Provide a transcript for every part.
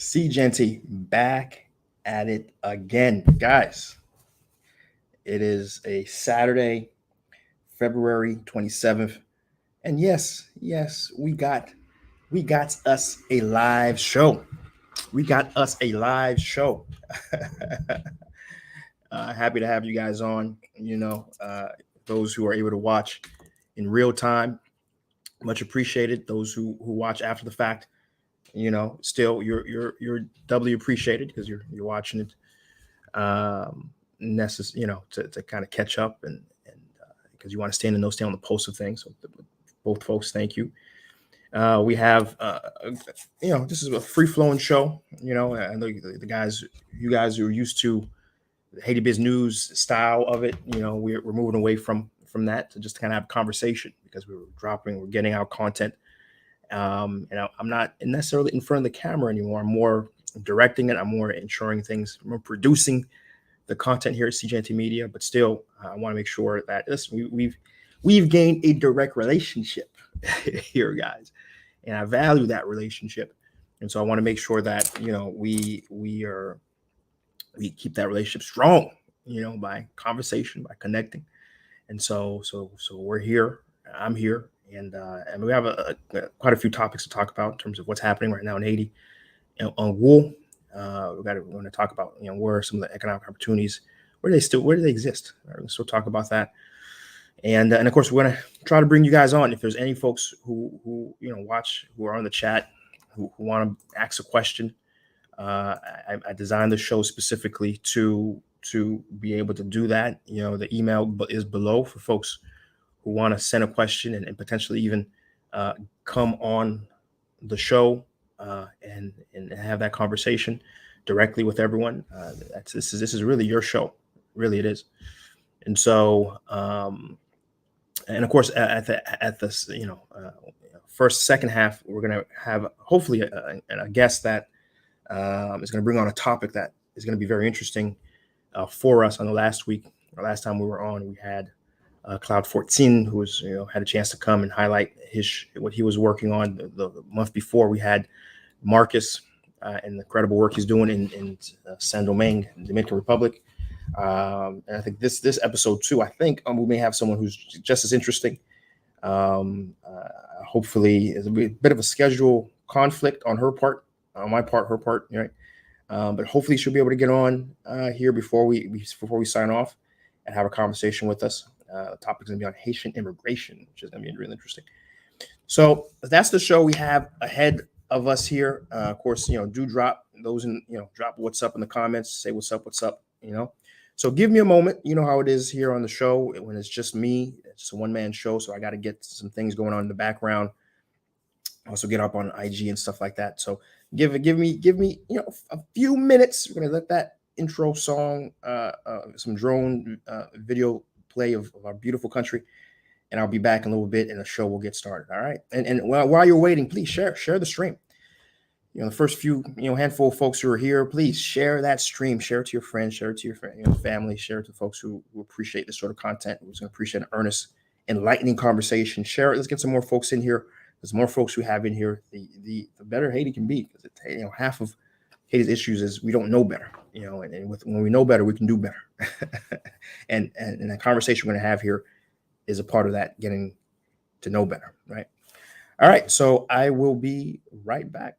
SeeJeanty back at it again, guys. It is a Saturday, February 27th, and yes, we got us a live show. We got us a live show. Happy to have you guys on. Those who are able to watch in real time, much appreciated. Those who watch after the fact, still you're doubly appreciated because you're watching it to kind of catch up and because you want to stay on the pulse of things. So both folks, thank you. We have this is a free flowing show. I know the guys, you guys who are used to the Haiti Biz News style of it. We're moving away from that to just kind of have a conversation because we're getting our content. I'm not necessarily in front of the camera anymore. I'm more directing it. I'm more ensuring things. I'm more producing the content here at SeeJeanty Media, but still, I want to make sure that we've gained a direct relationship here, guys, and I value that relationship, and so I want to make sure that we keep that relationship strong, by conversation, by connecting, and so we're here. I'm here, and we have quite a few topics to talk about in terms of what's happening right now in Haiti, on wool. We're going to talk about where are some of the economic opportunities, where do they exist? We'll still talk about that, and of course we're going to try to bring you guys on. If there's any folks who watch, who are on the chat, who want to ask a question, I designed the show specifically to be able to do that. The email is below for folks who want to send a question and potentially even come on the show and have that conversation directly with everyone. This is really your show, really it is. And so, and of course, at this second half, we're going to have hopefully a guest that is going to bring on a topic that is going to be very interesting for us. On the last time we were on, we had Cloud 14, who was had a chance to come and highlight what he was working on. The month before, we had Marcus and the incredible work he's doing in Saint Domingue, Dominican Republic. And I think this episode too, I think we may have someone who's just as interesting. Hopefully, it's a bit of a schedule conflict on her part, on my part, her part, right? But hopefully, she'll be able to get on here before we sign off and have a conversation with us. The topic is going to be on Haitian immigration, which is going to be really interesting. So that's the show we have ahead of us here. Of course, do drop those in, drop what's up in the comments. Say what's up. So give me a moment. You know how it is here on the show when it's just me. It's a one-man show, so I got to get some things going on in the background. Also get up on IG and stuff like that. So give me a few minutes. We're gonna let that intro song, some drone video play of our beautiful country, and I'll be back in a little bit, and the show will get started. All right. And while you're waiting, please share the stream. The first few handful of folks who are here, please share that stream. Share it to your friends. Share it to your family. Share it to folks who appreciate this sort of content. Who's going to appreciate an earnest, enlightening conversation. Share it. Let's get some more folks in here. There's more folks we have in here, the better Haiti can be, because half of Haiti's issues is we don't know better. When we know better, we can do better. and the conversation we're going to have here is a part of that, getting to know better, right? All right, so I will be right back.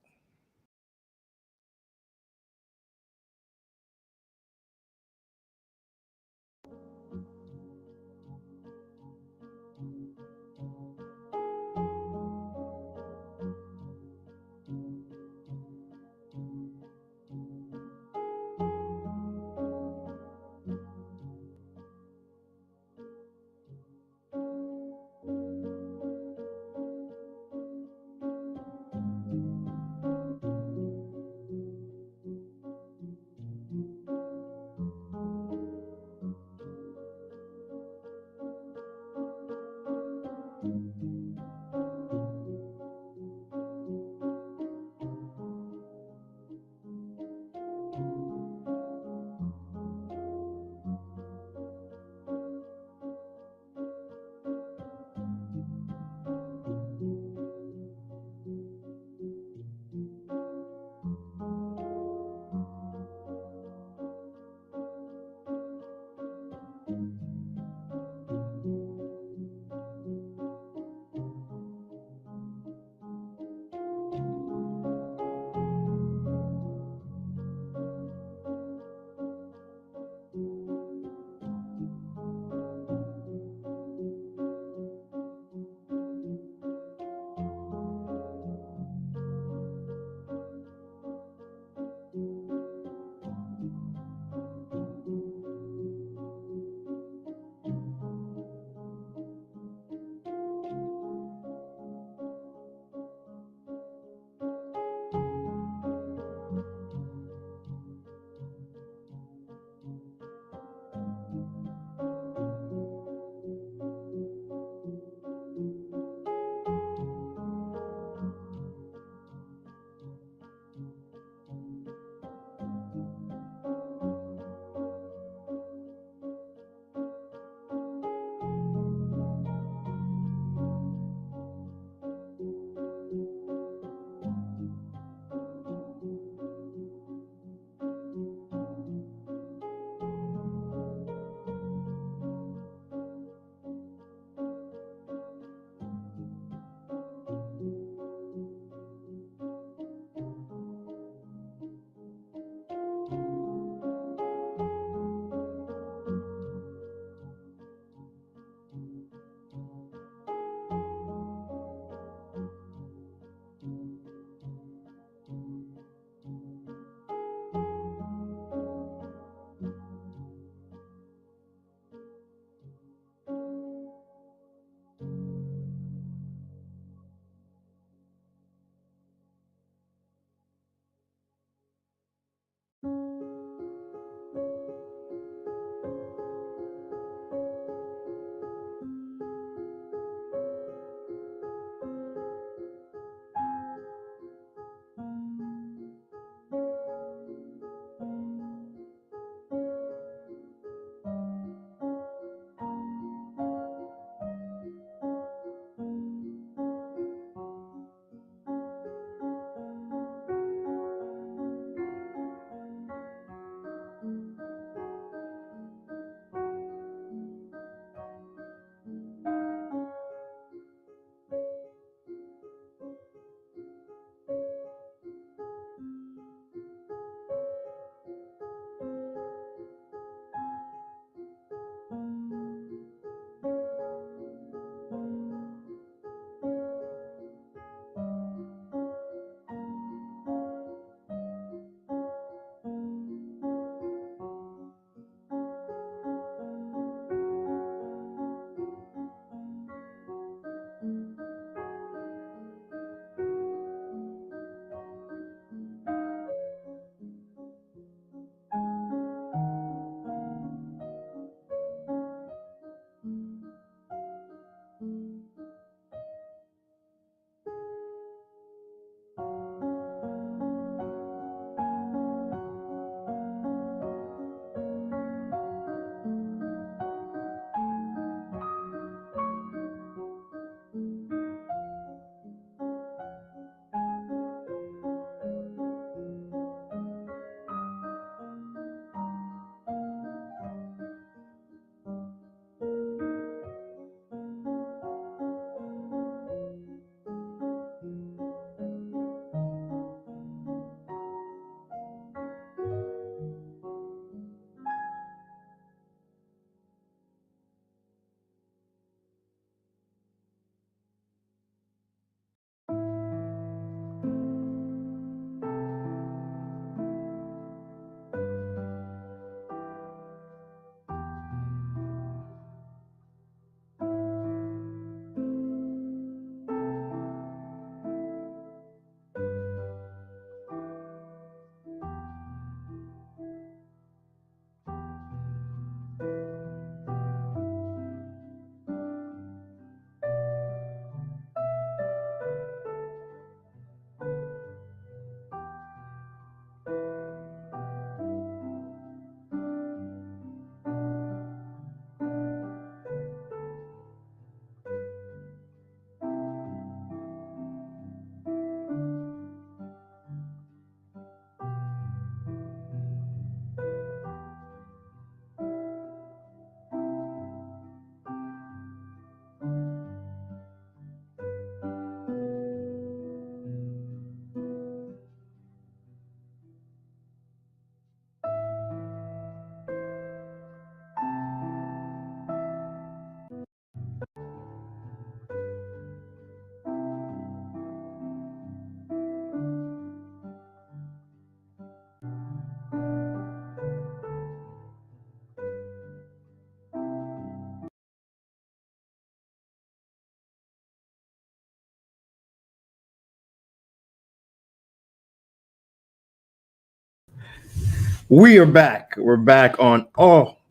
We are back. We're back on all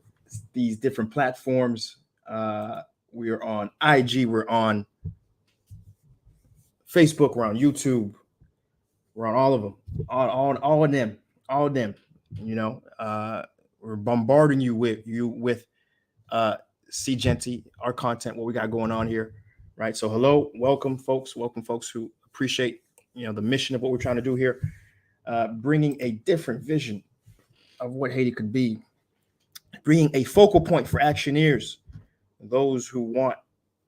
these different platforms. We are on IG. We're on Facebook. We're on YouTube. We're on all of them. All of them. All of them. You know, we're bombarding you with SeeJeanty, our content, what we got going on here, right? So hello, welcome folks who appreciate the mission of what we're trying to do here, bringing a different vision of what Haiti could be, bringing a focal point for actioneers, those who want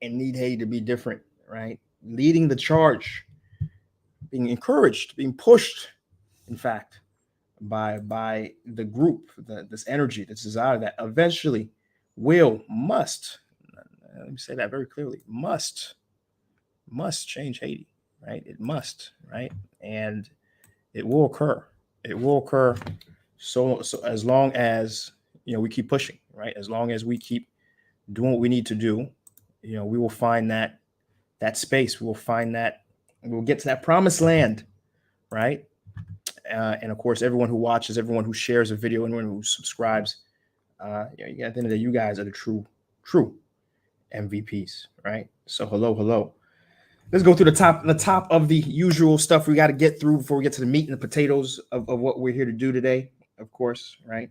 and need Haiti to be different, right? Leading the charge, being encouraged, being pushed, in fact, by the group, this energy, this desire that eventually must, let me say that very clearly, must change Haiti, right? It must, right? And it will occur. It will occur. So as long as we keep pushing, right? As long as we keep doing what we need to do, we will find that space. We will find that we'll get to that promised land, right? And of course, everyone who watches, everyone who shares a video, everyone who subscribes, at the end of the day, you guys are the true MVPs, right? So hello. Let's go through the top of the usual stuff we got to get through before we get to the meat and the potatoes of what we're here to do today, of course, right?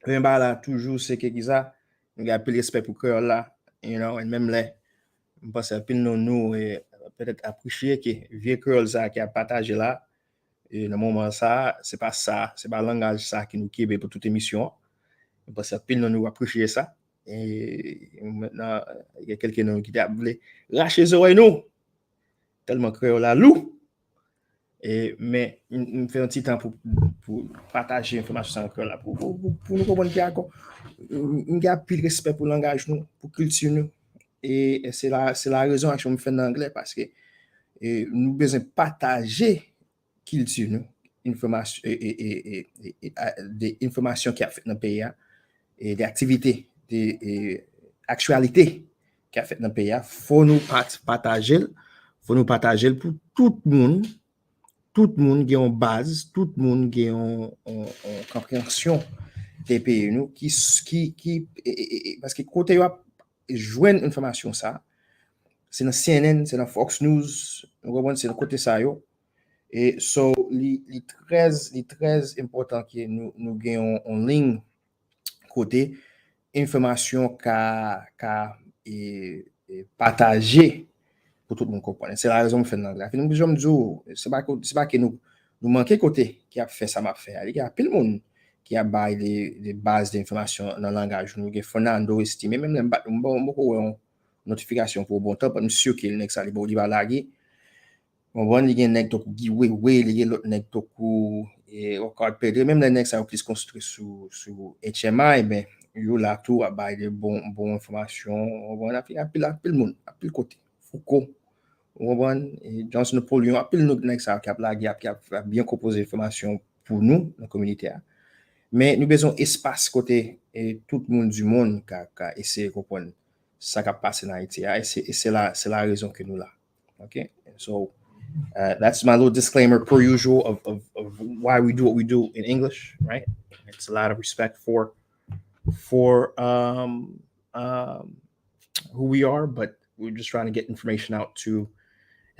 Remember là toujours c'est que ça, on a plus respect pour cœur là, and même les parce que nous peut-être apprécier que vieux cœur ça qui a partagé là, et dans le moment ça, c'est pas langage ça qui nous kibe pour toute émission, parce que nous apprécier ça. Et maintenant, il y a quelqu'un qui t'a voulu lâcher les oreilles nous. Tellement créole la loup. Mais on fait un petit temps pour partager l'information sur là pour nous comprendre qu'il y a plus de respect pour le langage nous, pour la culture nous. Et c'est la raison que je me fais en anglais parce que nous besoin partager culture nous, information des informations qui a fait dans le pays et des activités, des actualités qui a fait dans le pays. Faut nous partager pour tout le monde. Tout le monde qui a une base, tout le monde qui a une compréhension des pays nous qui parce que quand tu as joué une information ça, c'est dans CNN, c'est dans Fox News, c'est dans côté ça yo. Et so les très important que nous gagnons en ligne côté information qu'a partager pour tout le monde comprendre. C'est la raison que je fais dans l'anglais. Nous besoin de dire, c'est pas que nous manquons côté qui a fait ça m'a fait. Il y a plein de monde qui a baillé des bases d'information dans le langage. Nous avons Fernando estimé même beaucoup une notification pour bon temps, parce sûr qu'il next ali il va laguer. On va il y a nek to giwe il y a l'autre nek to et encore perdre même les next ça plus construit sur HMI ben yo là tout a baillé bon information. On a plein de monde, à plein côté. Foucault Johnson Napoléon, appelle nous ça qui a bien composé l'information pour nous, la communauté. Mais nous besoin espace côté et tout le monde du monde qui a essayé de comprendre ça qui a passé dans Haïti. Et c'est la raison que nous là. Okay? So that's my little disclaimer per usual of why we do what we do in English, right? It's a lot of respect for who we are, but we're just trying to get information out to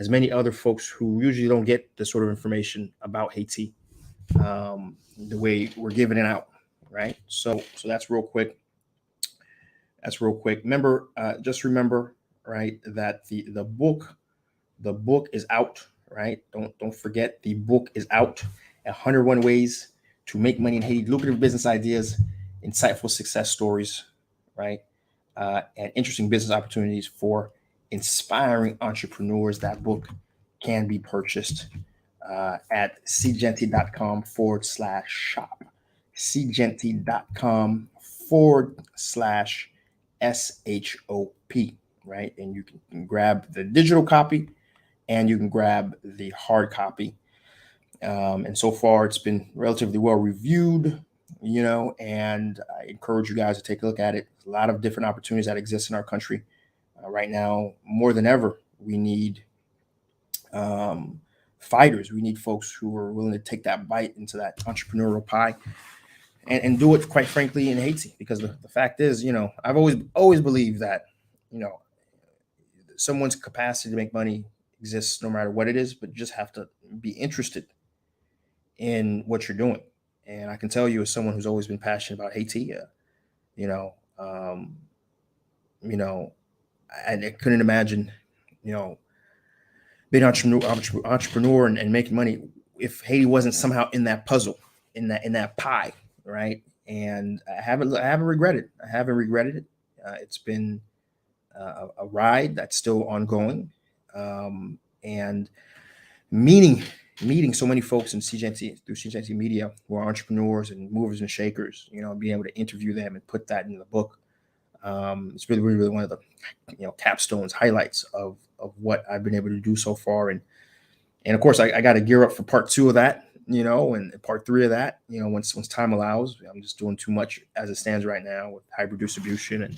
as many other folks who usually don't get the sort of information about Haiti the way we're giving it out, right? So that's real quick. Remember, just remember, right, that the book is out, right? Don't forget the book is out. 101 Ways to Make Money in Haiti. Lucrative business ideas, insightful success stories, right? And interesting business opportunities for inspiring entrepreneurs. That book can be purchased at SeeJeanty.com/shop. SeeJeanty.com/SHOP, right? And you can grab the digital copy and you can grab the hard copy. And so far, it's been relatively well reviewed, and I encourage you guys to take a look at it. There's a lot of different opportunities that exist in our country. Right now, more than ever, we need fighters. We need folks who are willing to take that bite into that entrepreneurial pie. and do it, quite frankly, in Haiti, because the fact is, I've always believed that, you know, someone's capacity to make money exists no matter what it is, but you just have to be interested in what you're doing. And I can tell you, as someone who's always been passionate about Haiti, you know, um, you know, I couldn't imagine, you know, being entrepreneur and making money if Haiti wasn't somehow in that puzzle, in that pie, right? And I haven't regretted. I haven't regretted it. It's been a ride that's still ongoing, and meeting meeting so many folks in SeeJeanty through SeeJeanty Media who are entrepreneurs and movers and shakers. Being able to interview them and put that in the book. It's really, really, really one of the capstones, highlights of what I've been able to do so far, and of course I got to gear up for part two of that, and part three of that, once time allows. I'm just doing too much as it stands right now with hybrid distribution and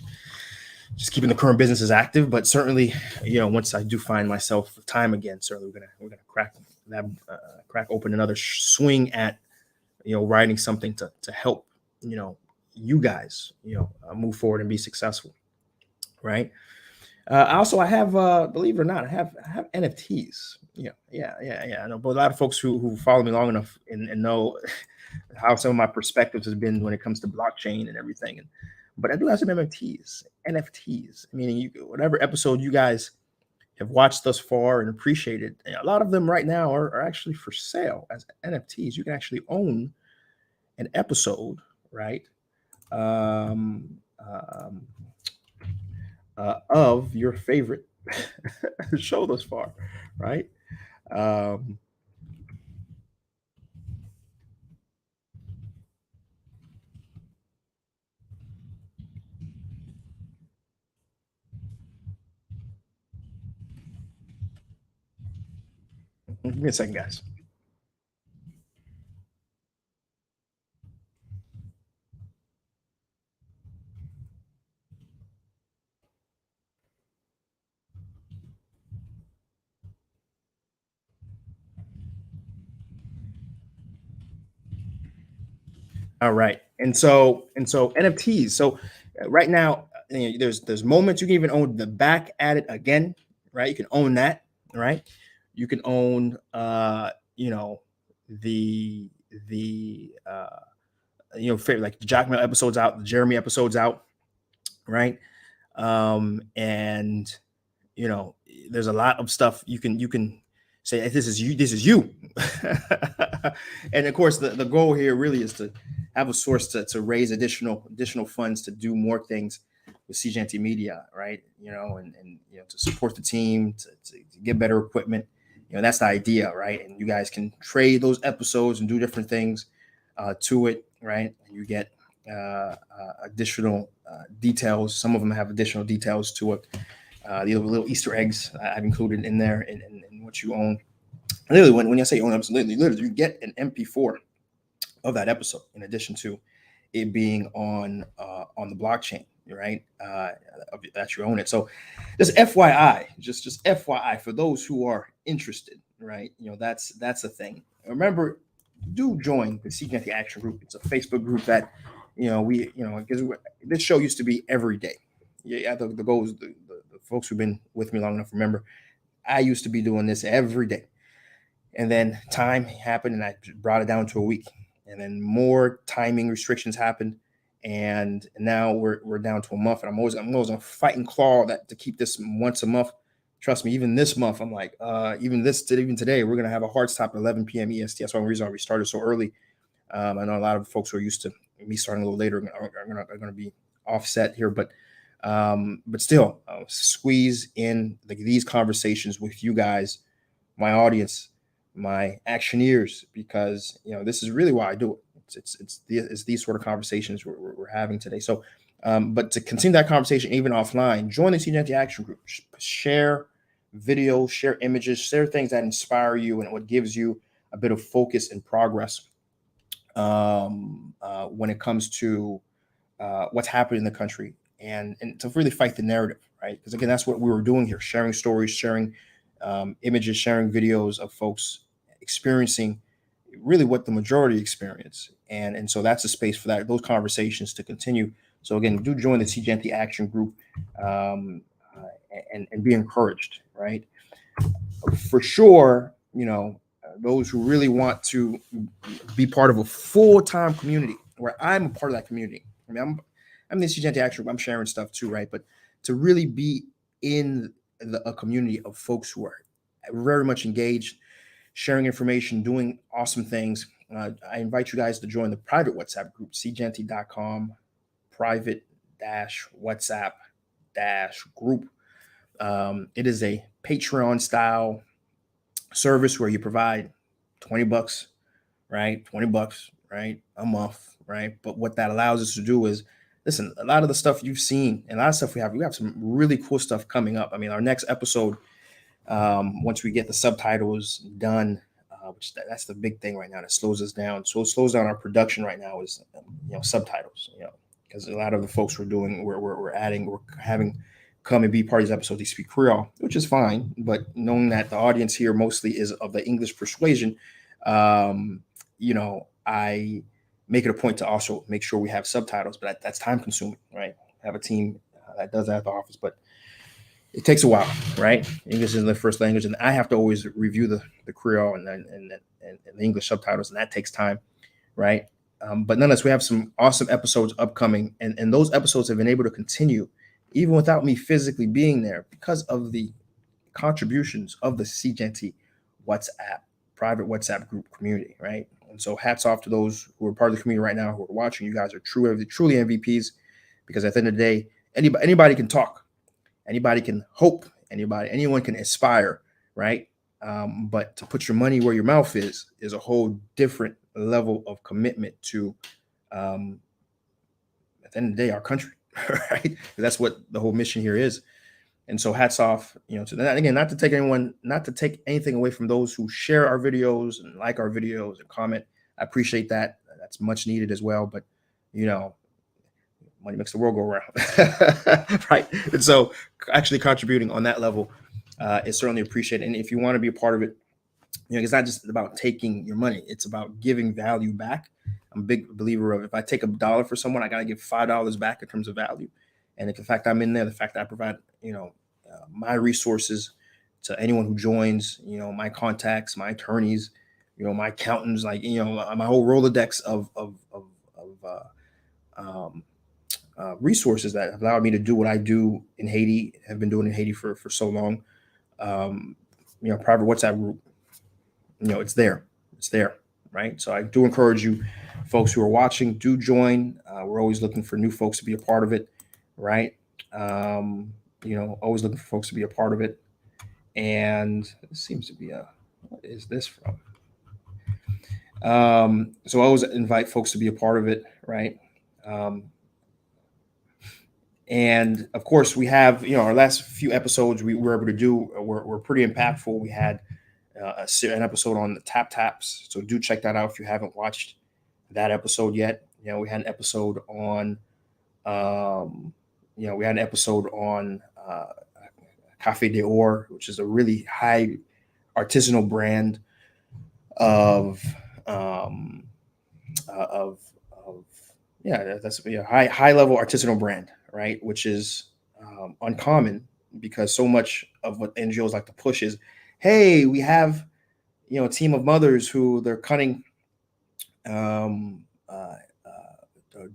just keeping the current businesses active. But certainly, once I do find myself with time again, certainly we're gonna crack open another swing at writing something to help you guys move forward and be successful, right? I have, believe it or not, I have NFTs. Yeah. I know, but a lot of folks who follow me long enough and know how some of my perspectives has been when it comes to blockchain and everything. But I do have some NFTs. Meaning, whatever episode you guys have watched thus far and appreciated, a lot of them right now are actually for sale as NFTs. You can actually own an episode, right? Um, um, of your favorite show thus far, right? Um, Give me a second, guys. All right, and so NFTs. So right now, there's moments you can even own the back at it again, right? You can own that, right? You can own, the the like the Jackman episodes out, the Jeremy episodes out, right? And you know there's a lot of stuff you can say, "Hey, this is you." And of course the goal here really is to have a source to raise additional funds to do more things with SeeJeanty Media, right? And to support the team, to get better equipment. That's the idea, right? And you guys can trade those episodes and do different things to it, right? And you get additional details. Some of them have additional details to it. The little Easter eggs I've included in there in what you own. Literally, when I say own episode, literally, you get an MP4 of that episode in addition to it being on the blockchain, right? That you own it. So, just FYI, just FYI for those who are interested, right? That's a thing. Remember, do join the SeeJeanty Action Group. It's a Facebook group that because this show used to be every day. Yeah, the goals, the folks who've been with me long enough remember I used to be doing this every day, and then time happened and I brought it down to a week, and then more timing restrictions happened, and now we're down to a month, and I'm always on fighting claw that to keep this once a month. Trust me, even this month, I'm like, even today, we're gonna have a hard stop at 11 p.m. EST. That's one reason why we started so early. I know a lot of folks who are used to me starting a little later are going to be offset here, but still, squeeze in these conversations with you guys, my audience, my actioneers, because this is really why I do it. It's these sort of conversations we're having today. So, but to continue that conversation even offline, join the SeeJeanty Action Group. Share videos, share images, share things that inspire you and what gives you a bit of focus and progress when it comes to what's happening in the country, and to really fight the narrative, right? Because again, that's what we were doing here: sharing stories, sharing images, sharing videos of folks experiencing, really what the majority experience. And so that's a space for that, those conversations to continue. So again, do join the SeeJeanty Action Group, and be encouraged, right? For sure, those who really want to be part of a full-time community, where I'm a part of that community. I mean, I'm the SeeJeanty Action Group. I'm sharing stuff too, right? But to really be in a community of folks who are very much engaged, sharing information, doing awesome things, I invite you guys to join the private WhatsApp group, SeeJeanty.com, private-WhatsApp-group. It is a Patreon style service where you provide $20, right? $20, right? A month, right? But what that allows us to do is, listen, a lot of the stuff you've seen and a lot of stuff we have some really cool stuff coming up. I mean, our next episode, once we get the subtitles done, which that's the big thing right now that slows us down. So it slows down our production right now is, subtitles, because a lot of the folks we're having come and be part of these episodes, they speak Creole, which is fine. But knowing that the audience here mostly is of the English persuasion, I make it a point to also make sure we have subtitles, but that's time consuming, right? I have a team that does that at the office, but it takes a while, right? English is the first language, and I have to always review the Creole and the English subtitles, and that takes time, right? But nonetheless, we have some awesome episodes upcoming, and those episodes have been able to continue even without me physically being there because of the contributions of the SeeJeanty private WhatsApp group community, right? And so hats off to those who are part of the community right now who are watching. You guys are truly MVPs, because at the end of the day, anybody can talk. Anybody can hope, anyone can aspire, right? But to put your money where your mouth is a whole different level of commitment to, at the end of the day, our country, right? That's what the whole mission here is. And so hats off, to that. Again, not to take anything away from those who share our videos and like our videos and comment. I appreciate that. That's much needed as well. But, money makes the world go around, right? And so actually contributing on that level is certainly appreciated. And if you want to be a part of it, it's not just about taking your money. It's about giving value back. I'm a big believer of, if I take $1 for someone, I got to give $5 back in terms of value. And if the fact I'm in there, the fact that I provide, my resources to anyone who joins, my contacts, my attorneys, my accountants, like, my whole Rolodex of resources that have allowed me to do what I do in Haiti, have been doing in Haiti for so long. Private WhatsApp group, it's there, right? So I do encourage you, folks who are watching, do join. We're always looking for new folks to be a part of it, right? Always looking for folks to be a part of it. And it seems to be what is this from? So I always invite folks to be a part of it, right? And of course, we have, our last few episodes we were able to do were pretty impactful. We had an episode on the taps. So do check that out if you haven't watched that episode yet. We had an episode on, Cafe d'Or, which is a really high artisanal brand of that's a high level artisanal brand, right? Which is uncommon, because so much of what NGOs like to push is, hey, we have, a team of mothers who they're cutting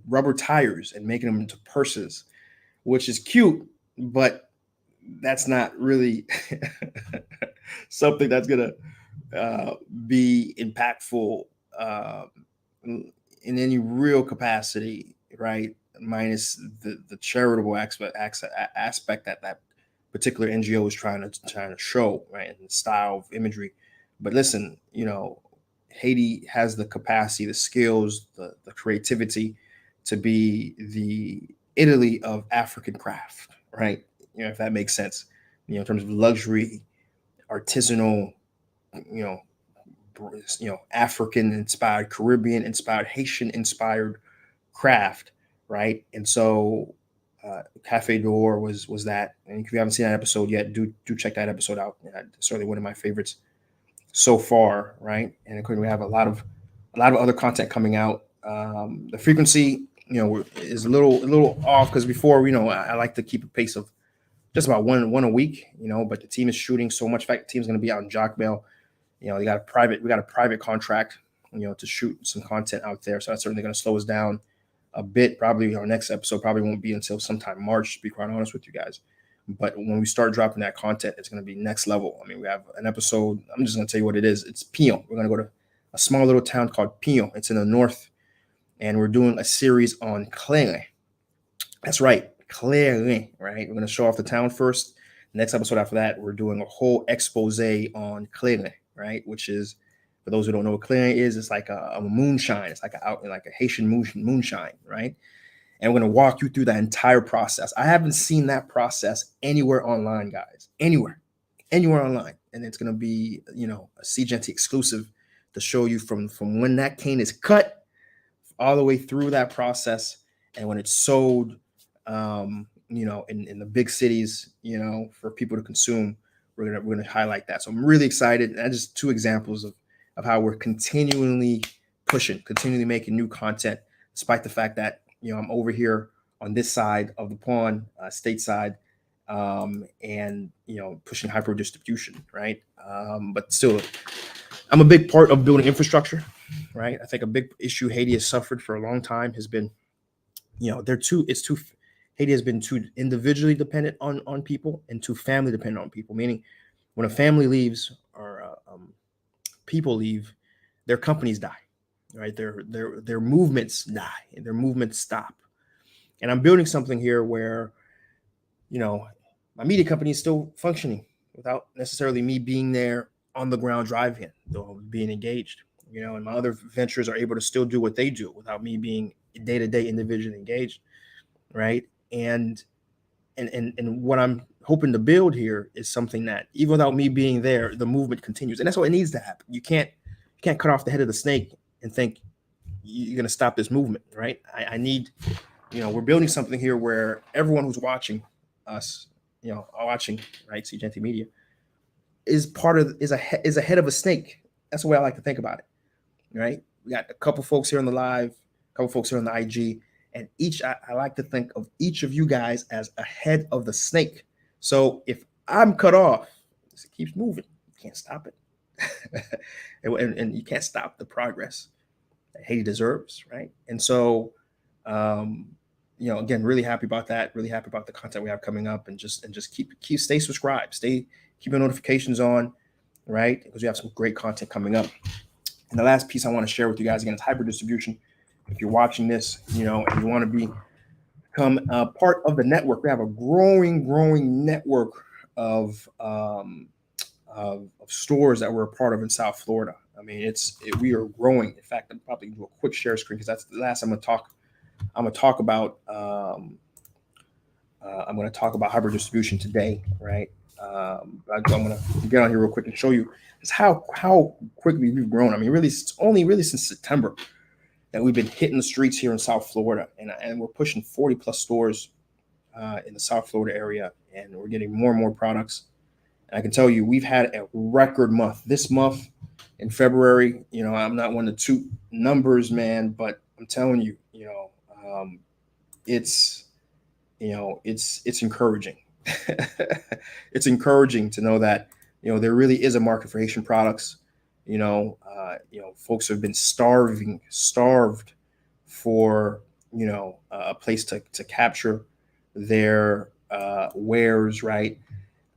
rubber tires and making them into purses, which is cute, but that's not really something that's gonna be impactful in any real capacity, right? Minus the charitable aspect that particular NGO is trying to show, right? And the style of imagery. But listen, Haiti has the capacity, the skills, the creativity to be the Italy of African craft, right? If that makes sense, in terms of luxury, artisanal, African inspired, Caribbean inspired, Haitian inspired craft, right? And so Cafe d'Or was that. And if you haven't seen that episode yet, do check that episode out. Certainly one of my favorites. so far, right? And we have a lot of other content coming out. The frequency, is a little off because before, I like to keep a pace of just about one a week, but the team is shooting so much. In fact, the team's going to be out in Jockbell. We got a private contract, to shoot some content out there. So that's certainly going to slow us down a bit. Probably our next episode probably won't be until sometime March, to be quite honest with you guys. But when we start dropping that content, it's going to be next level. I mean, we have an episode. I'm just going to tell you what it is. It's Pion. We're going to go to a small little town called Pion. It's in the north, and we're doing a series on Claire. That's right, Claire. Right. We're going to show off the town first. Next episode after that, we're doing a whole expose on Claire, right? Which is, for those who don't know what Claire is, it's like a moonshine. It's like a Haitian moonshine, right? And we're going to walk you through that entire process. I haven't seen that process anywhere online, guys. Anywhere online. And it's going to be, a SeeJeanty exclusive to show you from when that cane is cut all the way through that process, and when it's sold, in the big cities, for people to consume. We're gonna highlight that. So I'm really excited. And that's just two examples of how we're continually making new content, despite the fact that I'm over here on this side of the pond, stateside, and pushing hyper distribution, right? But still, I'm a big part of building infrastructure, right? I think a big issue Haiti has suffered for a long time has been, Haiti has been too individually dependent on people and too family dependent on people. Meaning, when a family leaves or people leave, their companies die, right? Their movements die and their movements stop. And I'm building something here where, my media company is still functioning without necessarily me being there on the ground driving, though being engaged. And my other ventures are able to still do what they do without me being day-to-day individually engaged, right? And what I'm hoping to build here is something that, even without me being there, the movement continues. And that's what it needs to happen. You can't cut off the head of the snake and think you're going to stop this movement, right? I need, we're building something here where everyone who's watching us, watching, right, SeeJeanty Media, is a head of a snake. That's the way I like to think about it, right? We got a couple folks here on the live, a couple folks here on the IG, and I like to think of each of you guys as a head of the snake. So if I'm cut off, it keeps moving. You can't stop it. and you can't stop the progress that Haiti deserves, right? And so, again, really happy about that. Really happy about the content we have coming up, and just stay subscribed, keep your notifications on, right? Because we have some great content coming up. And the last piece I want to share with you guys, again, is hyper distribution. If you're watching this, and you want to become a part of the network, we have a growing network of stores that we're a part of in South Florida. I mean, we are growing. In fact, I'm probably gonna do a quick share screen because that's the last I'm gonna talk about. I'm gonna talk about hyper distribution today, right? I'm gonna get on here real quick and show you just how quickly we've grown. I mean, it's only since September that we've been hitting the streets here in South Florida, and we're pushing 40 plus stores in the South Florida area, and we're getting more and more products. And I can tell you, we've had a record month. This month in February, I'm not one to toot numbers, man, but I'm telling you, it's encouraging. It's encouraging to know that, there really is a market for Haitian products. Folks have been starved for, a place to capture their wares, right?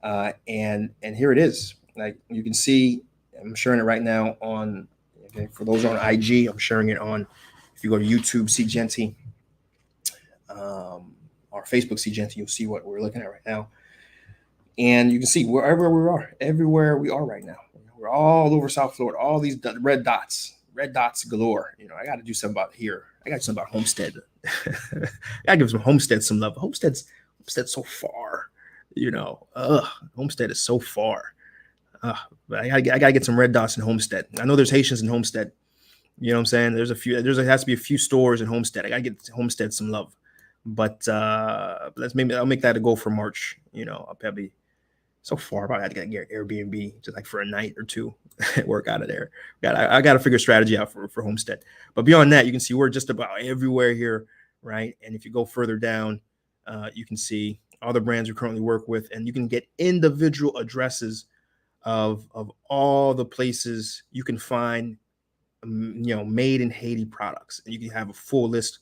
And here it is. Like you can see, I'm sharing it right now on, okay, for those on IG, I'm sharing it on, if you go to YouTube, SeeJeanty, or Facebook SeeJeanty, you'll see what we're looking at right now. And you can see everywhere we are right now. We're all over South Florida, all these red dots galore. I got to do something about here. I got something about Homestead. I got to give some Homestead some love. Homestead's so far, Homestead is so far. But I gotta get some red dots in Homestead. I know there's Haitians in Homestead. You know what I'm saying? There has to be a few stores in Homestead. I gotta get Homestead some love. But I'll make that a goal for March. I'll probably So far, about to get Airbnb just like for a night or two, work out of there. I got to figure strategy out for homestead. But beyond that, you can see we're just about everywhere here, right? And if you go further down, you can see all the brands we currently work with, and you can get individual addresses of all the places you can find, made in Haiti products, and you can have a full list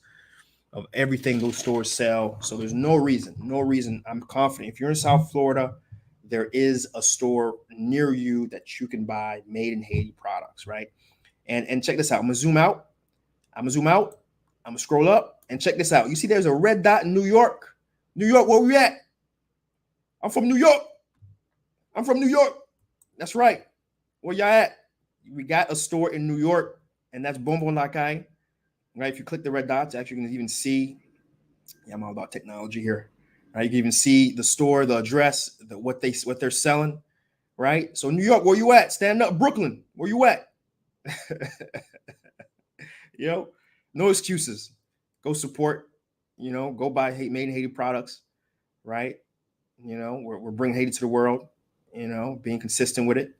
of everything those stores sell. So there's no reason. I'm confident if you're in South Florida, there is a store near you that you can buy made in Haiti products, right? And check this out. I'm gonna zoom out. I'm gonna scroll up and check this out. You see, there's a red dot in New York. New York, where we at? I'm from New York. That's right. Where y'all at? We got a store in New York, and that's Bonbon Lakai. Right? If you click the red dots, actually you can even see. Yeah, I'm all about technology here. Right? You can even see the store, the address, what they're selling. Right? So New York, where you at? Stand up. Brooklyn, where you at? No excuses. Go support. Go buy made in Haiti products. Right? We're bringing Haiti to the world. Being consistent with it.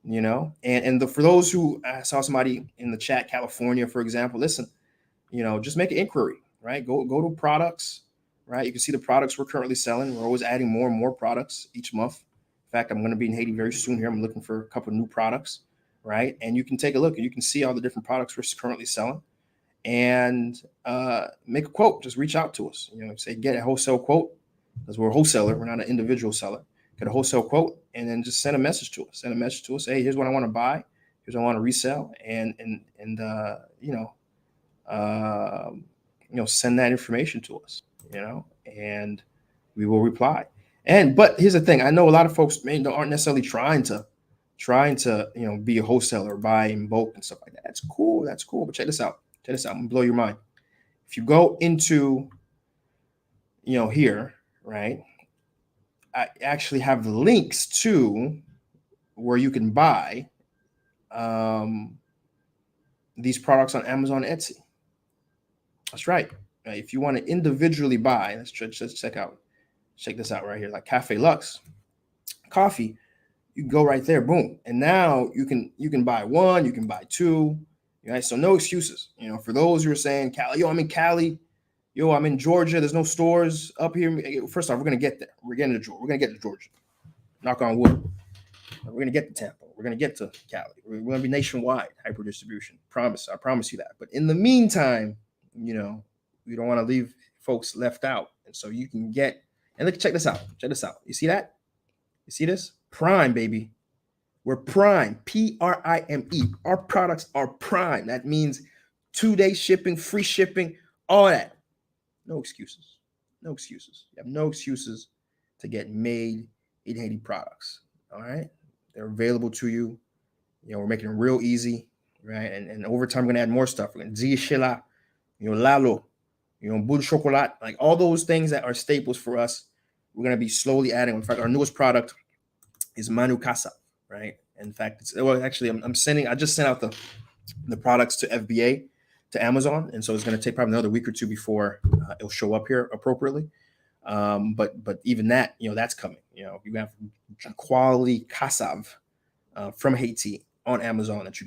For those who, I saw somebody in the chat, California, for example. Listen, just make an inquiry, right? Go to products, right? You can see the products we're currently selling. We're always adding more and more products each month. In fact, I'm going to be in Haiti very soon here. I'm looking for a couple of new products, right? And you can take a look and you can see all the different products we're currently selling and make a quote. Just reach out to us, say get a wholesale quote, because we're a wholesaler. We're not an individual seller. Get a wholesale quote and then just send a message to us. Hey, here's what I want to buy. Here's what I want to resell. And send that information to us, and we will reply. But here's the thing. I know a lot of folks aren't necessarily trying to be a wholesaler, buy in bulk and stuff like that. That's cool. But check this out. I'm gonna blow your mind. If you go into, here, right, I actually have links to where you can buy these products on Amazon, Etsy. That's right. If you want to individually buy, let's check this out right here, like Cafe Lux coffee, you can go right there, boom. And now you can buy one, you can buy two, right? So no excuses. For those who are saying, Cali, I'm in Cali, I'm in Georgia, there's no stores up here. First off, we're gonna get there. We're going to get to Georgia. Knock on wood. We're gonna get to Tampa. We're gonna get to Cali. We're gonna be nationwide hyper distribution. I promise you that. But in the meantime, we don't want to leave folks left out. And so you can get, and look, check this out. You see that? You see this? Prime, baby. We're prime. Prime. Our products are prime. That means 2-day shipping, free shipping, all that. No excuses. You have no excuses to get made in Haiti products. All right. They're available to you. We're making it real easy. Right. And over time, we're going to add more stuff. We're going to Zia Lalo, Boule de Chocolat, like all those things that are staples for us. We're going to be slowly adding. In fact, our newest product is Manu Casa, right? In fact, I just sent out the products to FBA, to Amazon. And so it's going to take probably another week or two before it'll show up here appropriately. But even that, that's coming. You have quality cassave from Haiti on Amazon that you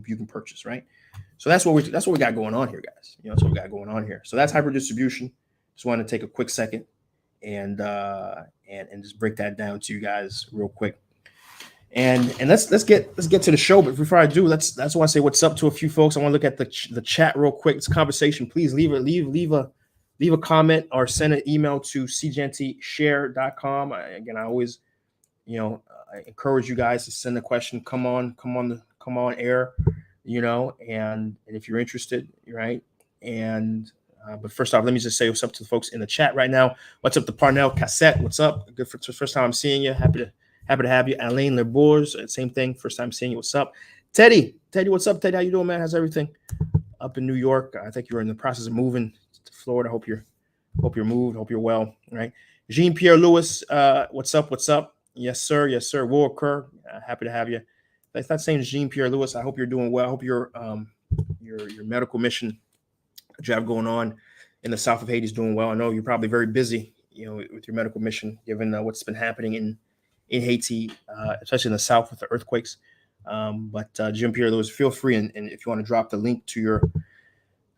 can purchase, right? So that's what we got going on here, guys. That's what we got going on here. So that's hyper distribution. Just wanted to take a quick second and just break that down to you guys real quick. And let's get to the show. But before I do, that's why I say what's up to a few folks. I want to look at the chat real quick. It's a conversation. Please leave a comment or send an email to SeeJeantyShare.com. I always I encourage you guys to send a question. Come on air, and if you're interested, right? And but first off, let me just say what's up to the folks in the chat right now. What's up to Parnell Cassette? What's up? Good for the first time I'm seeing you. Happy to have you. Alain Lebours, same thing. First time seeing you. What's up? Teddy, what's up? Teddy, how you doing, man? How's everything up in New York? I think you're in the process of moving to Florida. Hope you're moved. Hope you're well. Right. Jean-Pierre Lewis, what's up? Yes, sir. Will occur. Happy to have you. That's not saying Jean-Pierre Lewis. I hope you're doing well. I hope your medical mission that you have going on in the south of Haiti is doing well. I know you're probably very busy, with your medical mission, given what's been happening in Haiti, especially in the south with the earthquakes. But Jim Pierre, those feel free, and if you want to drop the link to your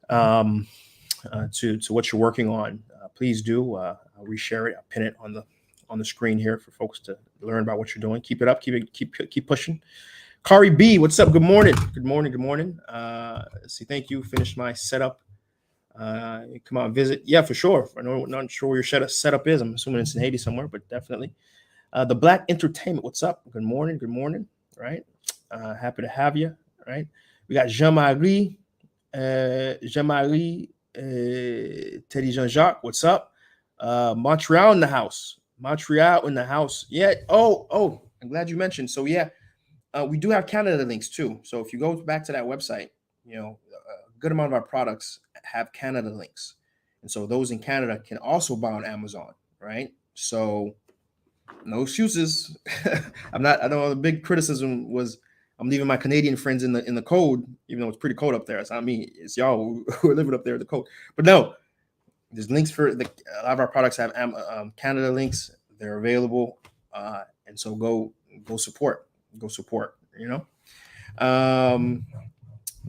to what you're working on, please do. I'll reshare it. I'll pin it on the screen here for folks to learn about what you're doing. Keep it up. Keep pushing. Kari B, what's up? Good morning. Good morning. Good morning. Let's see. Thank you. Finished my setup. Come out and visit. Yeah, for sure. I'm not sure where your setup is. I'm assuming it's in Haiti somewhere, but definitely. The Black Entertainment, what's up? Good morning. Good morning. Right. Happy to have you. Right. We got Jean-Marie, Teddy Jean-Jacques, what's up? Montreal in the house. Montreal in the house. Yeah. Oh, I'm glad you mentioned. So yeah, we do have Canada links too. So if you go back to that website, a good amount of our products have Canada links. And so those in Canada can also buy on Amazon, right? So no excuses. I know the big criticism was I'm leaving my Canadian friends in the cold, even though it's pretty cold up there. It's not me. It's y'all who are living up there in the cold. But no, there's links for a lot of our products have Canada links. They're available, and so go support. Go support. We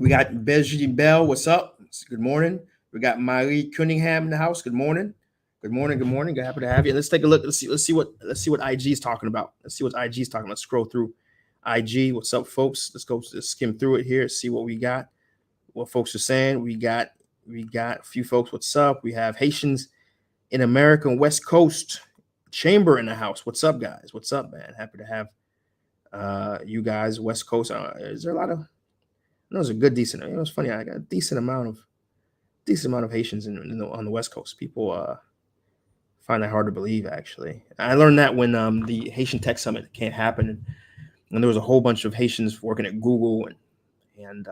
got Beji Bell. What's up? Good morning. We got Marie Cunningham in the house. Good morning. Good morning. Good morning. Happy to have you. Let's take a look. Let's see what IG is talking about. Let's see what IG is talking about. Let's scroll through IG. What's up, folks? Let's skim through it here. See what we got. What folks are saying. We got a few folks. What's up? We have Haitians in America and West Coast Chamber in the house. What's up, guys? What's up, man? Happy to have you guys. West Coast. Is there a lot of? Those are good, decent. It's funny. I got a decent amount of Haitians on the West Coast. People find that hard to believe. Actually, I learned that when the Haitian Tech Summit can't happen, and there was a whole bunch of Haitians working at Google and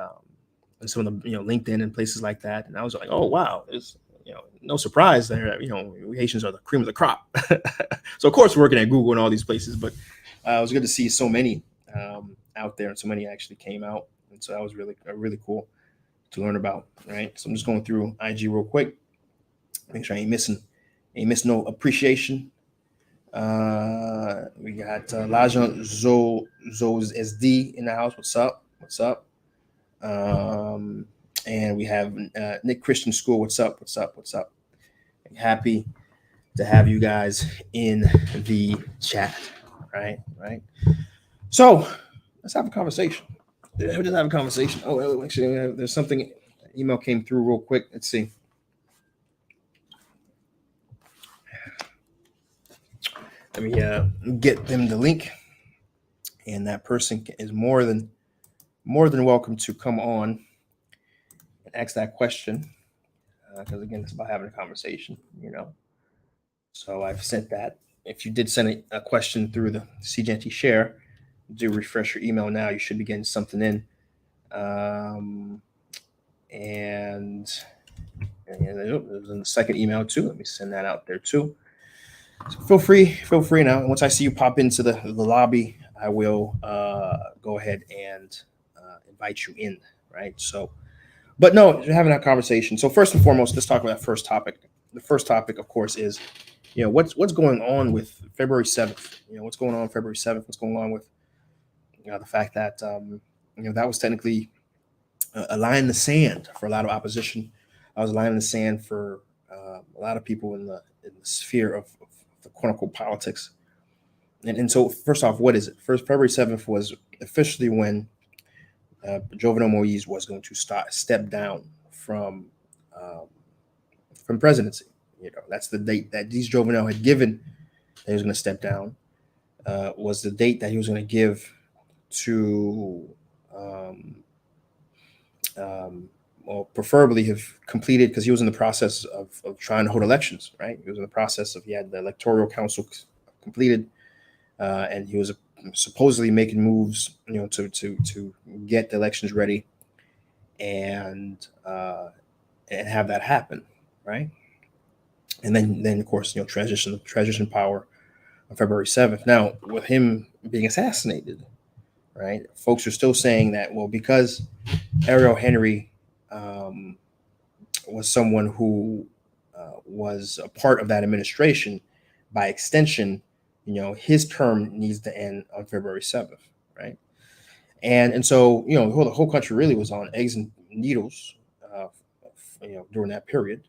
some of the LinkedIn and places like that, and I was like, oh wow, it's no surprise there. We Haitians are the cream of the crop. So of course we're working at Google and all these places, but it was good to see so many out there, and so many actually came out. And so that was really cool to learn about, right? So I'm just going through IG real quick, make sure I ain't missing no appreciation. We got Lajan Zos SD in the house. What's up? And we have Nick Christian School. What's up? Happy to have you guys in the chat, right? So let's have a conversation. We'll just have a conversation. Oh, actually, there's something. Email came through real quick. Let's see. Let me get them the link, and that person is more than welcome to come on and ask that question. Because again, it's about having a conversation. So I've sent that. If you did send a question through the SeeJeanty share, do refresh your email now. You should be getting something in. And it was in the second email too. Let me send that out there too. So feel free now. And once I see you pop into the lobby, I will go ahead and invite you in, right? So, but no, you're having that conversation. So first and foremost, let's talk about that first topic. The first topic, of course, is what's going on with February 7th. What's going on February 7th? What's going on with the fact that that was technically a line in the sand for a lot of opposition. I was a line in the sand for a lot of people in the sphere of the quote unquote politics. And so first off, what is it? February 7th was officially when Jovenel Moise was going to step down from presidency. That's the date that Dees Jovenel had given that he was going to step down. Was the date that he was going to give to or preferably have completed, because he was in the process of trying to hold elections, right? He was in the process of, he had the electoral council completed, and he was supposedly making moves, to get the elections ready and have that happen, right? And then of course, transition power on February 7th. Now, with him being assassinated, right, folks are still saying that, well, because Ariel Henry was someone who was a part of that administration, by extension, his term needs to end on February 7th, right? And so, the whole country really was on eggs and needles, during that period,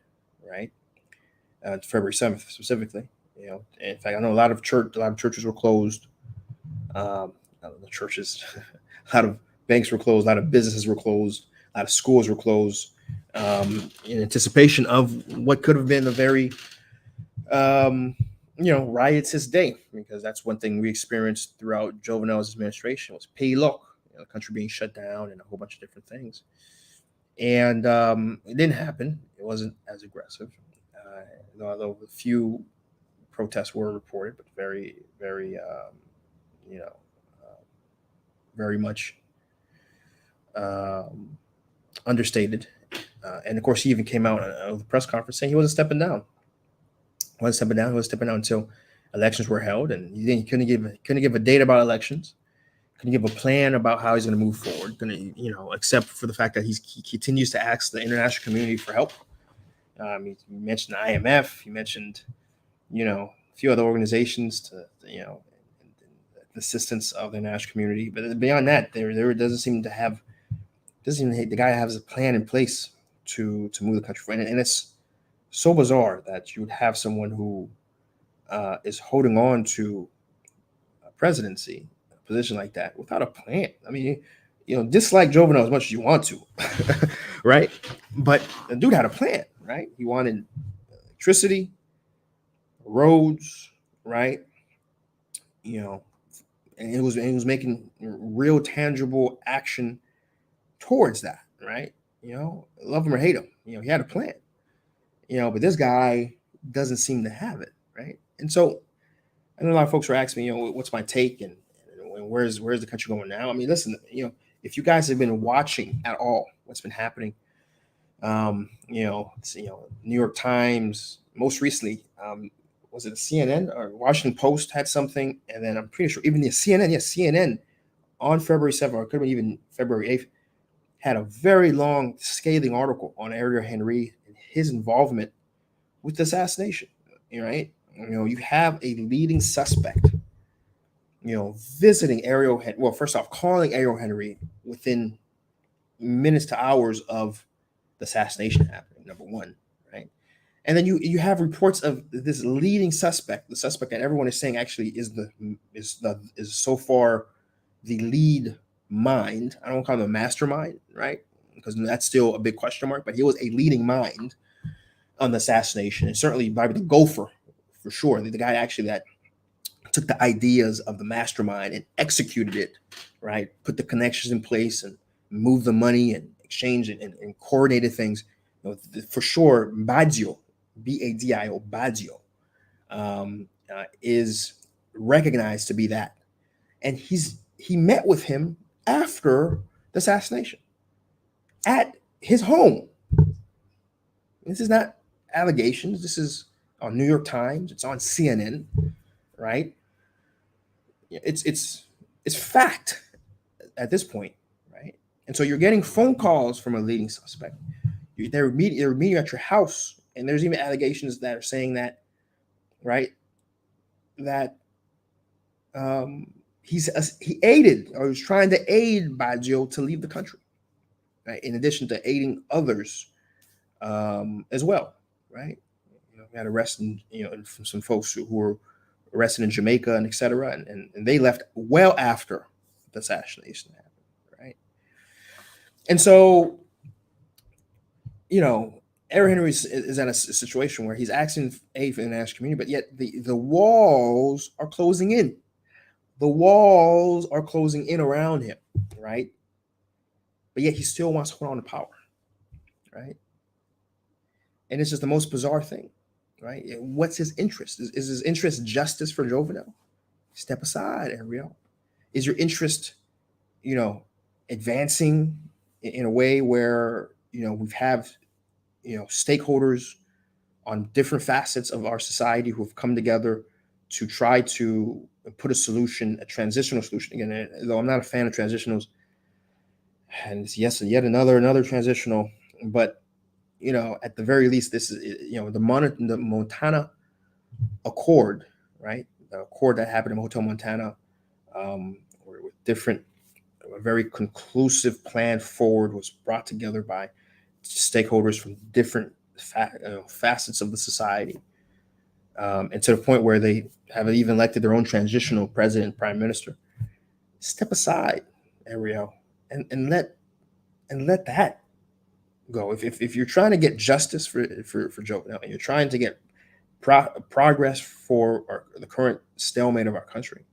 right? February 7th specifically. In fact, I know a lot of churches were closed. The churches, a lot of banks were closed, a lot of businesses were closed, a lot of schools were closed, in anticipation of what could have been a very, riotous day, because that's one thing we experienced throughout Jovenel's administration was pay look, the country being shut down and a whole bunch of different things. And it didn't happen. It wasn't as aggressive, although a few protests were reported, but very, very, very much understated. And of course, he even came out of the press conference saying he wasn't stepping down. He wasn't stepping down until elections were held, and he couldn't give a date about elections. Couldn't give a plan about how he's going to move forward. Except for the fact that he continues to ask the international community for help. He mentioned the IMF. He mentioned, a few other organizations to, the assistance of the international community. But beyond that, there doesn't seem the guy has a plan in place to move the country forward. And it's so bizarre that you would have someone who is holding on to a presidency, a position like that, without a plan. I mean, dislike Jovenel as much as you want to, right? But the dude had a plan, right? He wanted electricity, roads, right? And it was making real tangible action towards that, right? Love him or hate him, he had a plan, but this guy doesn't seem to have it, right? And so I know a lot of folks are asking me, what's my take and where's the country going now? I mean, listen, if you guys have been watching at all what's been happening, New York Times, most recently, was it a CNN or Washington Post had something, and then I'm pretty sure even the CNN on February 7th, or it could have been even February 8th, had a very long, scathing article on Ariel Henry and his involvement with the assassination. Right? You have a leading suspect, visiting Ariel. Well, first off, calling Ariel Henry within minutes to hours of the assassination happening. Number one, right? And then you have reports of this leading suspect, the suspect that everyone is saying actually is so far the lead mind. I don't call him a mastermind, right? Because that's still a big question mark. But he was a leading mind on the assassination, and certainly by the gopher, for sure. The guy actually that took the ideas of the mastermind and executed it, right? Put the connections in place and moved the money and exchanged it and coordinated things. For sure, Baggio, Badio, Baggio, is recognized to be that. And he met with him after the assassination at his home. This is not allegations. This is on New York Times. It's on CNN, right? It's fact at this point, right? And so you're getting phone calls from a leading suspect. They're meeting at your house, and there's even allegations that are saying that, right? That he aided or was trying to aid Baggio to leave the country, right? In addition to aiding others as well, right? We had arrested, some folks who were arrested in Jamaica and et cetera, and they left well after the assassination happened, right? And so, Ariel Henry is at a situation where he's asking aid for the international community, but yet the walls are closing in. The walls are closing in around him, right? But yet he still wants to hold on to power, right? And it's just the most bizarre thing, right? What's his interest? Is his interest justice for Jovenel? Step aside, Ariel. Is your interest, advancing in a way where, we have, stakeholders on different facets of our society who have come together to try to put a transitional solution. Again, though I'm not a fan of transitionals, and it's yet another transitional, but at the very least, this is, the Montana Accord, right? accord that happened in Hotel Montana, with a very conclusive plan forward was brought together by stakeholders from different facets of the society, and to the point where they have even elected their own transitional president, prime minister. Step aside, Ariel, and let that go. If you're trying to get justice for Joe, and you're trying to get progress for the current stalemate of our country,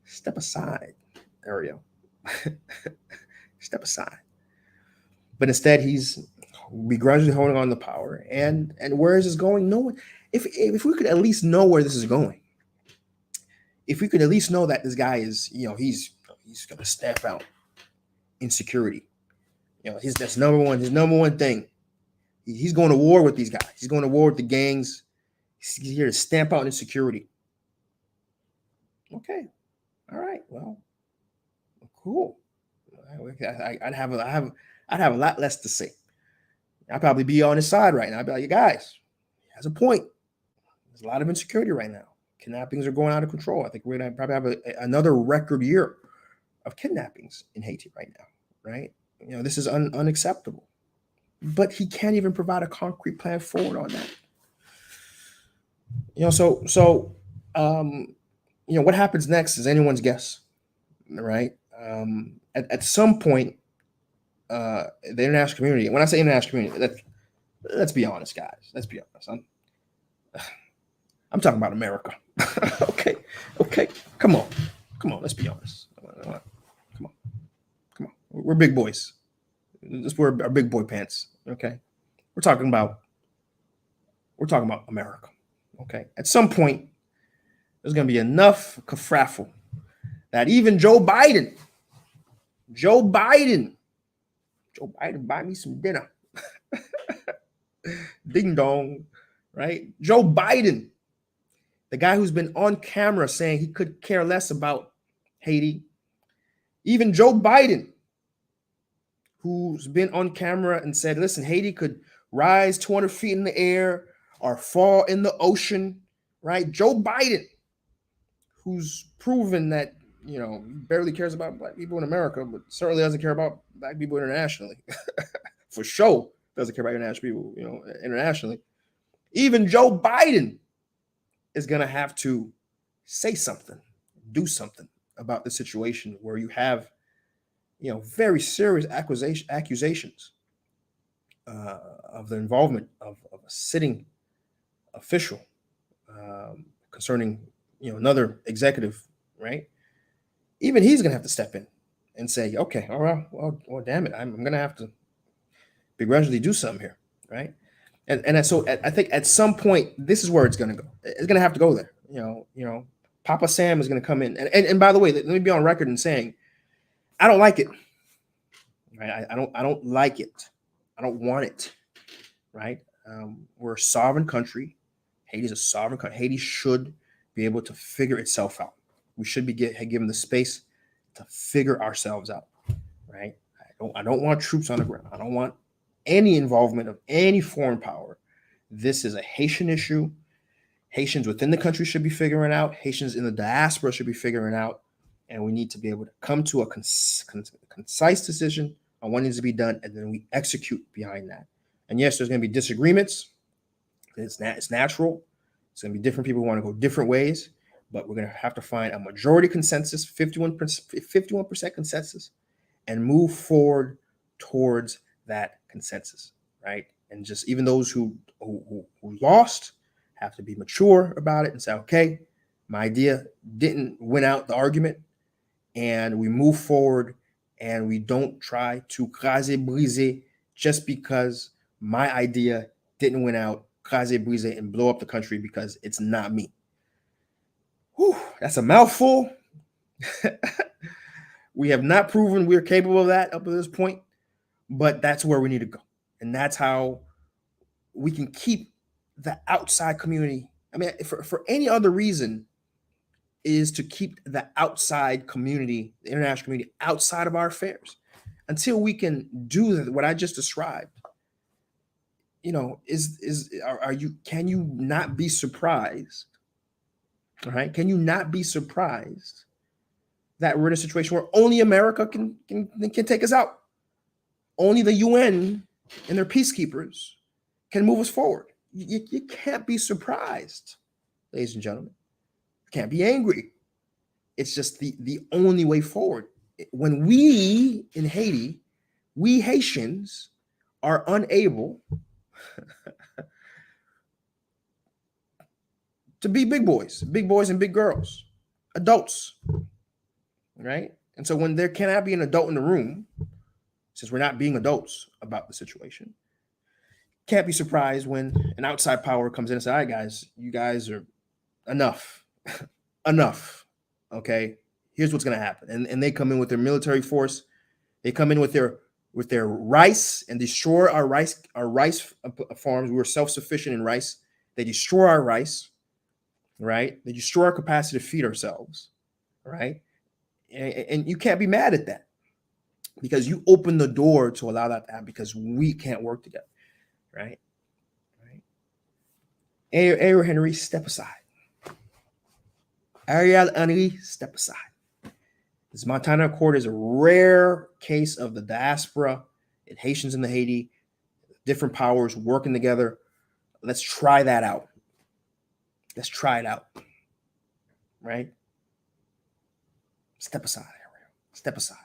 step aside, Ariel. Step aside. But instead, he's begrudgingly holding on to power. And where is this going? No one. If we could at least know where this is going, if we could at least know that this guy is, he's going to stamp out insecurity. His number one thing. He's going to war with these guys. He's going to war with the gangs. He's here to stamp out insecurity. Okay, all right. Well, cool. I'd have a lot less to say. I'd probably be on his side right now. I'd be like, you guys, he has a point. There's a lot of insecurity right now. Kidnappings are going out of control. I think we're going to probably have another record year of kidnappings in Haiti right now, right? This is unacceptable. But he can't even provide a concrete plan forward on that. What happens next is anyone's guess, right? At some point, the international community, when I say international community, let's be honest, guys. Let's be honest. I'm talking about America. Okay. Come on. Let's be honest. Come on. We're big boys. Let's wear our big boy pants. Okay. We're talking about America. Okay. At some point, there's going to be enough kerfuffle that even Joe Biden, buy me some dinner. Ding dong, right? Joe Biden, the guy who's been on camera saying he could care less about Haiti. Even Joe Biden, who's been on camera and said, listen, Haiti could rise 200 feet in the air or fall in the ocean, right? Joe Biden, who's proven that, barely cares about black people in America, but certainly doesn't care about black people internationally. For sure, doesn't care about international people, internationally. Even Joe Biden is going to have to say something, do something about the situation where you have, very serious accusations of the involvement of a sitting official concerning, another executive, right? Even he's going to have to step in and say, okay, all right, well, damn it, I'm going to have to begrudgingly do something here, right? And so I think at some point, this is where it's going to go. It's going to have to go there. Papa Sam is going to come in. And by the way, let me be on record in saying, I don't like it. Right? I don't like it. I don't want it. Right? We're a sovereign country. Haiti's a sovereign country. Haiti should be able to figure itself out. We should be given the space to figure ourselves out. Right? I don't want troops on the ground. I don't want any involvement of any foreign power. This is a Haitian issue. Haitians within the country should be figuring out. Haitians in the diaspora should be figuring out. And we need to be able to come to a concise decision on what needs to be done, and then we execute behind that. And yes, there's going to be disagreements. It's natural. It's going to be different people who want to go different ways, but we're going to have to find a majority consensus, 51% consensus, and move forward towards that consensus, right? And just even those who lost have to be mature about it and say, okay, my idea didn't win out the argument, and we move forward and we don't try to briser just because my idea didn't win out, briser and blow up the country because it's not me. Whew, that's a mouthful. We have not proven we're capable of that up to this point, but that's where we need to go. And that's how we can keep the outside community. I mean, for any other reason, is to keep the outside community, the international community, outside of our affairs. Until we can do what I just described, can you not be surprised All right. Can you not be surprised that we're in a situation where only America can take us out? Only the UN and their peacekeepers can move us forward. You can't be surprised, ladies and gentlemen. You can't be angry. It's just the only way forward. When we in Haiti, we Haitians are unable to be big boys and big girls, adults, right? And so when there cannot be an adult in the room, since we're not being adults about the situation, can't be surprised when an outside power comes in and says, all right, guys, you guys are enough, enough. Okay, here's what's going to happen. And they come in with their military force. They come in with their rice and destroy our rice farms. We were self-sufficient in rice. They destroy our rice, right? They destroy our capacity to feed ourselves, right? And you can't be mad at that because you open the door to allow that to happen because we can't work together, right? Ariel Henry, step aside. Ariel Henry, step aside. This Montana Accord is a rare case of the diaspora and Haitians in the Haiti, different powers working together. Let's try that out. Let's try it out, right? Step aside, Ariel. Step aside.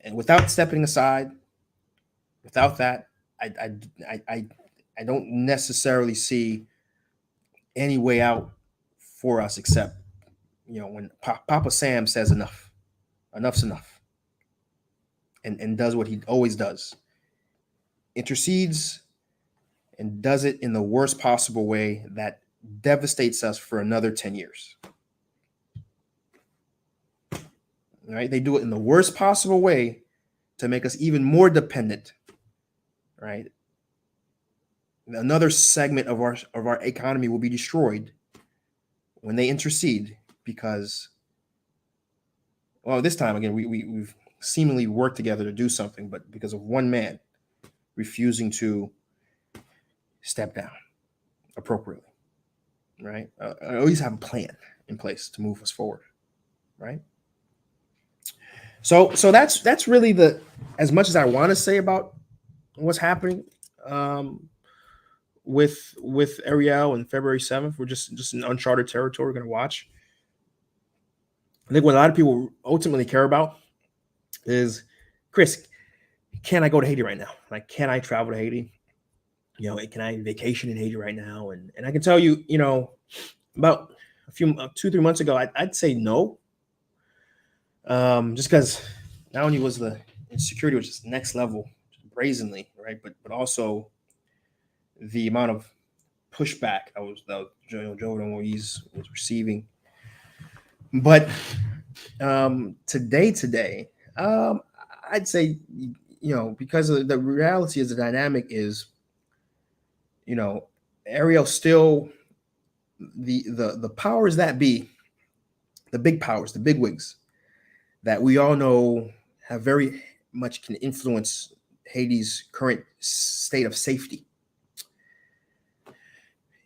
And without stepping aside, without that, I don't necessarily see any way out for us except, when Papa Sam says enough, enough's enough, and does what he always does, intercedes and does it in the worst possible way that devastates us for another 10 years. All right? They do it in the worst possible way to make us even more dependent, right? Another segment of our economy will be destroyed when they intercede because, well, this time again, we've seemingly worked together to do something, but because of one man refusing to step down appropriately, right? At least have a plan in place to move us forward, right? So that's really as much as I want to say about what's happening with Ariel and February 7th. We're just in uncharted territory. We're going to watch. I think what a lot of people ultimately care about is, Chris, can I go to Haiti right now? Like, can I travel to Haiti? Can I vacation in Haiti right now? And I can tell you, about 2-3 months ago, I'd say no. Just because not only was the insecurity was just next level, brazenly, right? But also the amount of pushback that Joe Moise was receiving. But today, I'd say, because of the reality is the dynamic is, Ariel still the powers that be, the big powers, the big wigs that we all know have very much can influence Haiti's current state of safety.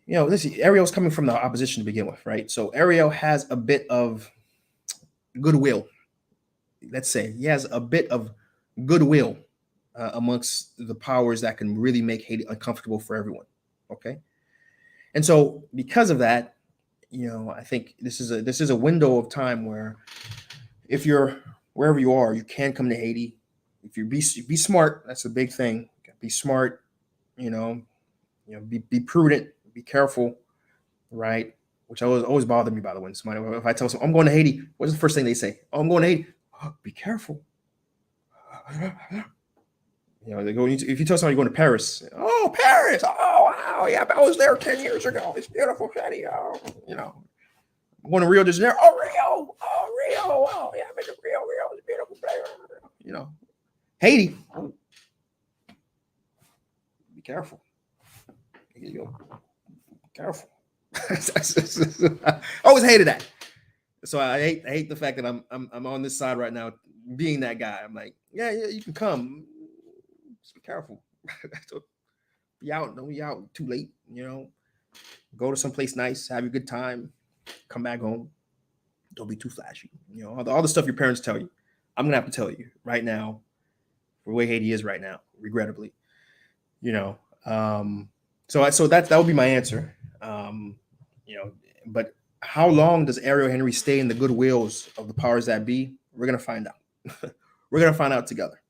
Listen, Ariel's coming from the opposition to begin with, right? So Ariel has a bit of goodwill. Let's say he has a bit of goodwill amongst the powers that can really make Haiti uncomfortable for everyone. Okay, and so because of that, I think this is a window of time where, if you're wherever you are, you can come to Haiti. If you be smart, that's a big thing. Be smart, be prudent, be careful, right? Which always bothered me, by the way. If I tell someone I'm going to Haiti, what's the first thing they say? Oh, I'm going to Haiti. Oh, be careful. They go. If you tell someone you're going to Paris, oh, Paris, oh wow, yeah, I was there 10 years ago. It's beautiful city. Oh, I'm going to Rio de Janeiro. Oh, Rio, oh yeah, I've been to Rio. Rio is a beautiful place. Haiti. Oh. Be careful. Careful. I always hated that. So I hate the fact that I'm on this side right now, being that guy. I'm like, yeah, you can come. Just be careful. Don't be out too late, Go to someplace nice, have a good time, come back home. Don't be too flashy. All the stuff your parents tell you. I'm gonna have to tell you right now, the way Haiti is right now, regrettably. You know, so that would be my answer. But how long does Ariel Henry stay in the good wills of the powers that be? We're gonna find out. We're gonna find out together,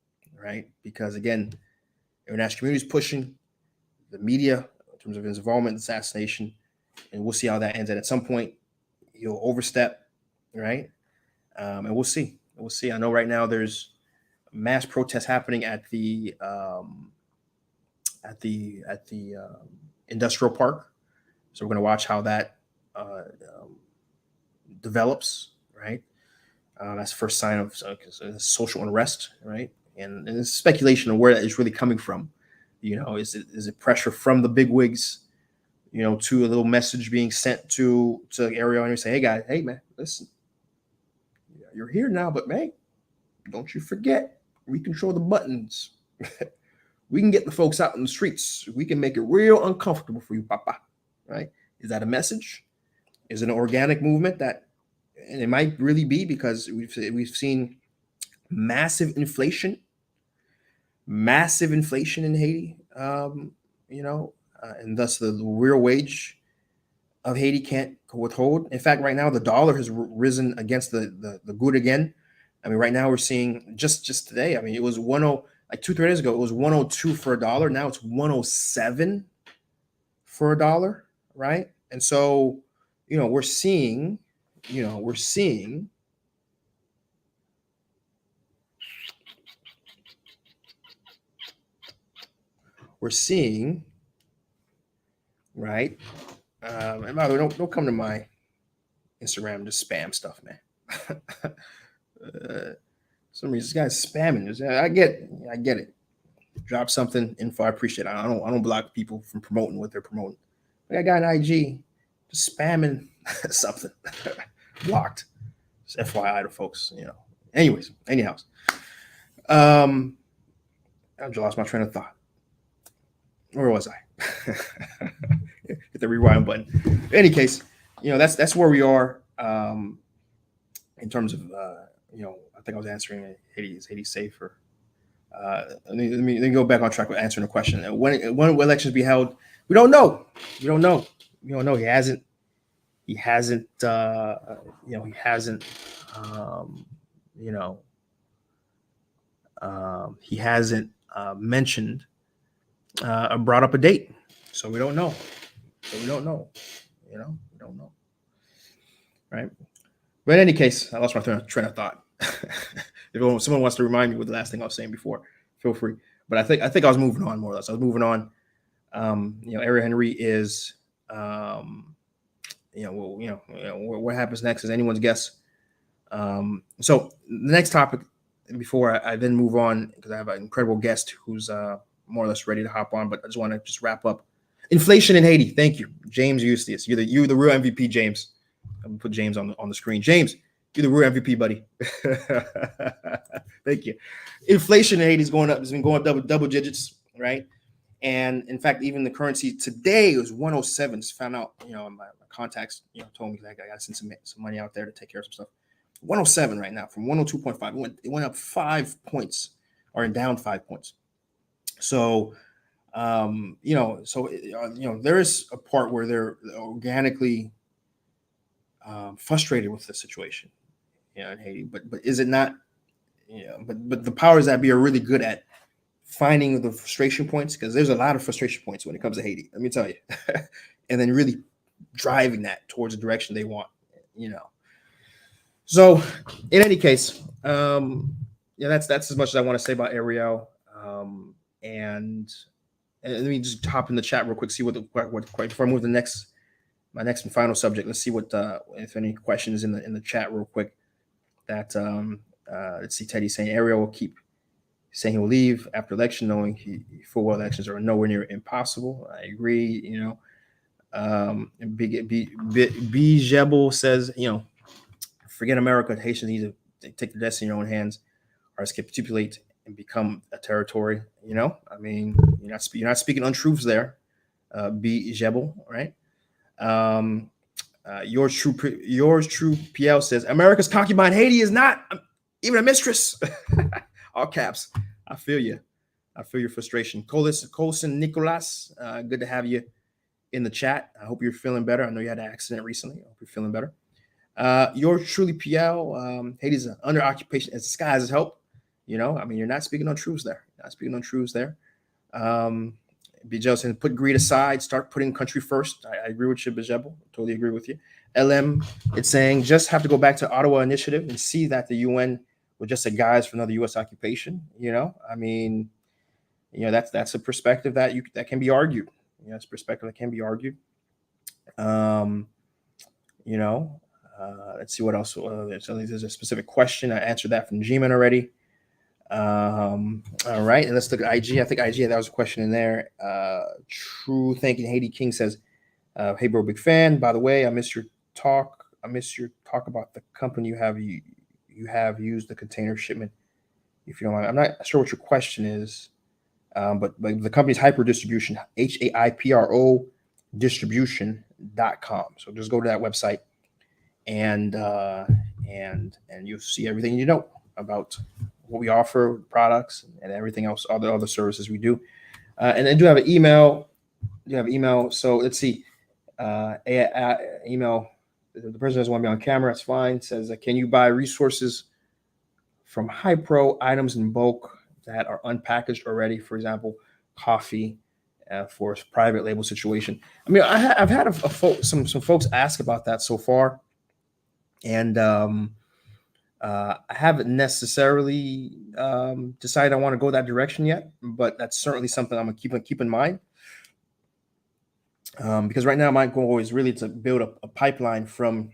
right? Because again, international community is pushing the media in terms of his involvement in assassination, and we'll see how that ends. And at some point, he'll overstep, right? And we'll see. We'll see. I know right now there's mass protests happening at the industrial park. So we're going to watch how that develops, right? That's the first sign of social unrest, right? And there's speculation of where that is really coming from. Is it pressure from the bigwigs, to a little message being sent to Ariel and say, hey guys, hey man, listen, you're here now, but man, don't you forget, we control the buttons. We can get the folks out in the streets. We can make it real uncomfortable for you, Papa. Right? Is that a message? Is it an organic movement that, and it might really be because we've seen massive inflation in Haiti, and thus the real wage of Haiti can't withhold. In fact, right now the dollar has risen against the good again. I mean, right now we're seeing just today. I mean, it was 10 like 2-3 days ago. It was 102 for $1. Now it's 107 for $1, right? And so, we're seeing right? And by the way, don't come to my Instagram just spam stuff, man. Some reason this guy's spamming. I get it. Drop something, info. I appreciate it. I don't block people from promoting what they're promoting. But I got an IG just spamming something. Blocked. Just FYI to folks, Anyways, anyhow. I just lost my train of thought. Where was I? Hit the rewind button. In any case, that's where we are in terms of I think I was answering Haiti. Is Haiti safe? Or let me go back on track with answering the question. When will elections be held? We don't know. We don't know. He hasn't mentioned brought up a date, so we don't know. We don't know, right? But in any case, I lost my train of thought. If someone wants to remind me what the last thing I was saying before, feel free. But I think I was moving on more or less. I was moving on. Ariel Henry is, what happens next is anyone's guess. So the next topic, before I then move on, because I have an incredible guest who's more or less ready to hop on, but I just want to wrap up. Inflation in Haiti. Thank you, James Eustace. You're the real MVP, James. I'm gonna put James on the screen. James, you're the real MVP, buddy. Thank you. Inflation in Haiti is going up. It's been going double digits, right? And in fact, even the currency today was 107. Just found out, my contacts, told me that I got to send some money out there to take care of some stuff. 107 right now from 102.5. It went up 5 points, or down 5 points. So, there is a part where they're organically frustrated with the situation, in Haiti. But is it not? But the powers that be are really good at finding the frustration points, because there's a lot of frustration points when it comes to Haiti. Let me tell you, and then really driving that towards the direction they want. So, in any case, that's as much as I want to say about Ariel. And let me just hop in the chat real quick, see what before I move to my next and final subject. Let's see what if any questions in the chat real quick. That let's see, Teddy saying Ariel will keep saying he'll leave after election, knowing full well elections are nowhere near impossible. I agree. B Jebel says, forget America. Haitians need to take their destiny in their own hands, or capitulate and become a territory. I mean, you're not speaking untruths there, B Jebel, right? Yours true PL says America's concubine Haiti is not even a mistress. All caps. I feel you. I feel your frustration. Colson Nicolas, good to have you in the chat. I hope you're feeling better. I know you had an accident recently. I hope you're feeling better. Yours truly, PL. Haiti's an under occupation as disguise as help. You know, I mean, you're not speaking on truths there. Not speaking on truths there. Bijel saying, put greed aside, start putting country first. I agree with you, Bijel. Totally agree with you. LM, it's saying, just have to go back to Ottawa Initiative and see that the UN was just a guise for another U.S. occupation. You know, I mean, you know, that's a perspective that can be argued. You know, it's a perspective that can be argued. You know, let's see what else. There's a specific question. I answered that from G-Man already. All right, and let's look at IG. I think IG, that was a question in there. True Thinking Haiti King says, hey bro, big fan. By the way, I missed your talk about the company you have used the container shipment. If you don't mind, I'm not sure what your question is. But the company's Hyper Distribution, HAIPRO distribution.com. So just go to that website and you'll see everything you know about what we offer, products, and everything else, all the other services we do. And then do have an email. So let's see. Email. The person doesn't want to be on camera. It's fine. It says, can you buy resources from Hypro items in bulk that are unpackaged already? For example, coffee for a private label situation. I mean, I've had some folks ask about that so far, and I haven't necessarily decided I want to go that direction yet, but that's certainly something I'm gonna keep in mind. Because right now my goal is really to build a pipeline from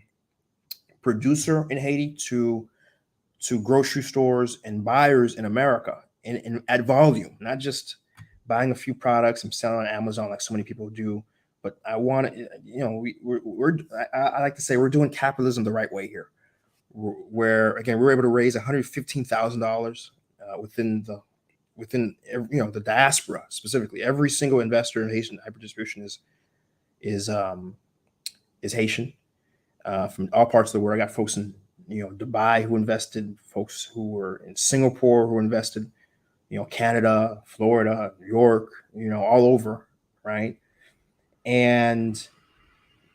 producer in Haiti to grocery stores and buyers in America and at volume, not just buying a few products and selling on Amazon like so many people do. But I want to, you know, I like to say we're doing capitalism the right way here, where again we're able to raise $115,000 within the diaspora specifically. Every single investor in Haitian Hyper Distribution is Haitian from all parts of the world. I got folks in Dubai who invested, folks who were in Singapore who invested, Canada, Florida, New York, all over, right? And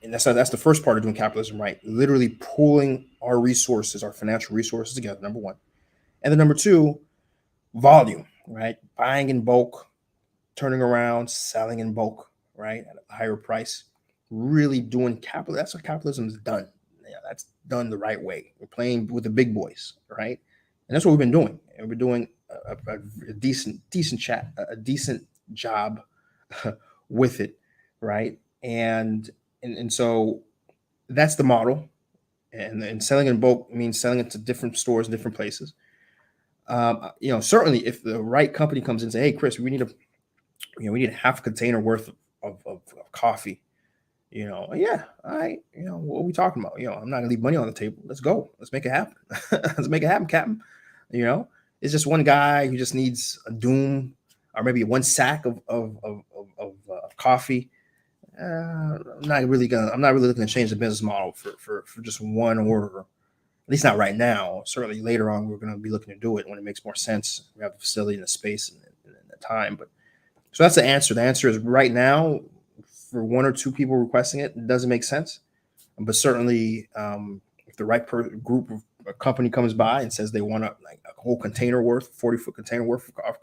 that's the first part of doing capitalism right. Literally pooling our resources, our financial resources together, number one. And then number two, volume, right? Buying in bulk, turning around, selling in bulk, right? At a higher price. Really doing capital. That's what capitalism is done. Yeah, that's done the right way. We're playing with the big boys, right? And that's what we've been doing. And we're doing a decent job with it, right? And so that's the model. And selling in bulk means selling it to different stores, different places. Certainly if the right company comes in and say, hey, Chris, we need a half container worth of coffee. Yeah, all right. What are we talking about? I'm not gonna leave money on the table. Let's go. Let's make it happen. Let's make it happen, Captain. It's just one guy who just needs a doom or maybe one sack of coffee. I'm not really looking to change the business model for just one order. At least not right now. Certainly later on, we're going to be looking to do it when it makes more sense. We have the facility and the space and the time. But so that's the answer. The answer is right now, for one or two people requesting it doesn't make sense. But certainly, if the right group of a company comes by and says they want a whole container worth, 40-foot container worth of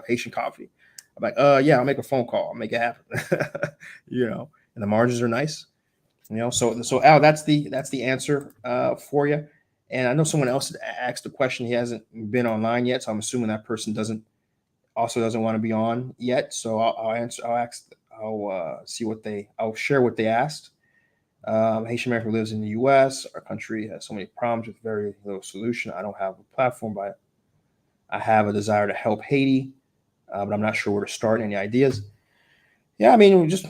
Haitian coffee, I'm like, yeah, I'll make a phone call. I'll make it happen. And the margins are nice. So Al, that's the answer for you. And I know someone else asked a question. He hasn't been online yet, so I'm assuming that person doesn't want to be on yet. So I'll share what they asked. Haitian American lives in the U.S. Our country has so many problems with very little solution. I don't have a platform, but I have a desire to help Haiti, but I'm not sure where to start. Any ideas? Yeah, I mean, just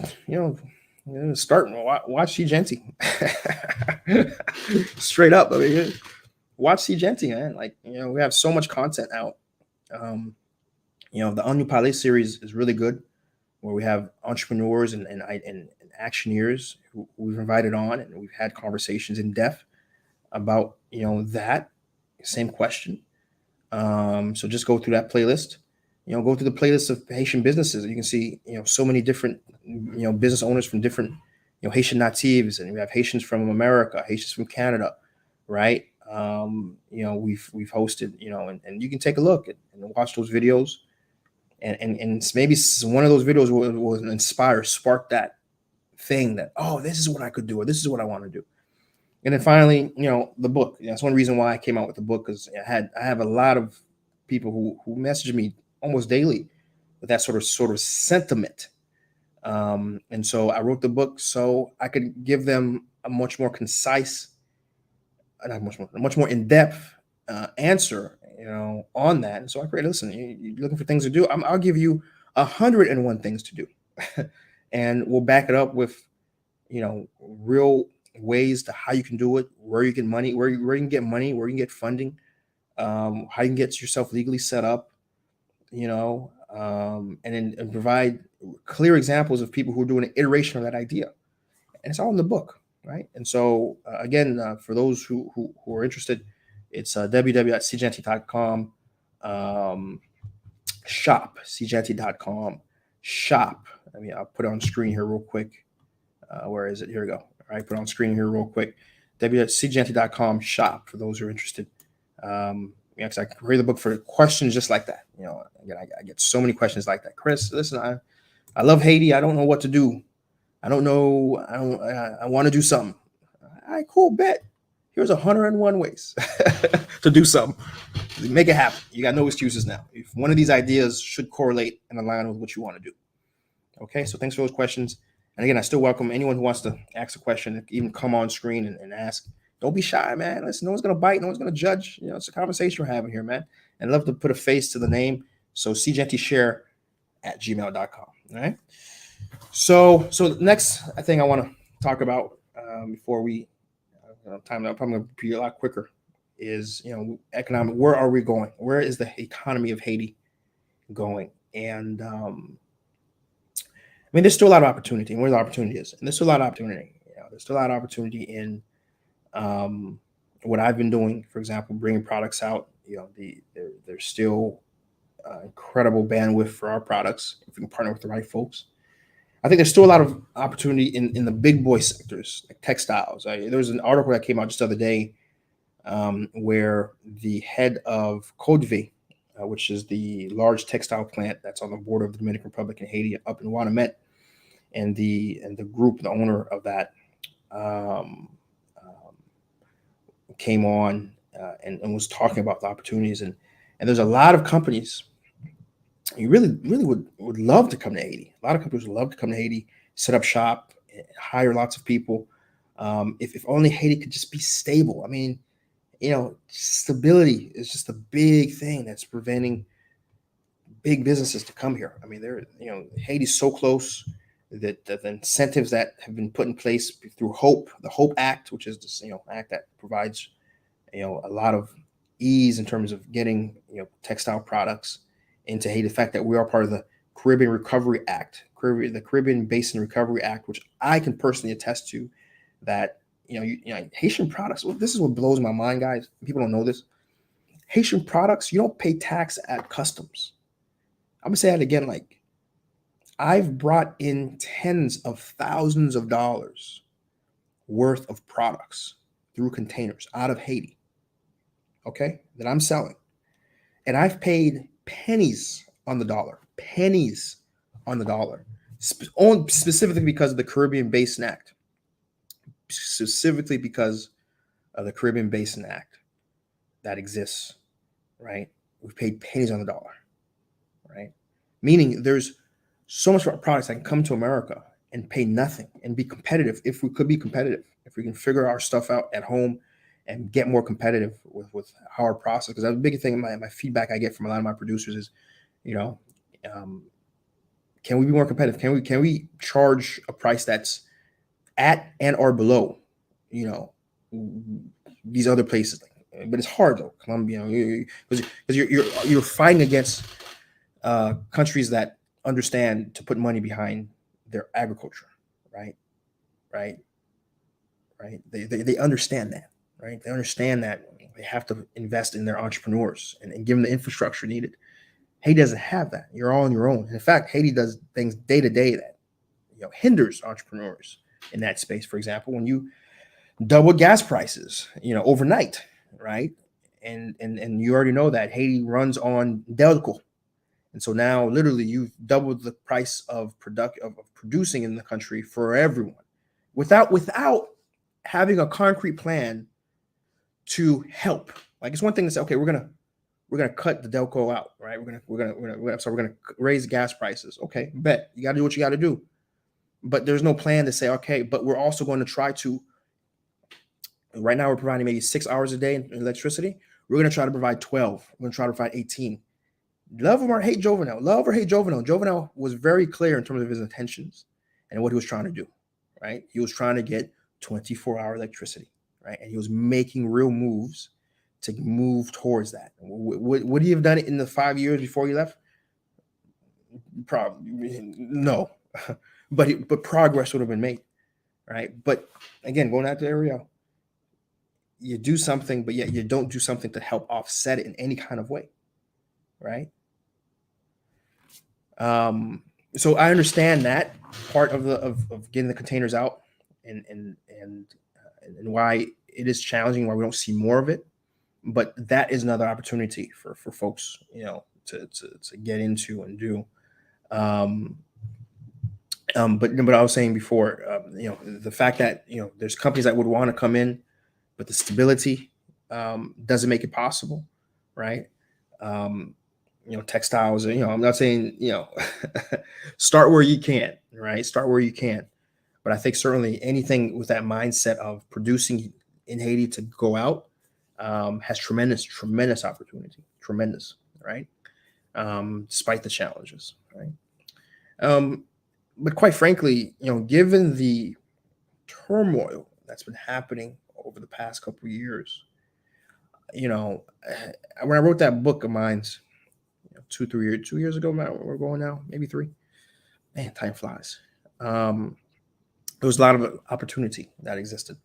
start and watch SeeJeanty. Straight up, I mean, watch SeeJeanty, man. We have so much content out. The Anu Palais series is really good, where we have entrepreneurs and actioneers who we've invited on, and we've had conversations in depth about, that same question. So just go through that playlist. Go through the playlist of Haitian businesses. You can see, so many different, business owners from different, Haitian natives, and we have Haitians from America, Haitians from Canada, right? We've hosted, and you can take a look and watch those videos, and maybe one of those videos will spark that thing that, oh, this is what I could do, or this is what I want to do. And then finally, the book. That's one reason why I came out with the book, because I have a lot of people who message me almost daily with that sort of sentiment. And so I wrote the book so I could give them a much more concise, a much more in-depth answer, on that. And so I created, listen, you're looking for things to do. I'll give you 101 things to do, and we'll back it up with, real ways to how you can do it, where you get money, where you can get money, where you can get funding, how you can get yourself legally set up, and then provide clear examples of people who are doing an iteration of that idea. And it's all in the book, right? And so again, for those who are interested, it's www.SeeJeanty.com, shop, SeeJeanty.com, shop. I'll put it on screen here real quick. Where is it? Here we go. All right, put it on screen here real quick. www.SeeJeanty.com, shop, for those who are interested. Because I create the book for questions just like that. Again, I get so many questions like that. Chris, listen, I love Haiti. I don't know what to do. I don't know. I want to do something. All right, cool, bet. Here's 101 ways to do something. Make it happen. You got no excuses now. If one of these ideas should correlate and align with what you want to do. Okay, so thanks for those questions. And again, I still welcome anyone who wants to ask a question, even come on screen and ask. Don't be shy, man. Listen, no one's going to bite. No one's going to judge. It's a conversation we're having here, man. And I'd love to put a face to the name. So SeeJeantyShare@gmail.com. All right. So the next thing I want to talk about before we time up, I'm going to be a lot quicker, is, economic. Where are we going? Where is the economy of Haiti going? And there's still a lot of opportunity, and where the opportunity is, and there's still a lot of opportunity. There's still a lot of opportunity in what I've been doing, for example, bringing products out. There's still incredible bandwidth for our products if we can partner with the right folks. I think there's still a lot of opportunity in the big boy sectors, like textiles. There was an article that came out just the other day where the head of Codve, which is the large textile plant that's on the border of the Dominican Republic and Haiti, up in Wanamet, and the group, the owner of that, came on and was talking about the opportunities, and there's a lot of companies you really would love to come to Haiti. A lot of companies would love to come to Haiti, set up shop, hire lots of people. If only Haiti could just be stable. Stability is just a big thing that's preventing big businesses to come here. Haiti's so close that the incentives that have been put in place through the Hope Act, which is this, act that provides, a lot of ease in terms of getting, textile products into Haiti. The fact that we are part of the Caribbean Recovery Act, the Caribbean Basin Recovery Act, which I can personally attest to, that Haitian products. Well, this is what blows my mind, guys. People don't know this. Haitian products, you don't pay tax at customs. I'm gonna say that again. Like, I've brought in tens of thousands of dollars worth of products through containers out of Haiti, okay, that I'm selling, and I've paid pennies on the dollar, specifically because of the Caribbean Basin Act. Specifically because of the Caribbean Basin Act that exists, right? We've paid pennies on the dollar, right? Meaning there's so much products that can come to America and pay nothing and be competitive. If we could be competitive, if we can figure our stuff out at home and get more competitive with our process. Because that's a big thing. My feedback I get from a lot of my producers is, can we be more competitive? Can we charge a price that's at and or below, these other places? But it's hard though, Colombia, because you're fighting against countries that understand to put money behind their agriculture, right? right? Right? They understand that, right? They understand that they have to invest in their entrepreneurs and give them the infrastructure needed. Haiti doesn't have that. You're all on your own. In fact, Haiti does things day to day that hinders entrepreneurs in that space. For example, when you double gas prices, overnight, right? And you already know that Haiti runs on Delco. And so now literally you've doubled the price of producing in the country for everyone without having a concrete plan to help. Like, it's one thing to say, okay, we're gonna cut the Delco out, right? We're gonna raise gas prices. Okay, bet you got to do what you got to do, but there's no plan to say, okay, but we're also going to try to. Right now, we're providing maybe 6 hours a day in electricity. We're going to try to provide 12. We're going to try to provide 18. Love or hate Jovenel. Love or hate Jovenel. Jovenel was very clear in terms of his intentions and what he was trying to do, right? He was trying to get 24-hour electricity, right? And he was making real moves to move towards that. Would he have done it in the 5 years before he left? Probably no, but progress would have been made, right? But again, going out to Ariel, you do something, but yet you don't do something to help offset it in any kind of way, right? So I understand that part of getting the containers out and why it is challenging, why we don't see more of it. But that is another opportunity for folks, to get into and do. But I was saying before, the fact that there's companies that would want to come in, but the stability doesn't make it possible, right? Textiles, I'm not saying, start where you can, right? Start where you can. But I think certainly anything with that mindset of producing in Haiti to go out has tremendous opportunity, right? Despite the challenges, right? But quite frankly, given the turmoil that's been happening over the past couple of years, when I wrote that book of mine, 2 years ago, man, we're going now, maybe 3. Man, time flies. There was a lot of opportunity that existed,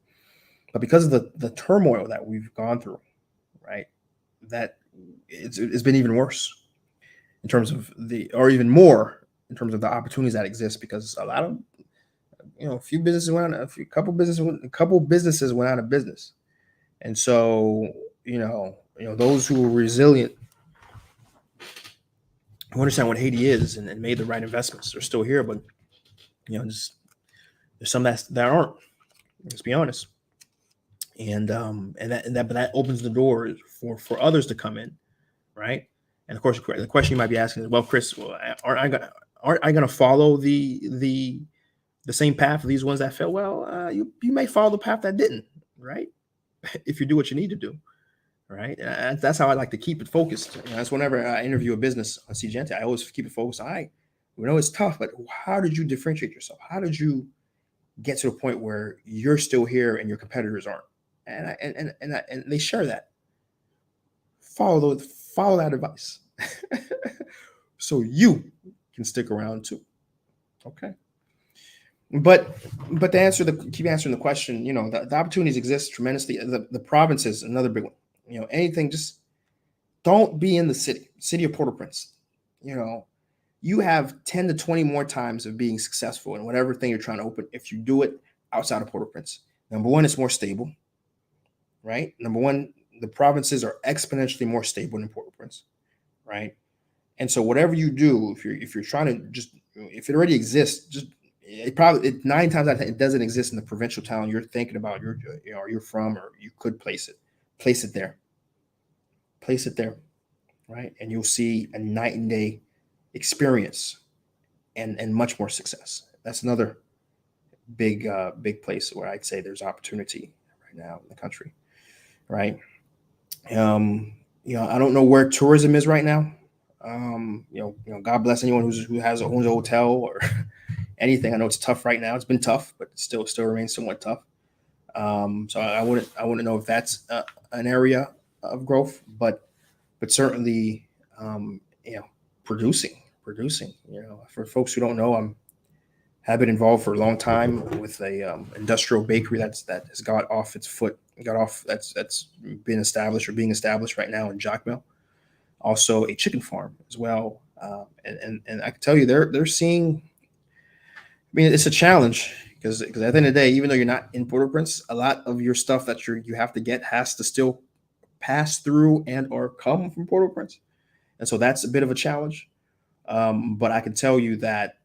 but because of the turmoil that we've gone through, right, that it's been even worse in terms of or even more in terms of the opportunities that exist, because a lot of a few businesses went out, a couple businesses went out of business, and so those who were resilient, who understand what Haiti is and made the right investments, are still here, but there's some that aren't. Let's be honest, and that opens the door for others to come in, right? And of course, the question you might be asking is, well, Chris, aren't I gonna follow the same path of these ones that failed? Well, you may follow the path that didn't, right? If you do what you need to do, right? And that's how I like to keep it focused. That's whenever I interview a business on SeeJeanty, I always keep it focused. We know it's tough, but how did you differentiate yourself? How did you get to the point where you're still here and your competitors aren't? And they share that. Follow that advice, so you can stick around too. Okay. But to keep answering the question, the opportunities exist tremendously. The province is another big one. Anything, just don't be in the city of Port-au-Prince. You have 10 to 20 more times of being successful in whatever thing you're trying to open if you do it outside of Port-au-Prince. Number one, it's more stable, right? Number one, the provinces are exponentially more stable than Port-au-Prince, right? And so whatever you do, if you're trying to if it already exists, just 9 times out of 10 it doesn't exist in the provincial town you're thinking about, you're from, or you could place it there, right? And you'll see a night and day experience and much more success. That's another big place where I'd say there's opportunity right now in the country, right? I don't know where tourism is right now. God bless anyone who owns a hotel or anything. I know it's tough right now. It's been tough, but it still remains somewhat tough. So I wouldn't know if that's an area of growth, but certainly, producing. For folks who don't know, I'm Have been involved for a long time with a industrial bakery that has got off its foot, that's been established or being established right now in Jacmel. Also a chicken farm as well, and I can tell you they're seeing. I mean, it's a challenge because at the end of the day, even though you're not in Port-au-Prince, a lot of your stuff that you have to get has to still pass through and or come from Port-au-Prince, and so that's a bit of a challenge. But I can tell you that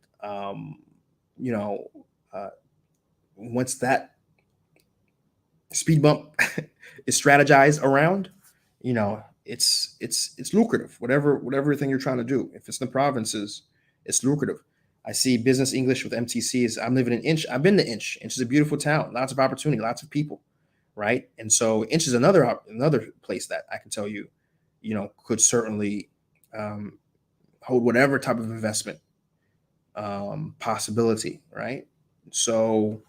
you know uh, once that speed bump is strategized around, it's lucrative. Whatever thing you're trying to do, if it's in the provinces, it's lucrative. I see business English with MTCs. I'm living in Inch. I've been to Inch. Inch is a beautiful town, lots of opportunity, lots of people, right? And so Inch is another place that I can tell you, could certainly um, hold whatever type of investment possibility, right? So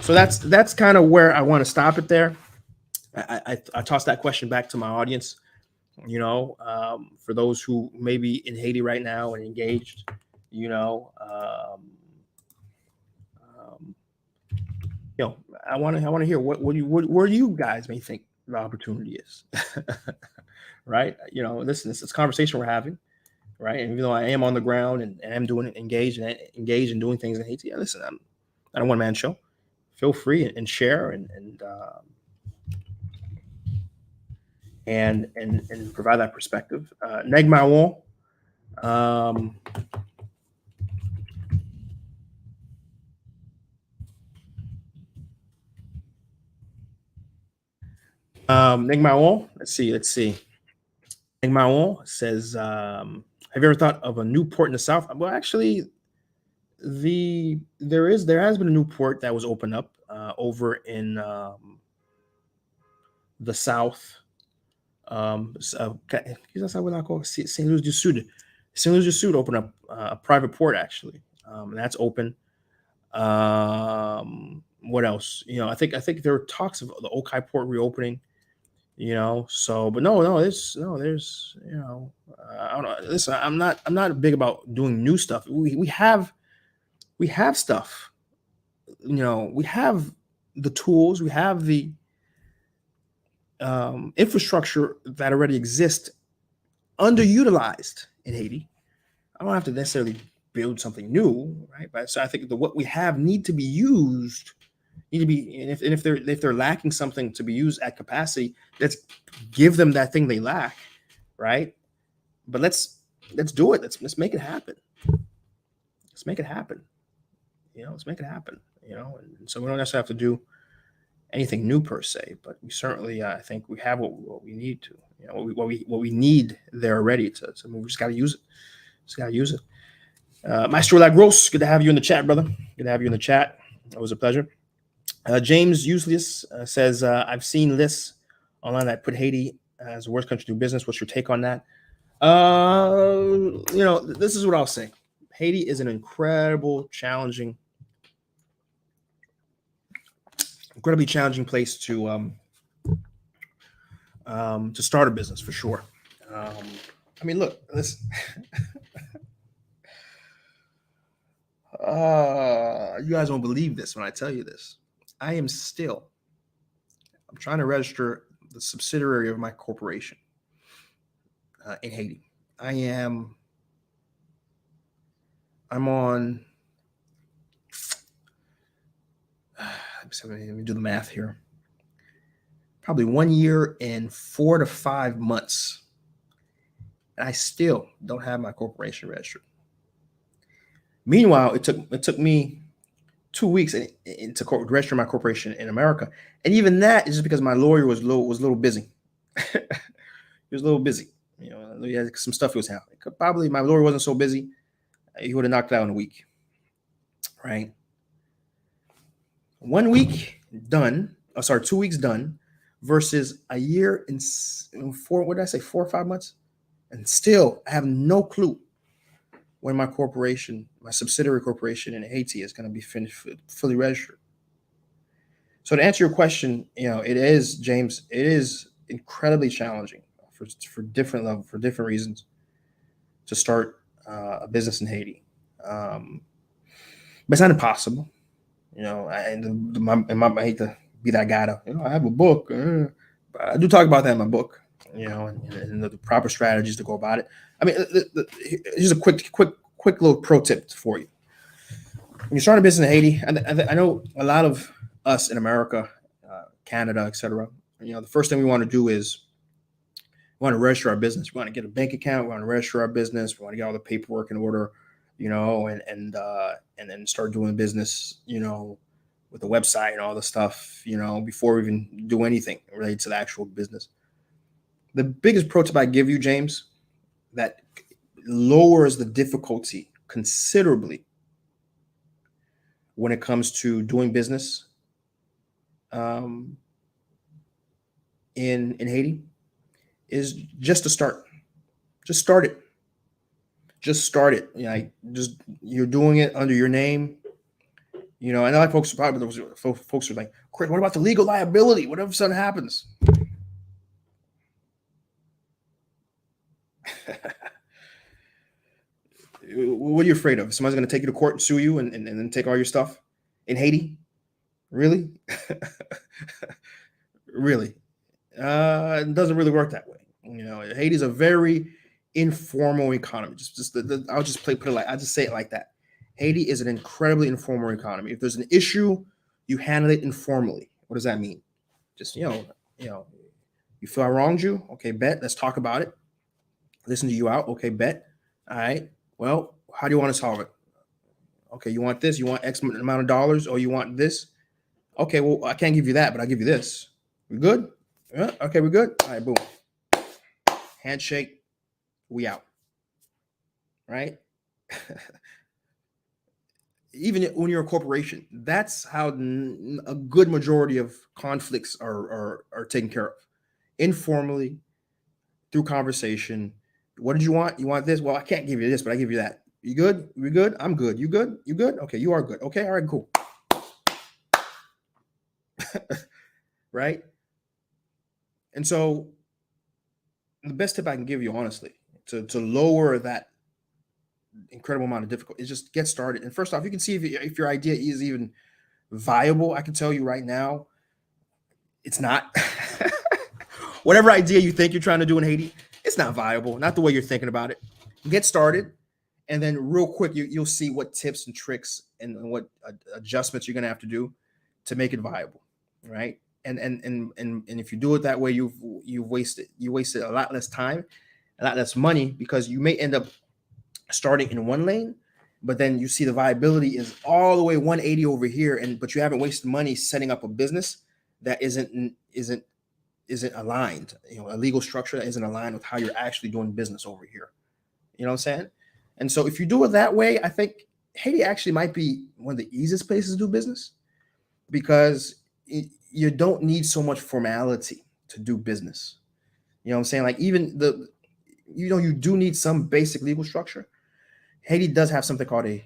so that's kind of where I want to stop it there. I toss that question back to my audience. For those who may be in Haiti right now and engaged, you know, um, um, I want to hear where you guys may think the opportunity is, right? Listen, it's a conversation we're having, right? And even though I am on the ground and I'm doing it, engaged in doing things in Haiti, listen, I'm not a one man show. Feel free and share and provide that perspective. Neg Mawon, um, Neg Mawon, let's see. Neg Mawon says, have you ever thought of a new port in the South? Well, actually, there has been a new port that was opened up over in the South. Qu'est-ce ça veut encore? Saint Louis du Sud. St. Louis du Sud opened up a private port actually. That's open. What else? I think there were talks of the Okai port reopening. So but there's I don't know. Listen, I'm not big about doing new stuff. We have stuff. We have the tools. We have the infrastructure that already exists underutilized in Haiti. I don't have to necessarily build something new, right? But so I think what we have need to be used, and if they're lacking something to be used at capacity, let's give them that thing they lack, right? But let's do it. Let's make it happen. Let's make it happen. Let's make it happen. And so we don't necessarily have to do anything new per se, but we certainly I think we have what we need to. What we need there already to move. We just got to use it. Just got to use it. Maestro Lagros, good to have you in the chat, brother. Good to have you in the chat. It was a pleasure. James Useless says, I've seen lists online that put Haiti as the worst country to do business. What's your take on that? This is what I'll say. Haiti is an incredibly challenging place to start a business for sure. I mean, look, listen. You guys won't believe this when I tell you this. I'm trying to register the subsidiary of my corporation in Haiti. I'm on, let me do the math here. Probably 1 year and 4 to 5 months. And I still don't have my corporation registered. Meanwhile, it took me 2 weeks to register my corporation in America, and even that is just because my lawyer was a little busy. He was a little busy. He had some stuff he was handling. Probably my lawyer wasn't so busy, he would have knocked it out in a week, right? 1 week done. 2 weeks done, versus a year and 4. What did I say? 4 or 5 months, and still I have no clue when my subsidiary corporation in Haiti is going to be finished, fully registered. So to answer your question, it is, James, it is incredibly challenging for different levels, for different reasons, to start a business in Haiti. but it's not impossible. I hate to be that guy to, I have a book. But I do talk about that in my book, and the proper strategies to go about it. I mean, here's a quick little pro tip for you. When you start a business in Haiti, I know a lot of us in America, Canada, etc. The first thing we want to do is we want to register our business. We want to get a bank account. We want to register our business. We want to get all the paperwork in order, and then start doing business, with the website and all the stuff, before we even do anything related to the actual business. The biggest pro tip I give you, James, that lowers the difficulty considerably when it comes to doing business in Haiti is just to start. Just start it. Just start it. You're doing it under your name. I know like folks are like, Chris, what about the legal liability? What if something happens? What are you afraid of? Somebody's going to take you to court and sue you and then take all your stuff in Haiti? Really? Really? It doesn't really work that way. Haiti is a very informal economy. I'll just put it like, I just say it like that. Haiti is an incredibly informal economy. If there's an issue, you handle it informally. What does that mean? Just, you feel I wronged you? Okay, bet. Let's talk about it. Listen to you out. Okay, bet. All right. Well, how do you want to solve it? Okay, you want this? You want X amount of dollars, or you want this? Okay, well, I can't give you that, but I'll give you this. We good? Yeah, okay, we're good. All right, boom. Handshake. We out. Right? Even when you're a corporation, that's how a good majority of conflicts are taken care of. Informally, through conversation. What did you want? You want this? Well, I can't give you this, but I give you that. You good? We good? I'm good. You good? You good? Okay, you are good. Okay, all right, cool. Right? And so the best tip I can give you, honestly, to lower that incredible amount of difficulty is just get started. And first off, you can see if your idea is even viable. I can tell you right now, it's not. Whatever idea you think you're trying to do in Haiti, it's not viable, not the way you're thinking about it. Get started, and then real quick, you'll see what tips and tricks and what adjustments you're going to have to do to make it viable, right? And if you do it that way, you wasted a lot less time, a lot less money, because you may end up starting in one lane, but then you see the viability is all the way 180 over here, but you haven't wasted money setting up a business that isn't aligned, a legal structure that isn't aligned with how you're actually doing business over here. You know what I'm saying? And so if you do it that way, I think Haiti actually might be one of the easiest places to do business, because you don't need so much formality to do business. You know what I'm saying? Like, even you do need some basic legal structure. Haiti does have something called a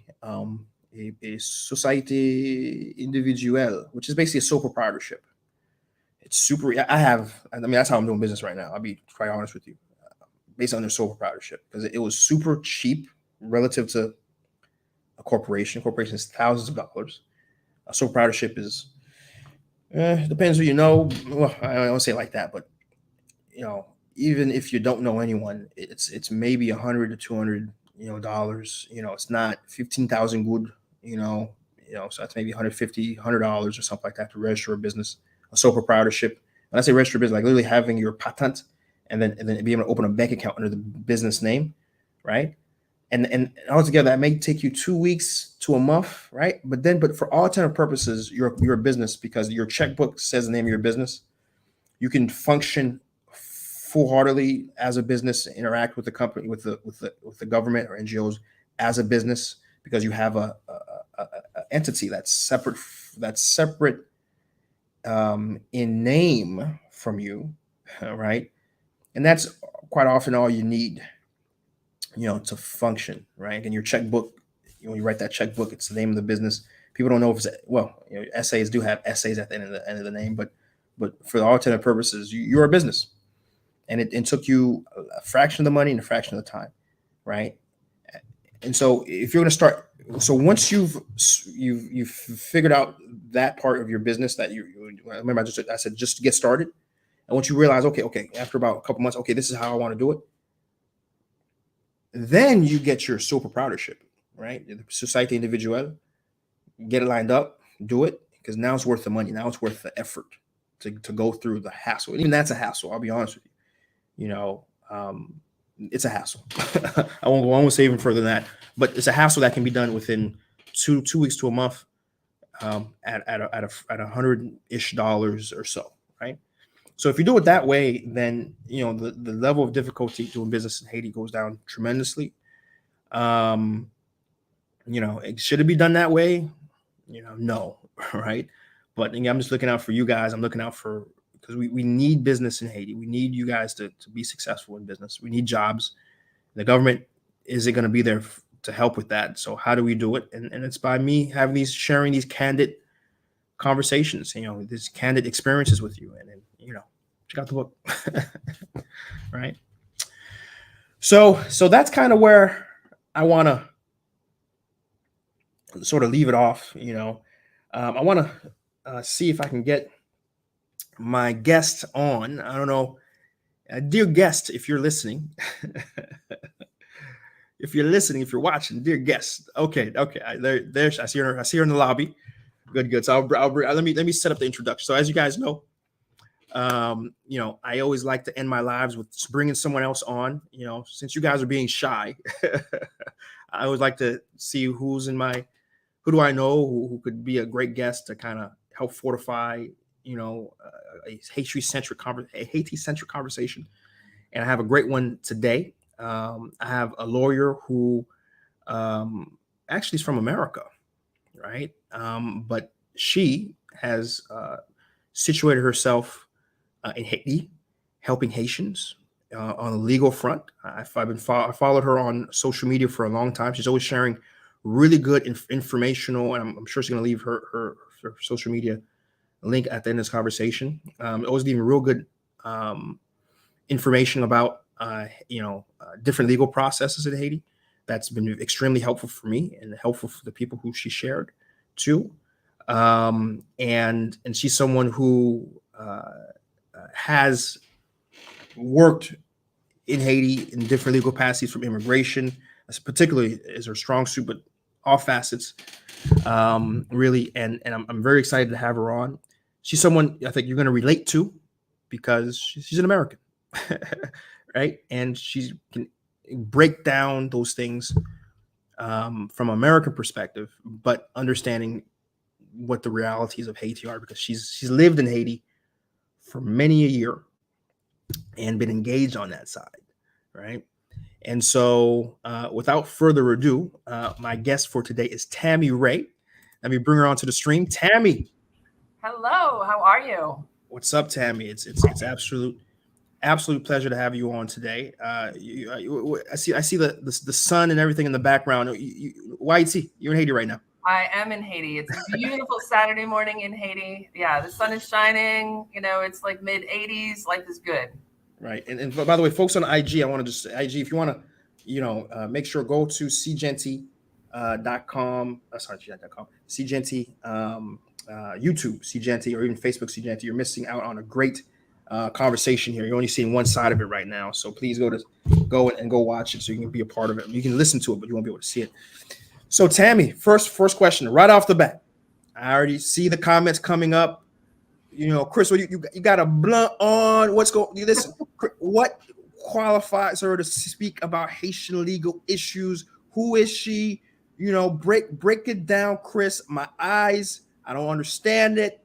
société individuelle, which is basically a sole proprietorship. It's super. That's how I'm doing business right now. I'll be quite honest with you, based on their sole proprietorship, because it was super cheap relative to a corporation. A corporation is thousands of dollars. A sole proprietorship is, depends who you know. Well, I don't say it like that, but even if you don't know anyone, it's maybe $100 to $200 dollars. It's not 15,000 good. So that's maybe $150, $100 or something like that to register a business. A sole proprietorship. When I say register business, like literally having your patent and then being able to open a bank account under the business name, right? And altogether, that may take you 2 weeks to a month, right? But for all intents and purposes, you're a business, because your checkbook says the name of your business. You can function full-heartedly as a business, interact with the company, with the government or NGOs as a business, because you have a entity that's separate in name from you, right? And that's quite often all you need, to function, right? And your checkbook, when you write that checkbook, it's the name of the business. People don't know if it's essays do have essays at the end of the name, but for all intents and purposes, you're a business, and it took you a fraction of the money and a fraction of the time, right? And so if you're going to start so once you've figured out that part of your business that you remember, I said just to get started, and once you realize, okay, after about a couple months, okay, this is how I want to do it, then you get your sole proprietorship, right? The Société Individuelle, get it lined up, do it, because now it's worth the money. Now it's worth the effort to go through the hassle. And even that's a hassle. I'll be honest with you. It's a hassle. I won't say even further than that, but it's a hassle that can be done within two weeks to a month, at $100-ish or so, right? So if you do it that way, then the level of difficulty doing business in Haiti goes down tremendously. Should it be done that way? No, right? But I'm just looking out for you guys. I'm looking out for, because we need business in Haiti. We need you guys to be successful in business. We need jobs. The government isn't going to be there to help with that. So how do we do it? And it's by me having sharing these candid conversations, these candid experiences with you. And check out the book, right? So that's kind of where I want to sort of leave it off. I want to see if I can get my guest on. I don't know, dear guest, if you're listening, if you're watching, dear guest. Okay. There. I see her. I see her in the lobby. Good. So let me set up the introduction. So as you guys know, I always like to end my lives with bringing someone else on. Since you guys are being shy, I always like to see who do I know who could be a great guest to kind of help fortify, a Haiti-centric conversation. And I have a great one today. I have a lawyer who actually is from America, right? But she has situated herself in Haiti, helping Haitians on the legal front. I followed her on social media for a long time. She's always sharing really good informational, and I'm sure she's going to leave her social media link at the end of this conversation. Always giving real good information about different legal processes in Haiti. That's been extremely helpful for me and helpful for the people who she shared too. And she's someone who has worked in Haiti in different legal capacities, from immigration, particularly is her strong suit, but all facets, really. And I'm very excited to have her on. She's someone I think you're going to relate to because she's an American, right? And she can break down those things from American perspective, but understanding what the realities of Haiti are, because she's lived in Haiti for many a year and been engaged on that side, right? And so without further ado, my guest for today is Tammy Ray. Let me bring her onto the stream. Tammy. Hello, how are you? What's up, Tammy? It's absolute pleasure to have you on today. I see the sun and everything in the background. YT, you're in Haiti right now. I am in Haiti. It's a beautiful Saturday morning in Haiti. Yeah, the sun is shining. It's like mid 80s. Life is good. Right. And by the way, folks on IG, I want to just IG, if you want to, make sure go to SeeJeanty.com. Sorry, Jeanty.com. SeeJeanty, YouTube SeeJeanty, or even Facebook SeeJeanty. You're missing out on a great conversation here. You're only seeing one side of it right now. So please go watch it so you can be a part of it. You can listen to it, but you won't be able to see it. So Tammy, first question right off the bat. I already see the comments coming up. Chris, you got a blunt on. What's going? Listen, what qualifies her to speak about Haitian legal issues? Who is she? Break it down, Chris. My eyes, I don't understand it.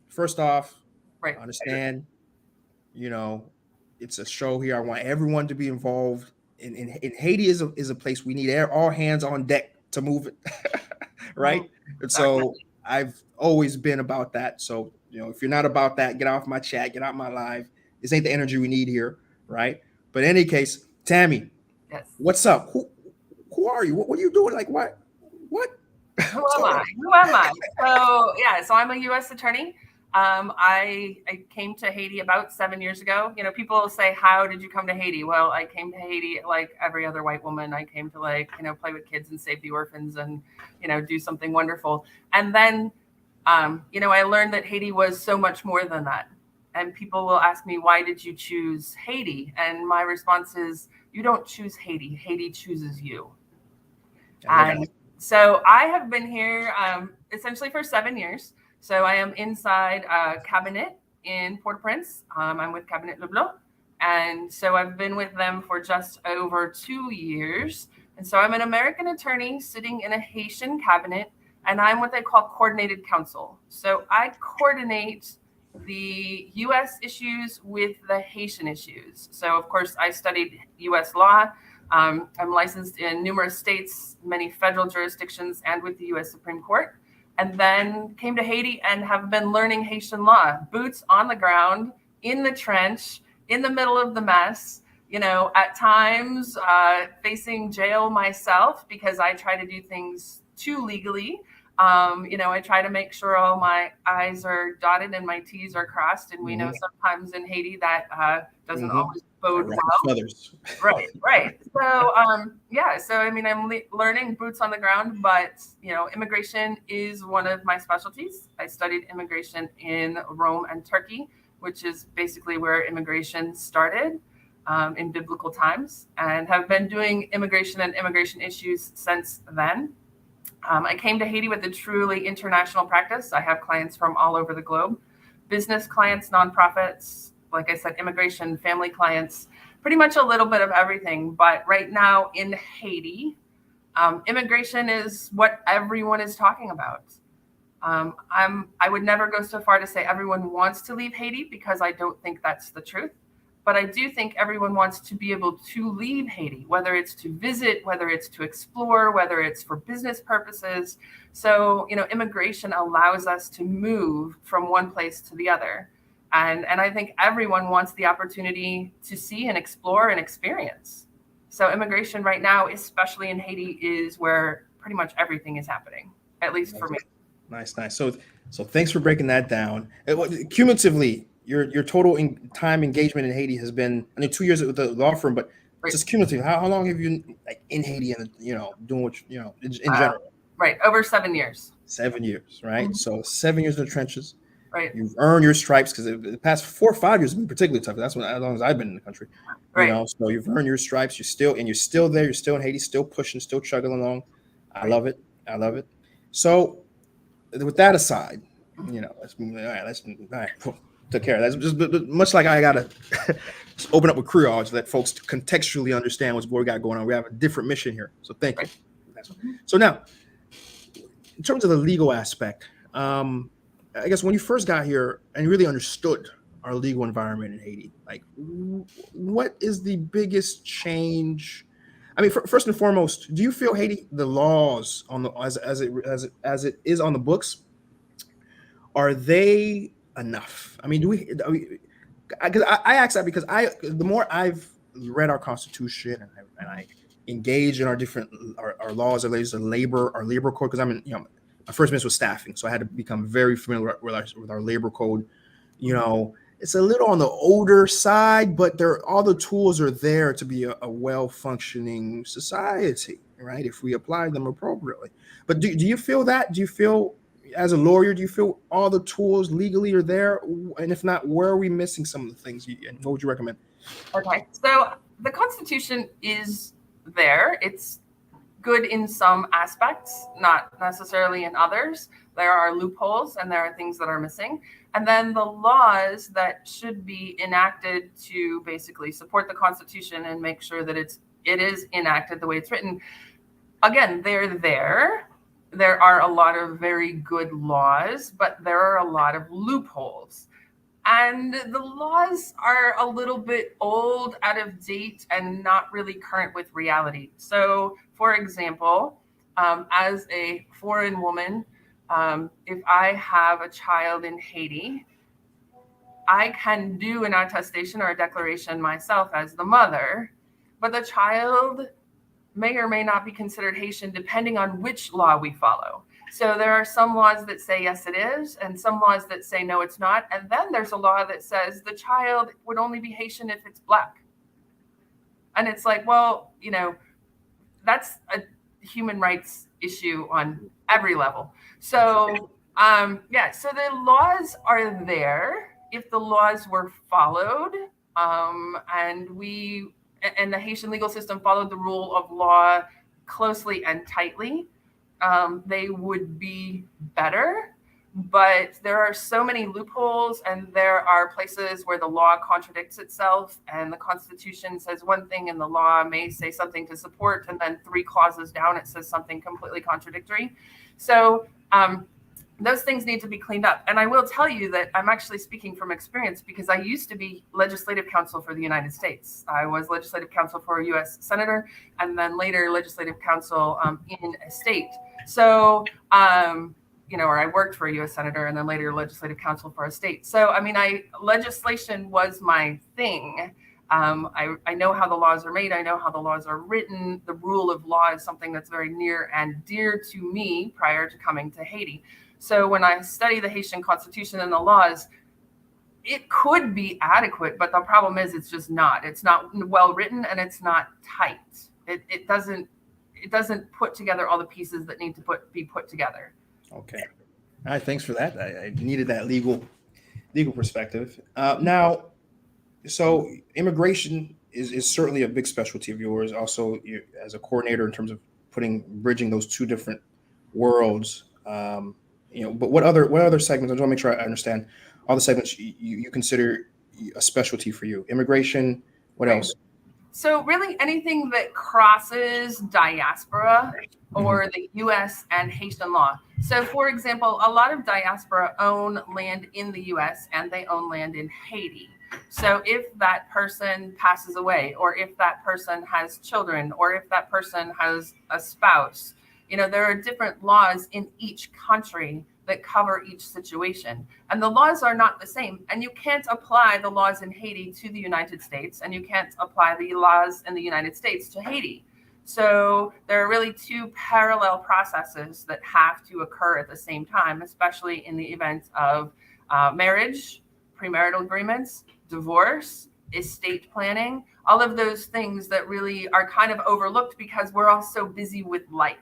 First off, right. I understand. It's a show here. I want everyone to be involved. In Haiti is a place we need all hands on deck to move it, right? And so I've always been about that. So if you're not about that, get off my chat, get out my live. This ain't the energy we need here, right? But in any case, Tammy, yes. What's up? Who are you? What are you doing? Like what? Who am I? So I'm a U.S. attorney. I came to Haiti about 7 years ago. You know, people say, how did you come to Haiti? Well, I came to Haiti like every other white woman. I came to, like, you know, play with kids and save the orphans and, you know, do something wonderful. And then, you know, I learned that Haiti was so much more than that. And people will ask me, why did you choose Haiti? And my response is, you don't choose Haiti. Haiti chooses you. And so I have been here essentially for 7 years. So I am inside Cabinet in Port-au-Prince. I'm with Cabinet Leblanc. And so I've been with them for just over 2 years. And so I'm an American attorney sitting in a Haitian cabinet, and I'm what they call coordinated counsel. So I coordinate the U.S. issues with the Haitian issues. So, of course, I studied U.S. law. I'm licensed in numerous states, many federal jurisdictions, and with the U.S. Supreme Court. And then came to Haiti and have been learning Haitian law, boots on the ground, in the trench, in the middle of the mess, you know, at times facing jail myself because I try to do things too legally. You know, I try to make sure all my I's are dotted and my T's are crossed. And we know sometimes in Haiti that doesn't always bode well. Right. So, yeah, so I mean, I'm learning boots on the ground, but, you know, immigration is one of my specialties. I studied immigration in Rome and Turkey, which is basically where immigration started in biblical times, and have been doing immigration and immigration issues since then. I came to Haiti with a truly international practice. I have clients from all over the globe, business clients, nonprofits, like I said, immigration, family clients, pretty much a little bit of everything. But right now in Haiti, immigration is what everyone is talking about. I would never go so far to say everyone wants to leave Haiti, because I don't think that's the truth. But I do think everyone wants to be able to leave Haiti, whether it's to visit, whether it's to explore, whether it's for business purposes. So, you know, immigration allows us to move from one place to the other. And I think everyone wants the opportunity to see and explore and experience. So immigration right now, especially in Haiti, is where pretty much everything is happening, at least for me. Nice. So thanks for breaking that down. Cumulatively, your total time engagement in Haiti has been, I mean, 2 years with the law firm, but just cumulative. How long have you been, like, in Haiti and, you know, doing what you know in general? Right, over 7 years. 7 years, right? So 7 years in the trenches. Right. You've earned your stripes, because the past 4 or 5 years have been particularly tough. That's as long as I've been in the country. You know, so you've earned your stripes. You're still there. You're still in Haiti, still pushing, still chugging along. I love it. So, with that aside, you know, let's took care of that. It's just much like I gotta just open up with Creole to let folks contextually understand what we got going on. We have a different mission here, so thank you. So now, in terms of the legal aspect, I guess when you first got here and really understood our legal environment in Haiti, like, what is the biggest change? I mean, first and foremost, do you feel Haiti, the laws on the as it is on the books, are they enough? I mean, because I ask that because the more I've read our Constitution and I engage in our different our laws related to labor, our labor code, because I'm in, you know, my first business was staffing, so I had to become very familiar with our labor code. You know, it's a little on the older side, but all the tools are there to be a well-functioning society, right? If we apply them appropriately. But do you feel that? Do you feel, as a lawyer, do you feel all the tools legally are there? And if not, where are we missing some of the things? And what would you recommend? Okay, so the Constitution is there. It's good in some aspects, not necessarily in others. There are loopholes and there are things that are missing. And then the laws that should be enacted to basically support the Constitution and make sure that it is enacted the way it's written. Again, they're there. There are a lot of very good laws, but there are a lot of loopholes. And the laws are a little bit old, out of date, and not really current with reality. So, for example, as a foreign woman, if I have a child in Haiti, I can do an attestation or a declaration myself as the mother, but the child may or may not be considered Haitian depending on which law we follow. So there are some laws that say yes, it is, and some laws that say no, it's not. And then there's a law that says the child would only be Haitian if it's Black. And it's like, well, that's a human rights issue on every level. So, so the laws are there. If the laws were followed, and the Haitian legal system followed the rule of law closely and tightly, they would be better. But there are so many loopholes, and there are places where the law contradicts itself, and the Constitution says one thing and the law may say something to support, and then 3 clauses down it says something completely contradictory. So those things need to be cleaned up. And I will tell you that I'm actually speaking from experience, because I used to be legislative counsel for the United States. I was legislative counsel for a U.S. senator, and then later legislative counsel in a state. So or I worked for a U.S. senator and then later legislative counsel for a state. So, legislation was my thing. I know how the laws are made. I know how the laws are written. The rule of law is something that's very near and dear to me prior to coming to Haiti. So when I study the Haitian Constitution and the laws, it could be adequate, but the problem is it's just not. It's not well written, and it's not tight. It doesn't put together all the pieces that need to be put together. Okay. All right. Thanks for that. I needed that legal perspective. Now, so immigration is certainly a big specialty of yours. Also, you, as a coordinator in terms of bridging those two different worlds. But what other segments? I just want to make sure I understand all the segments you consider a specialty for you. Immigration. What else? So really anything that crosses diaspora or the U.S. and Haitian law. So for example, a lot of diaspora own land in the U.S. and they own land in Haiti. So if that person passes away, or if that person has children, or if that person has a spouse, there are different laws in each country that cover each situation. And the laws are not the same. And you can't apply the laws in Haiti to the United States, and you can't apply the laws in the United States to Haiti. So there are really 2 parallel processes that have to occur at the same time, especially in the event of marriage, premarital agreements, divorce, estate planning, all of those things that really are kind of overlooked because we're all so busy with life.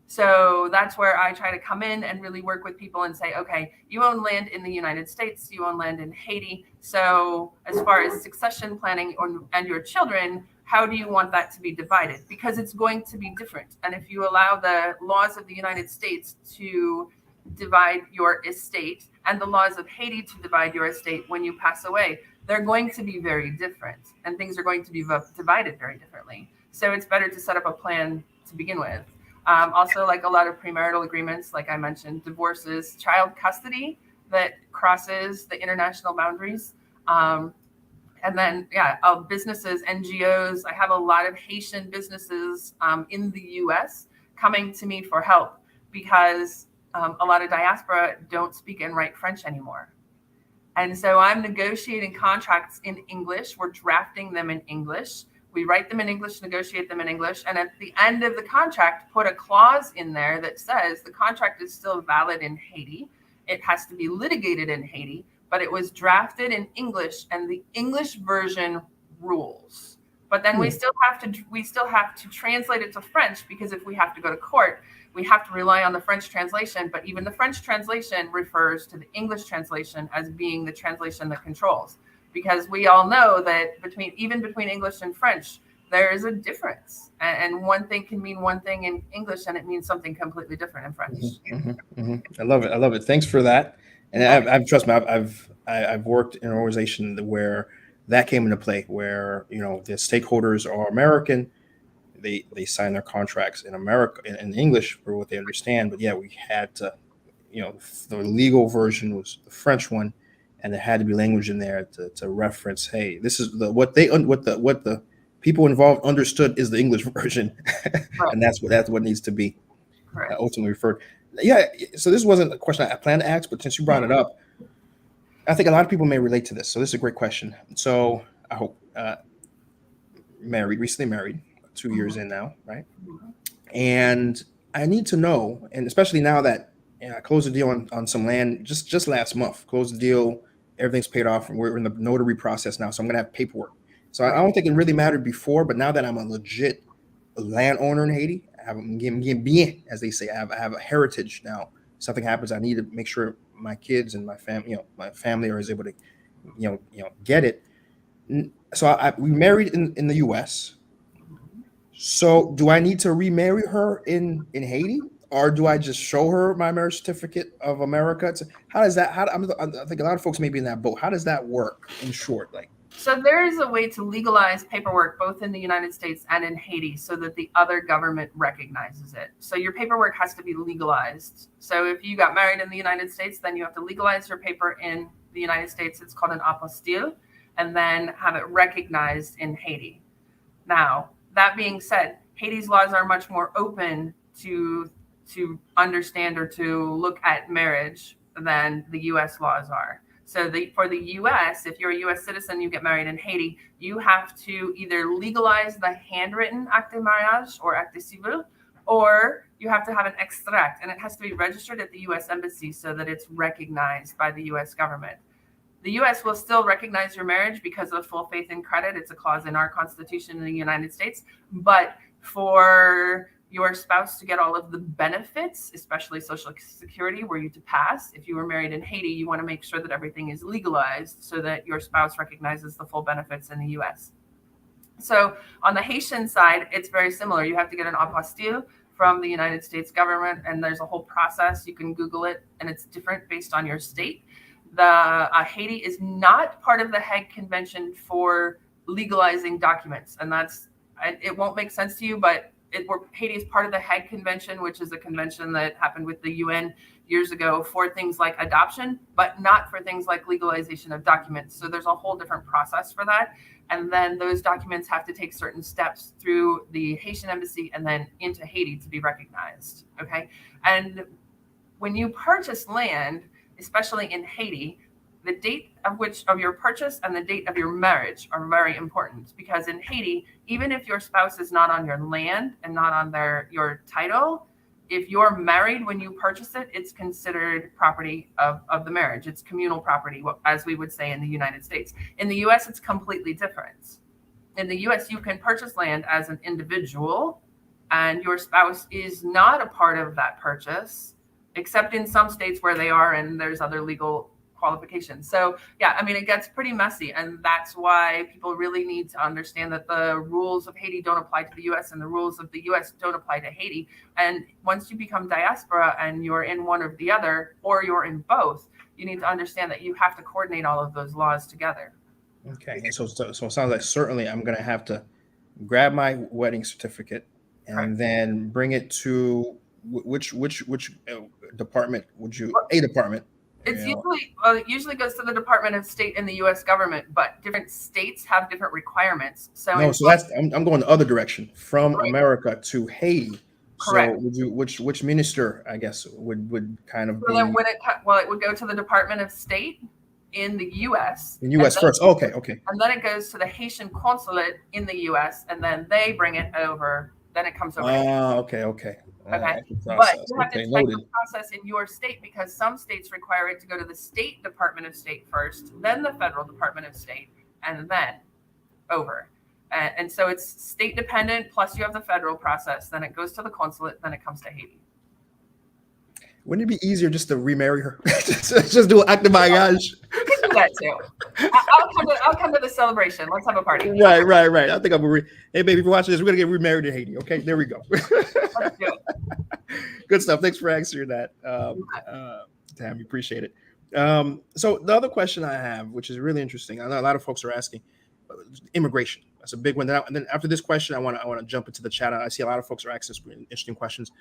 So that's where I try to come in and really work with people and say, okay, you own land in the United States, you own land in Haiti. So as far as succession planning and your children, how do you want that to be divided? Because it's going to be different. And if you allow the laws of the United States to divide your estate and the laws of Haiti to divide your estate when you pass away, they're going to be very different, and things are going to be divided very differently. So it's better to set up a plan to begin with. Also, like a lot of premarital agreements, like I mentioned, divorces, child custody that crosses the international boundaries. And then, businesses, NGOs. I have a lot of Haitian businesses in the U.S. coming to me for help because a lot of diaspora don't speak and write French anymore. And so I'm negotiating contracts in English. We're drafting them in English. We write them in English, negotiate them in English, and at the end of the contract, put a clause in there that says the contract is still valid in Haiti. It has to be litigated in Haiti, but it was drafted in English, and the English version rules. But then we still have to translate it to French, because if we have to go to court, we have to rely on the French translation. But even the French translation refers to the English translation as being the translation that controls. Because we all know that between English and French, there is a difference, and one thing can mean one thing in English, and it means something completely different in French. I love it. Thanks for that. And I've trust me, I've worked in an organization where that came into play, where the stakeholders are American, they sign their contracts in America in English for what they understand, but we had to, the legal version was the French one. And there had to be language in there to reference, hey, this is what the people involved understood is the English version, and that's what needs to be ultimately referred. So this wasn't a question I planned to ask, but since you brought it up, I think a lot of people may relate to this. So this is a great question. So I hope recently married, 2 years in now, right? And I need to know, and especially now that I closed the deal on some land just last month. Closed the deal, everything's paid off, and we're in the notary process now. So I'm gonna have paperwork. So I Right. don't think it really mattered before, but now that I'm a legit landowner in Haiti, I'm getting bien, as they say. I have a heritage now. If something happens, I need to make sure my kids and my family is able to, get it. So we married in the U.S. So do I need to remarry her in Haiti, or do I just show her my marriage certificate of America? How does that? I think a lot of folks may be in that boat. How does that work in short? Like, So there is a way to legalize paperwork both in the United States and in Haiti so that the other government recognizes it. So your paperwork has to be legalized. So if you got married in the United States, then you have to legalize your paper in the United States. It's called an apostille, and then have it recognized in Haiti. Now, that being said, Haiti's laws are much more open to understand or to look at marriage than the U.S. laws are. So for the U.S., if you're a U.S. citizen, you get married in Haiti, you have to either legalize the handwritten acte de mariage or acte civil, or you have to have an extract, and it has to be registered at the U.S. embassy so that it's recognized by the U.S. government. The U.S. will still recognize your marriage because of full faith and credit. It's a clause in our Constitution in the United States. But for your spouse to get all of the benefits, especially Social Security, were you to pass, if you were married in Haiti, you want to make sure that everything is legalized so that your spouse recognizes the full benefits in the U.S. So on the Haitian side, it's very similar. You have to get an apostille from the United States government, and there's a whole process. You can Google it, and it's different based on your state. Haiti is not part of the Hague Convention for legalizing documents, and it won't make sense to you, but Haiti is part of the Hague Convention, which is a convention that happened with the UN years ago for things like adoption, but not for things like legalization of documents. So there's a whole different process for that. And then those documents have to take certain steps through the Haitian embassy and then into Haiti to be recognized. Okay. And when you purchase land, especially in Haiti, the date of your purchase and the date of your marriage are very important, because in Haiti, even if your spouse is not on your land and not on your title, if you're married when you purchase it, it's considered property of the marriage. It's communal property, as we would say in the United States. In the US, it's completely different. In the US, you can purchase land as an individual, and your spouse is not a part of that purchase, except in some states where they are, and there's other legal qualifications. So yeah, I mean, it gets pretty messy, and that's why people really need to understand that the rules of Haiti don't apply to the US and the rules of the US don't apply to Haiti. And once you become diaspora and you're in one or the other, or you're in both, you need to understand that you have to coordinate all of those laws together. Okay. And so it sounds like certainly I'm going to have to grab my wedding certificate and then bring it to which department would you, a department? It's it usually goes to the Department of State in the U.S. government, but different states have different requirements. So I'm going the other direction from America to Haiti. Correct. So which minister, I guess, would kind of be? Then it would go to the Department of State in the U.S. In U.S. first. Okay. And then it goes to the Haitian consulate in the U.S. and then they bring it over. Then it comes over. Okay. Okay. But you have to check the process in your state, because some states require it to go to the State Department of State first, then the Federal Department of State, and then over. And so it's state dependent, plus you have the federal process. Then it goes to the consulate, then it comes to Haiti. Wouldn't it be easier just to remarry her? just do an acte de mariage. You can do that too. I'll come to the celebration. Let's have a party. Right. I think hey, baby, if you're watching this, we're going to get remarried in Haiti. Okay, there we go. Let's do it. Good stuff. Thanks for answering that, Tammy. Appreciate it. So the other question I have, which is really interesting, I know a lot of folks are asking, immigration. That's a big one. And then after this question, I want to jump into the chat. I see a lot of folks are asking some interesting questions.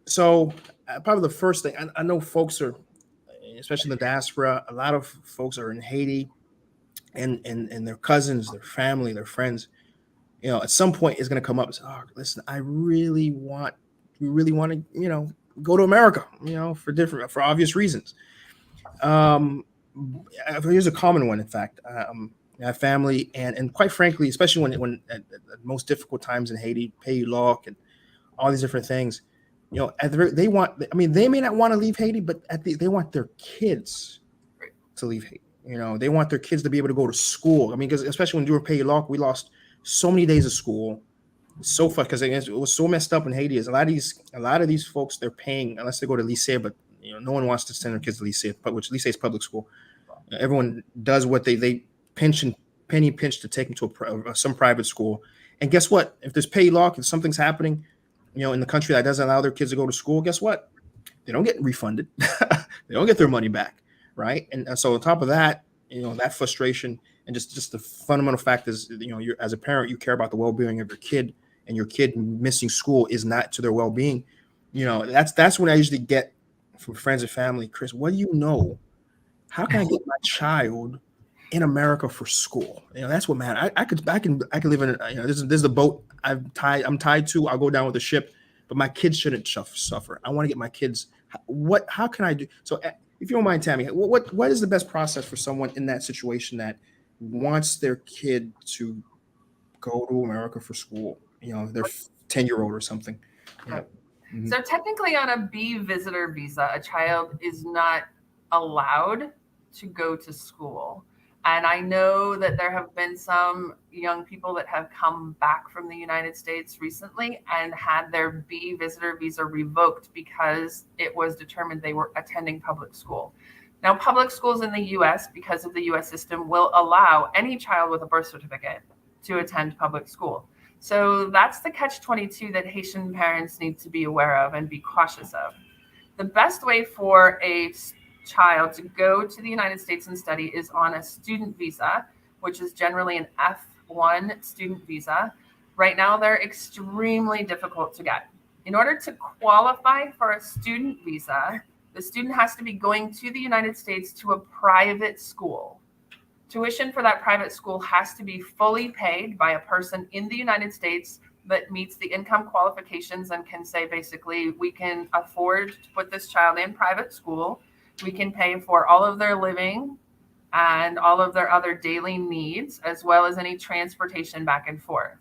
So probably the first thing, I know folks are, especially in the diaspora, a lot of folks are in Haiti, and their cousins, their family, their friends, at some point it's going to come up and say, oh, listen, we really want to, go to America, for obvious reasons. Here's a common one. In fact, I have family, and quite frankly, especially when at most difficult times in Haiti, pays law can all these different things. You know, they want. I mean, they may not want to leave Haiti, but they want their kids to leave Haiti. You know, they want their kids to be able to go to school. I mean, because especially when you were paid lock, we lost so many days of school. So far, because it was so messed up in Haiti. Is a lot of these folks, they're paying unless they go to lycée, but you know, no one wants to send their kids to lycée, which lycée is public school. Everyone does what they penny pinch to take them to some private school. And guess what? If there's pay lock and something's happening, you know, in the country that doesn't allow their kids to go to school, guess what? They don't get refunded. They don't get their money back, right? And so on top of that, you know, that frustration and just the fundamental fact is, you know, you're as a parent, you care about the well-being of your kid, and your kid missing school is not to their well-being. You know, that's what I usually get from friends and family. Chris, what do you know? How can I get my child in America for school? You know, that's what matters. I could live in. You know, this is the boat I'm tied to. I'll go down with the ship, but my kids shouldn't suffer. I want to get my kids. How can I do? So, if you don't mind, Tammy, what is the best process for someone in that situation that wants their kid to go to America for school? You know, their 10-year-old or something. You know? Mm-hmm. So technically, on a B visitor visa, a child is not allowed to go to school. And I know that there have been some young people that have come back from the United States recently and had their B visitor visa revoked because it was determined they were attending public school. Now, public schools in the U.S., because of the U.S. system, will allow any child with a birth certificate to attend public school. So that's the catch-22 that Haitian parents need to be aware of and be cautious of. The best way for a child to go to the United States and study is on a student visa, which is generally an F1 student visa. Right now, they're extremely difficult to get. In order to qualify for a student visa, the student has to be going to the United States to a private school. Tuition for that private school has to be fully paid by a person in the United States that meets the income qualifications and can say, basically, we can afford to put this child in private school. We can pay for all of their living and all of their other daily needs, as well as any transportation back and forth.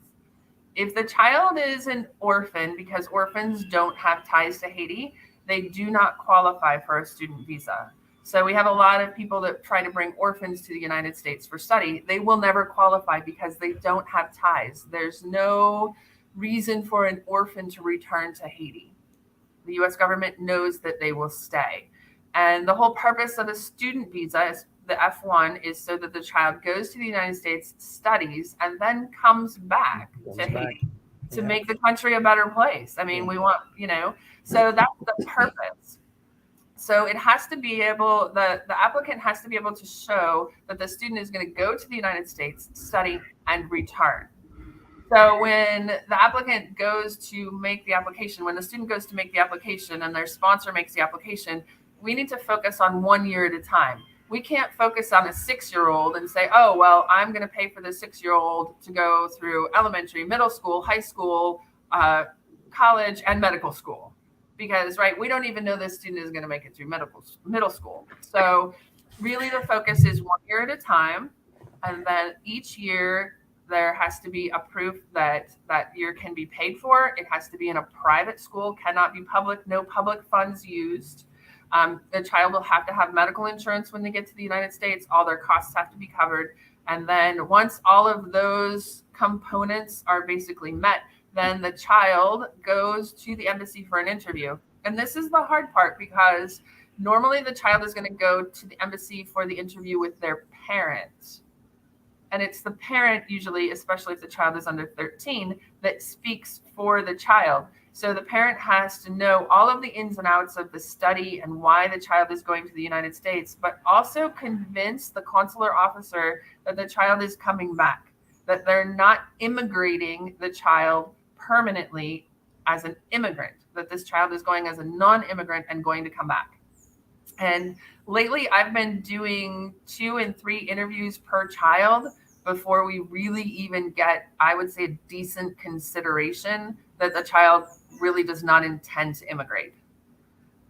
If the child is an orphan, because orphans don't have ties to Haiti, they do not qualify for a student visa. So we have a lot of people that try to bring orphans to the United States for study. They will never qualify because they don't have ties. There's no reason for an orphan to return to Haiti. The U.S. government knows that they will stay. And the whole purpose of a student visa, the F1, is so that the child goes to the United States, studies, and then comes back to Haiti to make the country a better place. I mean, we want, you know, so that's the purpose. So it has to be able, the applicant has to be able to show that the student is going to go to the United States, study, and return. So when the applicant goes to make the application, when the student goes to make the application and their sponsor makes the application, we need to focus on 1 year at a time. We can't focus on a 6-year-old and say, oh, well, I'm going to pay for the 6-year-old to go through elementary, middle school, high school, college, and medical school. Because, right, we don't even know this student is going to make it through middle school. So really the focus is 1 year at a time. And then each year there has to be a proof that that year can be paid for. It has to be in a private school, cannot be public, no public funds used. The child will have to have medical insurance when they get to the United States. All their costs have to be covered. And then once all of those components are basically met, then the child goes to the embassy for an interview. And this is the hard part, because normally the child is going to go to the embassy for the interview with their parent. And it's the parent, usually, especially if the child is under 13, that speaks for the child. So the parent has to know all of the ins and outs of the study and why the child is going to the United States, but also convince the consular officer that the child is coming back, that they're not immigrating the child permanently as an immigrant, that this child is going as a non-immigrant and going to come back. And lately I've been doing 2 and 3 interviews per child before we really even get, I would say, a decent consideration that the child really does not intend to immigrate.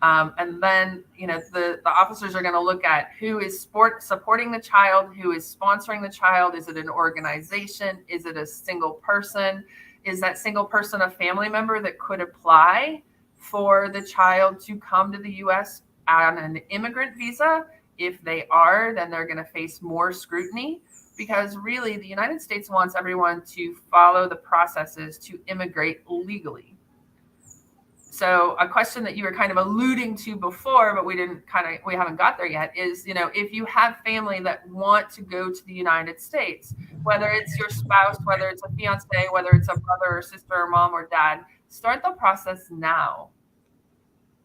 And then, you know, the officers are going to look at who is supporting the child, who is sponsoring the child. Is it an organization? Is it a single person? is that single person a family member that could apply for the child to come to the U.S. on an immigrant visa? If they are, then they're going to face more scrutiny, because really the United States wants everyone to follow the processes to immigrate legally. So a question that you were kind of alluding to before, but we haven't got there yet, is, if you have family that want to go to the United States, whether it's your spouse, whether it's a fiance, whether it's a brother or sister or mom or dad, start the process now.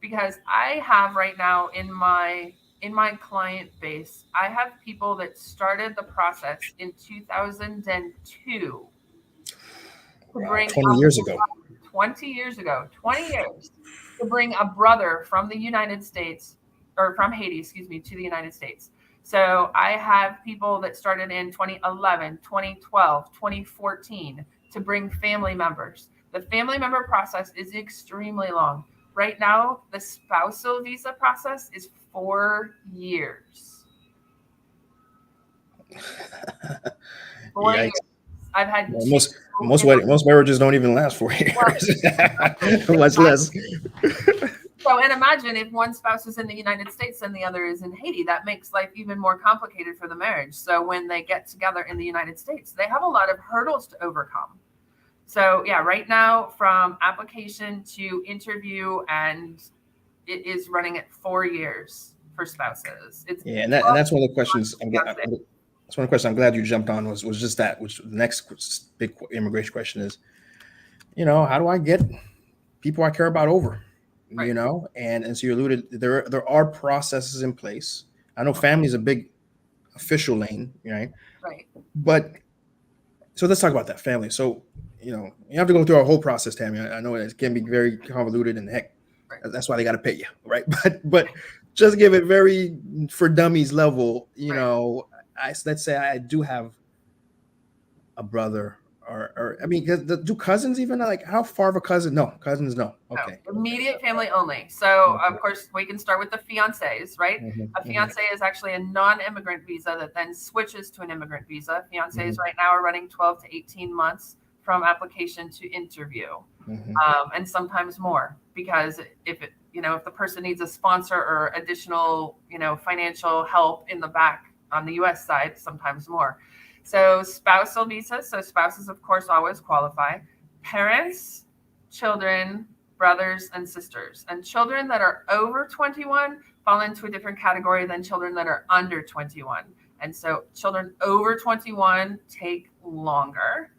Because I have right now in my client base, I have people that started the process in 2002 to bring 20 years ago. 20 years to bring a brother from the United States, or from Haiti, excuse me, to the United States. So I have people that started in 2011, 2012, 2014 to bring family members. The family member process is extremely long. Right now, the spousal visa process is 4 years. 4 years. I've had most marriages don't even last 4 years, much less. So, and imagine if one spouse is in the United States and the other is in Haiti, that makes life even more complicated for the marriage. So when they get together in the United States, they have a lot of hurdles to overcome. So yeah, right now from application to interview, and it is running at 4 years for spouses. And that's one of the questions That's one question I'm glad you jumped on, was just that, which the next big immigration question is, how do I get people I care about over, right. And so you alluded, there are processes in place. I know family is a big official lane, right? Right. But so let's talk about that family. So, you have to go through our whole process, Tammy. I know it can be very convoluted, and heck, right. That's why they got to pay you, right? But just give it very for dummies level, right. Let's say I do have a brother, or I mean, do cousins even, like, how far of a cousin? No, cousins, no. Okay. No, immediate family only. So of course we can start with the fiancés, right? Mm-hmm. A fiancé is actually a non-immigrant visa that then switches to an immigrant visa. Fiancés right now are running 12 to 18 months from application to interview, and sometimes more, because if the person needs a sponsor or additional, financial help in the back on the U.S. side, sometimes more. So spousal visas. So spouses, of course, always qualify. Parents, children, brothers, and sisters. And children that are over 21 fall into a different category than children that are under 21. And so children over 21 take longer.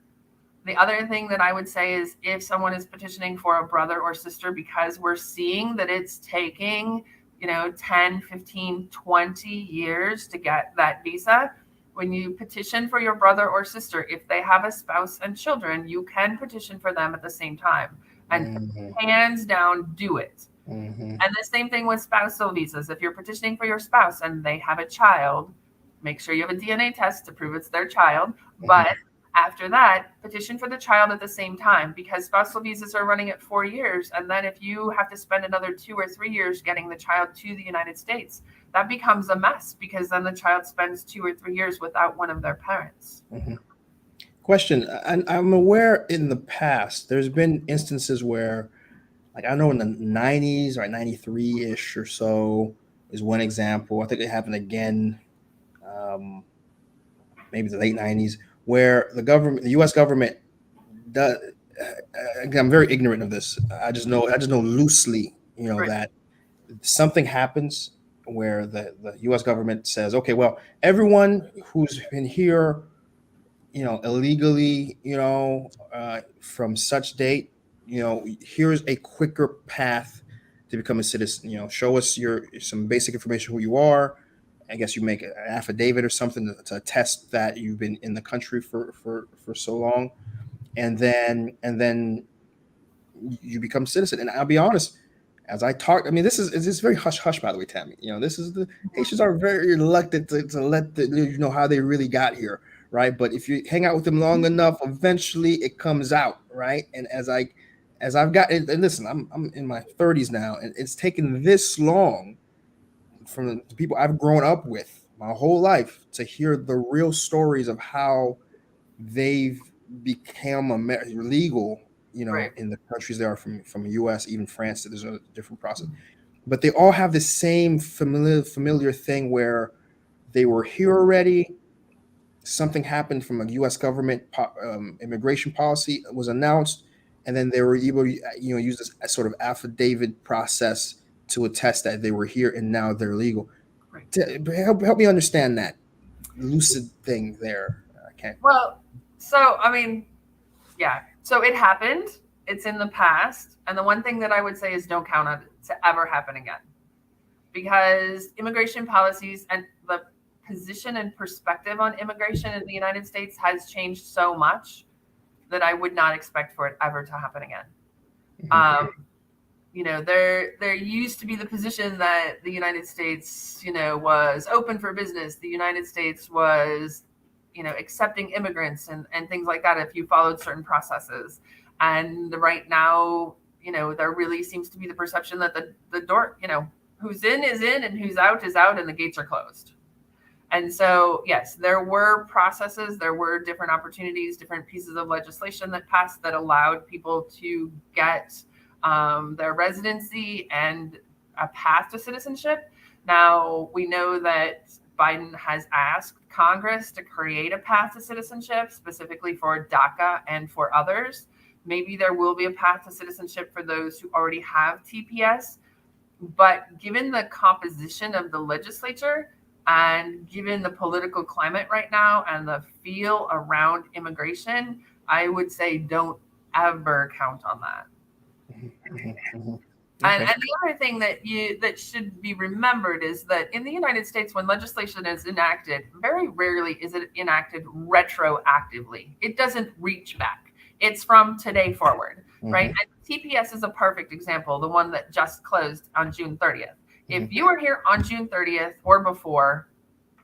The other thing that I would say is, if someone is petitioning for a brother or sister, because we're seeing that it's taking 10, 15, 20 years to get that visa. When you petition for your brother or sister, if they have a spouse and children, you can petition for them at the same time. And hands down, do it. And the same thing with spousal visas. If you're petitioning for your spouse and they have a child, make sure you have a DNA test to prove it's their child. But after that, petition for the child at the same time, because spousal visas are running at 4 years. And then if you have to spend another 2 or 3 years getting the child to the United States, that becomes a mess, because then the child spends 2 or 3 years without one of their parents. Question. I'm aware in the past, there's been instances where, like, I know in the 90s, or 93-ish or so is one example. I think it happened again, maybe the late 90s, where the U.S. government does. Again, I'm very ignorant of this. I just know loosely, right. that something happens where the U.S. government says, okay, well, everyone who's been here, illegally, from such date, here's a quicker path to become a citizen. Show us some basic information, who you are. I guess you make an affidavit or something to attest that you've been in the country for so long, and then you become citizen. And I'll be honest, as I talk, I mean, this is very hush hush, by the way, Tammy. The Haitians are very reluctant to let how they really got here, right? But if you hang out with them long enough, eventually it comes out, right? And as I've gotten, and listen, I'm in my 30s now, and it's taken this long from the people I've grown up with my whole life to hear the real stories of how they've became legal, Right. in the countries that are from the U.S., even France. There's a different process, but they all have the same familiar thing where they were here already. Something happened from a U.S. government immigration policy was announced, and then they were able to use this sort of affidavit process to attest that they were here and now they're legal. Right. Help me understand that lucid thing there. Okay. Well, so I mean, yeah. So it happened. It's in the past, and the one thing that I would say is don't count on it to ever happen again, because immigration policies and the position and perspective on immigration in the United States has changed so much that I would not expect for it ever to happen again. There used to be the position that the United States, was open for business. The United States was, accepting immigrants and things like that if you followed certain processes. And right now, there really seems to be the perception that the door, who's in is in and who's out is out, and the gates are closed. And so, yes, there were processes, there were different opportunities, different pieces of legislation that passed that allowed people to get their residency and a path to citizenship. Now, we know that Biden has asked Congress to create a path to citizenship specifically for DACA and for others. Maybe there will be a path to citizenship for those who already have TPS. But given the composition of the legislature, and given the political climate right now and the feel around immigration, I would say don't ever count on that. Okay. And the other thing that should be remembered is that in the United States, when legislation is enacted, very rarely is it enacted retroactively. It doesn't reach back. It's from today forward, right? And TPS is a perfect example, the one that just closed on June 30th. If you were here on June 30th or before,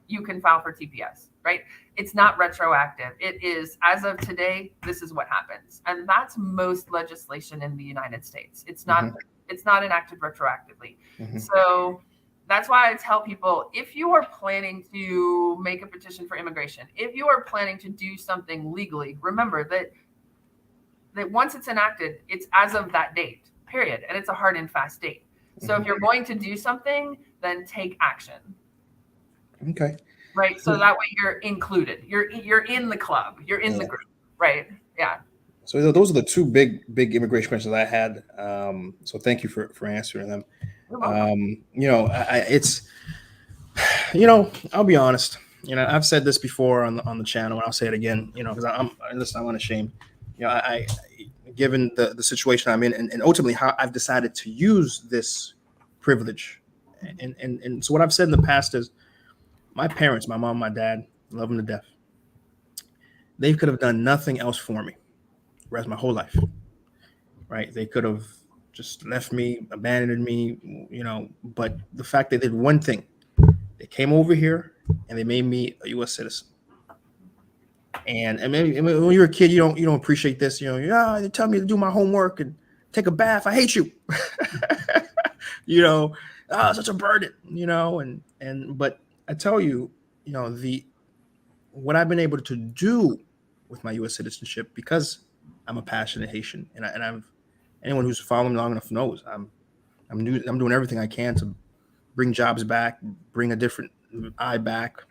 you can file for TPS, right? It's not retroactive. It is, as of today, this is what happens. And that's most legislation in the United States. It's not enacted retroactively. So that's why I tell people, if you are planning to make a petition for immigration, if you are planning to do something legally, remember that once it's enacted, it's as of that date, period. And it's a hard and fast date. So if you're going to do something, then take action. Okay. Right. So that way you're included. You're in the club. You're in the group. Right. Yeah. So those are the two big immigration questions I had. So thank you for answering them. It's I'll be honest. I've said this before on the channel, and I'll say it again. Because I'm unashamed. I given the situation I'm in, and ultimately how I've decided to use this privilege. And so what I've said in the past is my parents, my mom, my dad, love them to death. They could have done nothing else for me the rest of my whole life, right? They could have just left me, abandoned me, but the fact that they did one thing, they came over here and they made me a U.S. citizen. And maybe when you're a kid, you don't appreciate this. They tell me to do my homework and take a bath. I hate you. Such a burden. But I tell you, what I've been able to do with my U.S. citizenship, because I'm a passionate Haitian, and anyone who's following me long enough knows I'm doing everything I can to bring jobs back, bring a different eye back,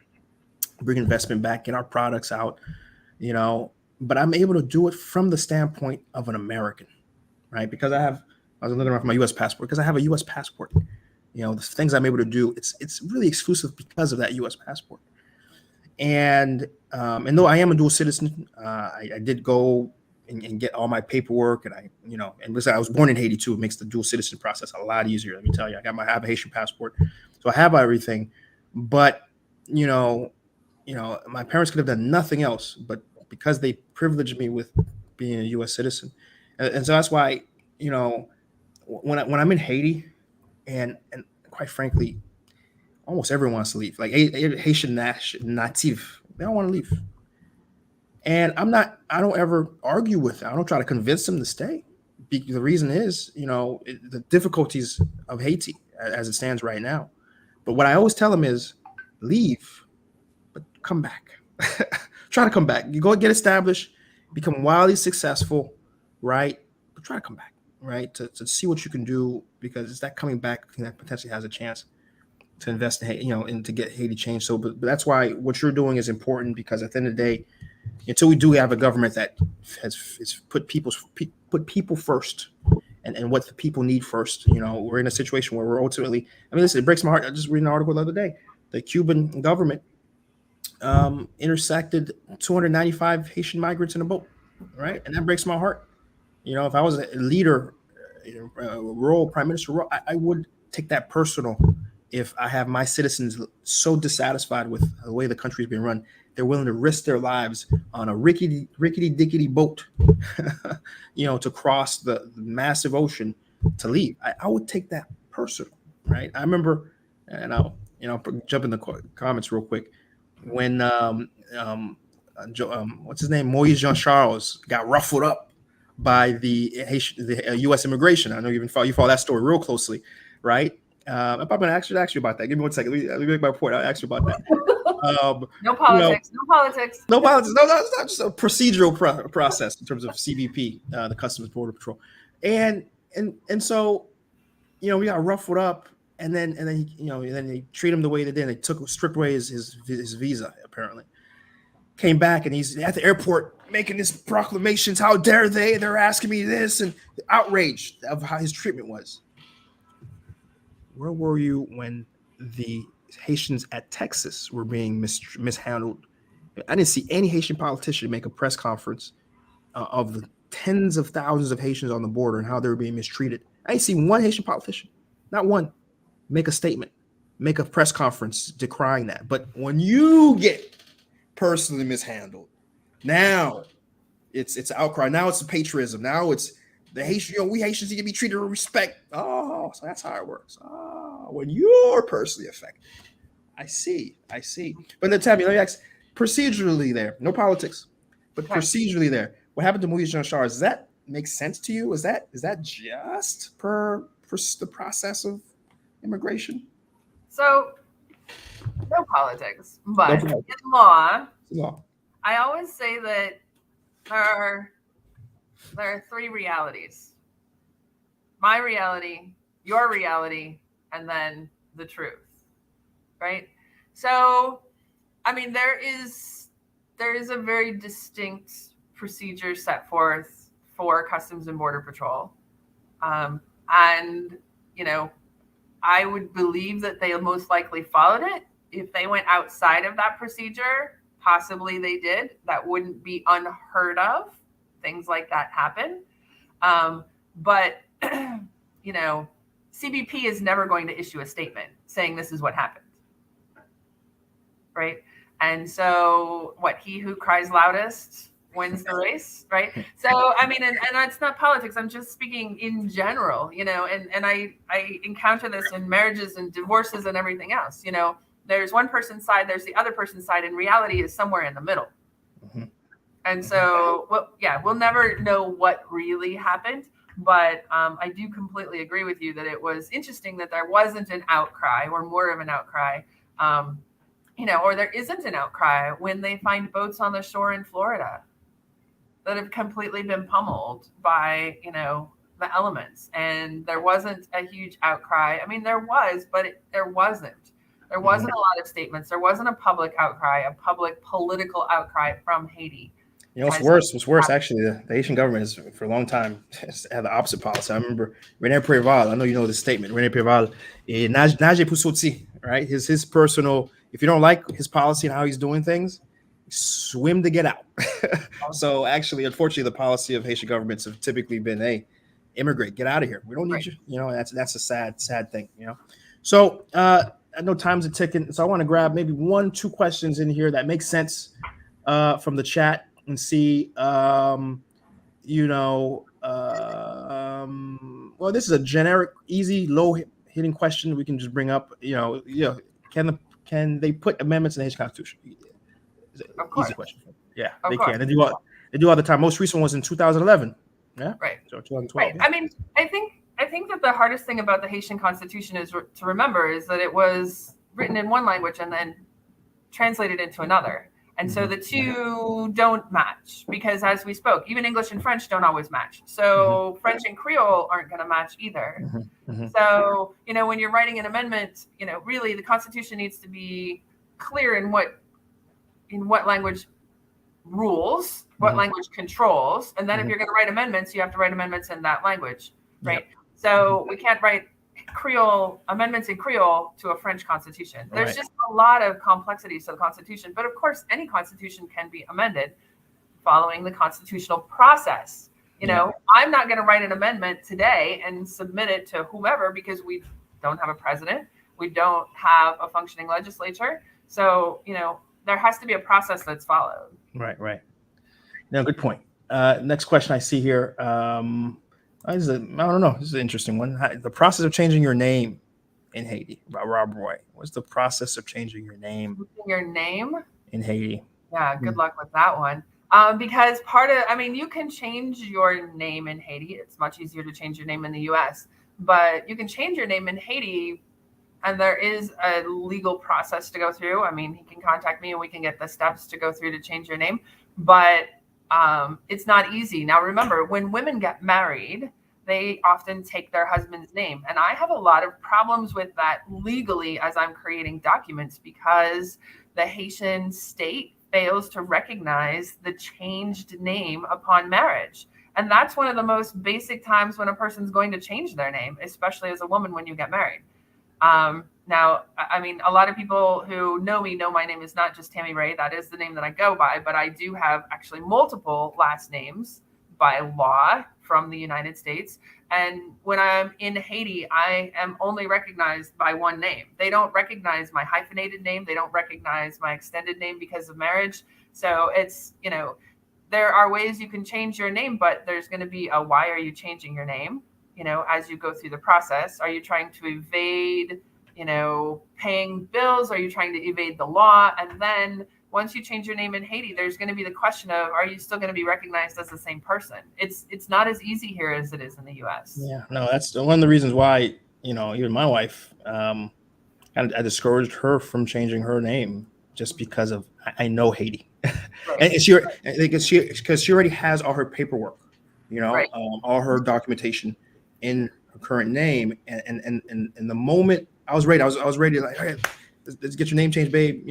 bring investment back, get our products out, but I'm able to do it from the standpoint of an American, right? Because I was looking around for my U.S. passport, because I have a U.S. passport. The things I'm able to do, it's really exclusive because of that U.S. passport. And though I am a dual citizen, I did go and get all my paperwork, and and listen, I was born in Haiti too. It makes the dual citizen process a lot easier. Let me tell you, I have a Haitian passport, so I have everything. But my parents could have done nothing else, but because they privileged me with being a U.S. citizen, and so that's why when I'm in Haiti, and quite frankly, almost everyone wants to leave. Like Haitian native, they don't want to leave. And I don't ever argue with them. I don't try to convince them to stay. The reason is, the difficulties of Haiti as it stands right now. But what I always tell them is leave, but come back. Try to come back. You go get established, become wildly successful, right? But try to come back, right? To see what you can do, because it's that coming back that potentially has a chance to invest in, and to get Haiti changed. So, but that's why what you're doing is important, because at the end of the day, until we do have a government that has put people first, and what the people need first, we're in a situation where we're ultimately. I mean, listen, it breaks my heart. I just read an article the other day. The Cuban government intersected 295 Haitian migrants in a boat, right? And that breaks my heart. If I was a leader, role, prime minister role, I would take that personal. If I have my citizens so dissatisfied with the way the country's been run, they're willing to risk their lives on a rickety dickety boat, to cross the massive ocean to leave. I would take that personal, right? I remember, and I'll jump in the comments real quick, when what's his name, Moise Jean Charles got ruffled up by the U.S. immigration. I know you follow that story real closely, right? I'm probably going to ask you about that. Give me 1 second. Let me make my point. I'll ask you about that. No politics. No politics. No politics. No, it's not just a procedural process in terms of CBP, the Customs Border Patrol, and so we got ruffled up, and then they treat him the way they did. They stripped away his visa. Apparently, came back, and he's at the airport making this proclamations. How dare they? They're asking me this, and outraged of how his treatment was. Where were you when the Haitians at Texas were being mishandled? I didn't see any Haitian politician make a press conference of the tens of thousands of Haitians on the border and how they were being mistreated. I didn't see one Haitian politician, not one, make a statement, make a press conference decrying that. But when you get personally mishandled, now it's outcry. Now it's the patriotism. Now it's the Haitian, we Haitians need to be treated with respect. Oh, so that's how it works. Oh, when you're personally affected. I see. But then Tammy, let me ask, procedurally there, no politics, but procedurally there, what happened to Moise Jean Charles? Does that make sense to you? Is that just per the process of immigration? So, no politics, but in law, I always say that there are three realities: my reality, your reality, and then the truth. Right? So, I mean, there is a very distinct procedure set forth for Customs and Border Patrol. And, I would believe that they most likely followed it. If they went outside of that procedure, possibly they did. That wouldn't be unheard of. Things like that happen. But, CBP is never going to issue a statement saying this is what happened. Right. And so he who cries loudest wins the race. Right. So, I mean, and it's not politics. I'm just speaking in general, and I encounter this in marriages and divorces and everything else. There's one person's side, there's the other person's side, and reality is somewhere in the middle. Mm-hmm. And so, we'll never know what really happened. But I do completely agree with you that it was interesting that there wasn't an outcry, or more of an outcry. Or there isn't an outcry when they find boats on the shore in Florida that have completely been pummeled by, the elements. And there wasn't a huge outcry. I mean, there was, but there wasn't. There wasn't a lot of statements. There wasn't a public outcry, a public political outcry from Haiti. What's worse, actually, the Haitian government has, for a long time, had the opposite policy. I remember René Préval, I know you know this statement, René Préval, nage pour sauter, right? His personal, if you don't like his policy and how he's doing things, swim to get out. So actually, unfortunately, the policy of Haitian governments have typically been, hey, immigrate, get out of here. We don't need you. That's a sad thing, So I know time's a ticking, so I want to grab maybe 1-2 questions in here that make sense from the chat. And see, well, this is a generic, easy, low-hitting question we can just bring up. Can they put amendments in the Haitian Constitution? Of course. Easy question. Yeah, they can. They do all the time. Most recent was in 2011. Yeah, right. So 2012. Right. Yeah. I mean, I think that the hardest thing about the Haitian Constitution is to remember is that it was written in one language and then translated into another. And so the two don't match because, as we spoke, even English and French don't always match. So French and Creole aren't going to match either. So, when you're writing an amendment, really the Constitution needs to be clear in what language rules, what language controls. And then if you're going to write amendments, you have to write amendments in that language, right? So we can't write Creole amendments in Creole to a French constitution. There's just a lot of complexities to the Constitution. But of course, any constitution can be amended following the constitutional process. I'm not going to write an amendment today and submit it to whomever because we don't have a president. We don't have a functioning legislature. So, there has to be a process that's followed. Right. No, good point. Next question I see here. I don't know. This is an interesting one. The process of changing your name in Haiti by Rob Roy. What's the process of changing your name? Your name in Haiti? Yeah, good luck with that one. Because you can change your name in Haiti. It's much easier to change your name in the U.S., but you can change your name in Haiti, and there is a legal process to go through. He can contact me and we can get the steps to go through to change your name, but it's not easy. Now, remember, when women get married, they often take their husband's name. And I have a lot of problems with that legally as I'm creating documents because the Haitian state fails to recognize the changed name upon marriage. And that's one of the most basic times when a person's going to change their name, especially as a woman when you get married. Now, a lot of people who know me know my name is not just Tammy Ray. That is the name that I go by, but I do have actually multiple last names by law from the United States. And when I'm in Haiti, I am only recognized by one name. They don't recognize my hyphenated name. They don't recognize my extended name because of marriage. So it's, there are ways you can change your name, but there's going to be a why are you changing your name? As you go through the process, are you trying to evade, paying bills? Are you trying to evade the law? And then once you change your name in Haiti, there's going to be the question of, are you still going to be recognized as the same person? It's not as easy here as it is in the U.S. Yeah, no, that's one of the reasons why, even my wife, I discouraged her from changing her name just because of, I know Haiti. And because she already has all her paperwork, all her documentation in her current name. And the moment I was ready, I was ready to like, all right, let's get your name changed, babe,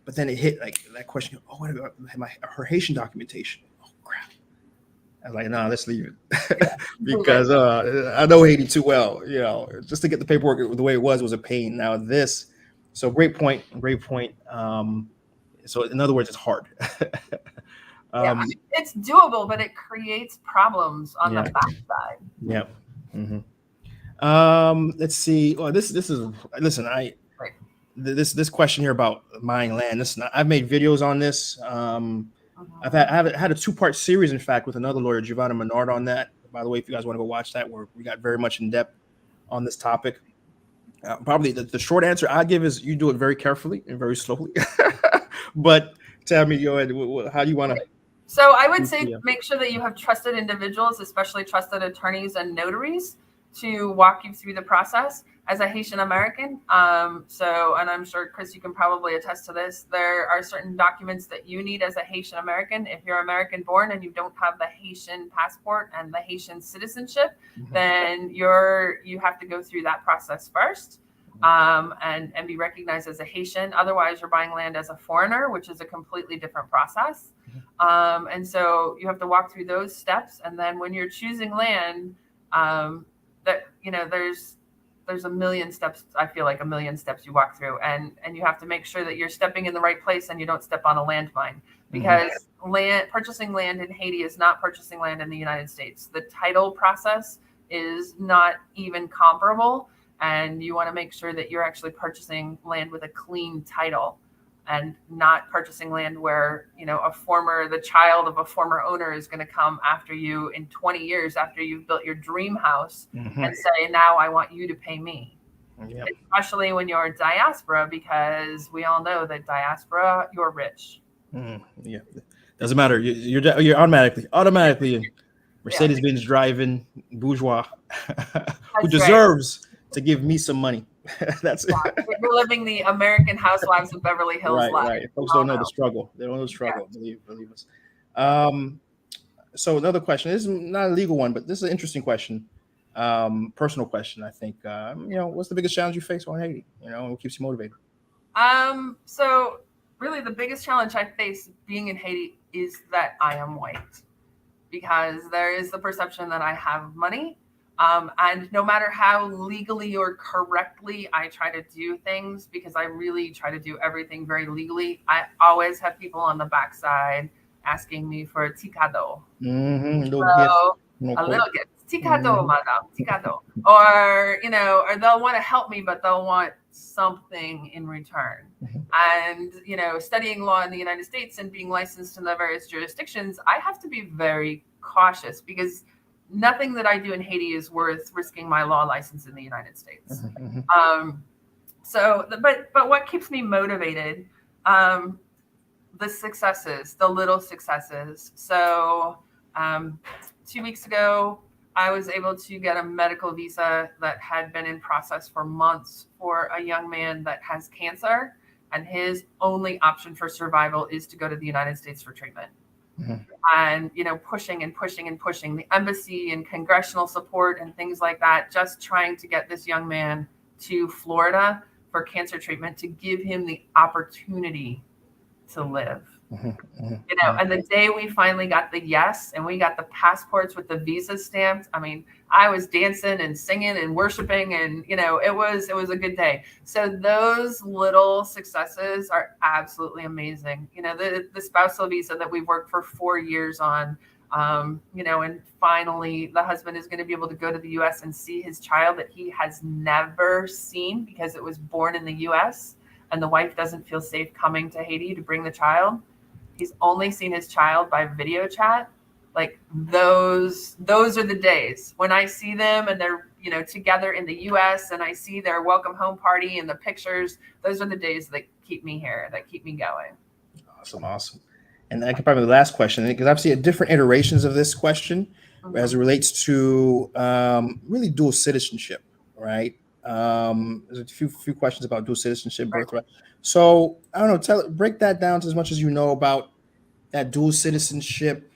but then it hit like that question. Oh, what about her Haitian documentation? Oh crap! I was like, no, let's leave it because I know Haiti too well. Just to get the paperwork the way it was a pain. Now so great point. So in other words, it's hard. It's doable, but it creates problems on the backside. Yep. Let's see. Well, this is listen. This question here about buying land. Listen, I've made videos on this. I've had a 2-part series, in fact, with another lawyer, Giovanna Menard, on that. By the way, if you guys want to go watch that, where we got very much in depth on this topic. Probably the short answer I give is you do it very carefully and very slowly. But Tammy, go ahead. How do you want to? So I would say make sure that you have trusted individuals, especially trusted attorneys and notaries, to walk you through the process as a Haitian American. And I'm sure, Chris, you can probably attest to this. There are certain documents that you need as a Haitian American. If you're American born and you don't have the Haitian passport and the Haitian citizenship, then you have to go through that process first. And be recognized as a Haitian. Otherwise, you're buying land as a foreigner, which is a completely different process. And so you have to walk through those steps. And then when you're choosing land, there's a million steps. I feel like a million steps you walk through, and you have to make sure that you're stepping in the right place and you don't step on a landmine, because purchasing land in Haiti is not purchasing land in the United States. The title process is not even comparable. And you want to make sure that you're actually purchasing land with a clean title and not purchasing land where, the child of a former owner is going to come after you in 20 years after you've built your dream house and say, now I want you to pay me. Yep. Especially when you're diaspora, because we all know that diaspora, you're rich. Yeah. Doesn't matter. You're automatically Mercedes-Benz driving bourgeois who deserves to give me some money. That's Yeah, we're living the American Housewives of Beverly Hills right, life. right. Folks don't know the struggle. They don't know the struggle. Believe us. So another question. This is not a legal one, but this is an interesting question. Personal question. I think. What's the biggest challenge you face on Haiti? What keeps you motivated? So really the biggest challenge I face being in Haiti is that I am white, because there is the perception that I have money. And no matter how legally or correctly I try to do things, because I really try to do everything very legally, I always have people on the backside asking me for a ticado. Little gift, So a little gift. Ticado, madam, ticado. Or they'll want to help me, but they'll want something in return. And, studying law in the United States and being licensed in the various jurisdictions, I have to be very cautious, because nothing that I do in Haiti is worth risking my law license in the United States. But what keeps me motivated? The successes, the little successes. So 2 weeks ago, I was able to get a medical visa that had been in process for months for a young man that has cancer, and his only option for survival is to go to the United States for treatment. And, pushing and pushing and pushing the embassy and congressional support and things like that, just trying to get this young man to Florida for cancer treatment, to give him the opportunity to live. And the day we finally got the yes, and we got the passports with the visa stamped, I mean, I was dancing and singing and worshiping, and it was a good day. So those little successes are absolutely amazing. The spousal visa that we've worked for 4 years on, and finally the husband is going to be able to go to the US and see his child that he has never seen, because it was born in the US, and the wife doesn't feel safe coming to Haiti to bring the child. He's only seen his child by video chat. Like those are the days when I see them and they're, together in the US, and I see their welcome home party and the pictures. Those are the days that keep me here, that keep me going. Awesome. And that could probably be the last question, because I've seen different iterations of this question as it relates to really dual citizenship, right? There's a few questions about dual citizenship, birthright. So I don't know, break that down to as much as you know about that dual citizenship.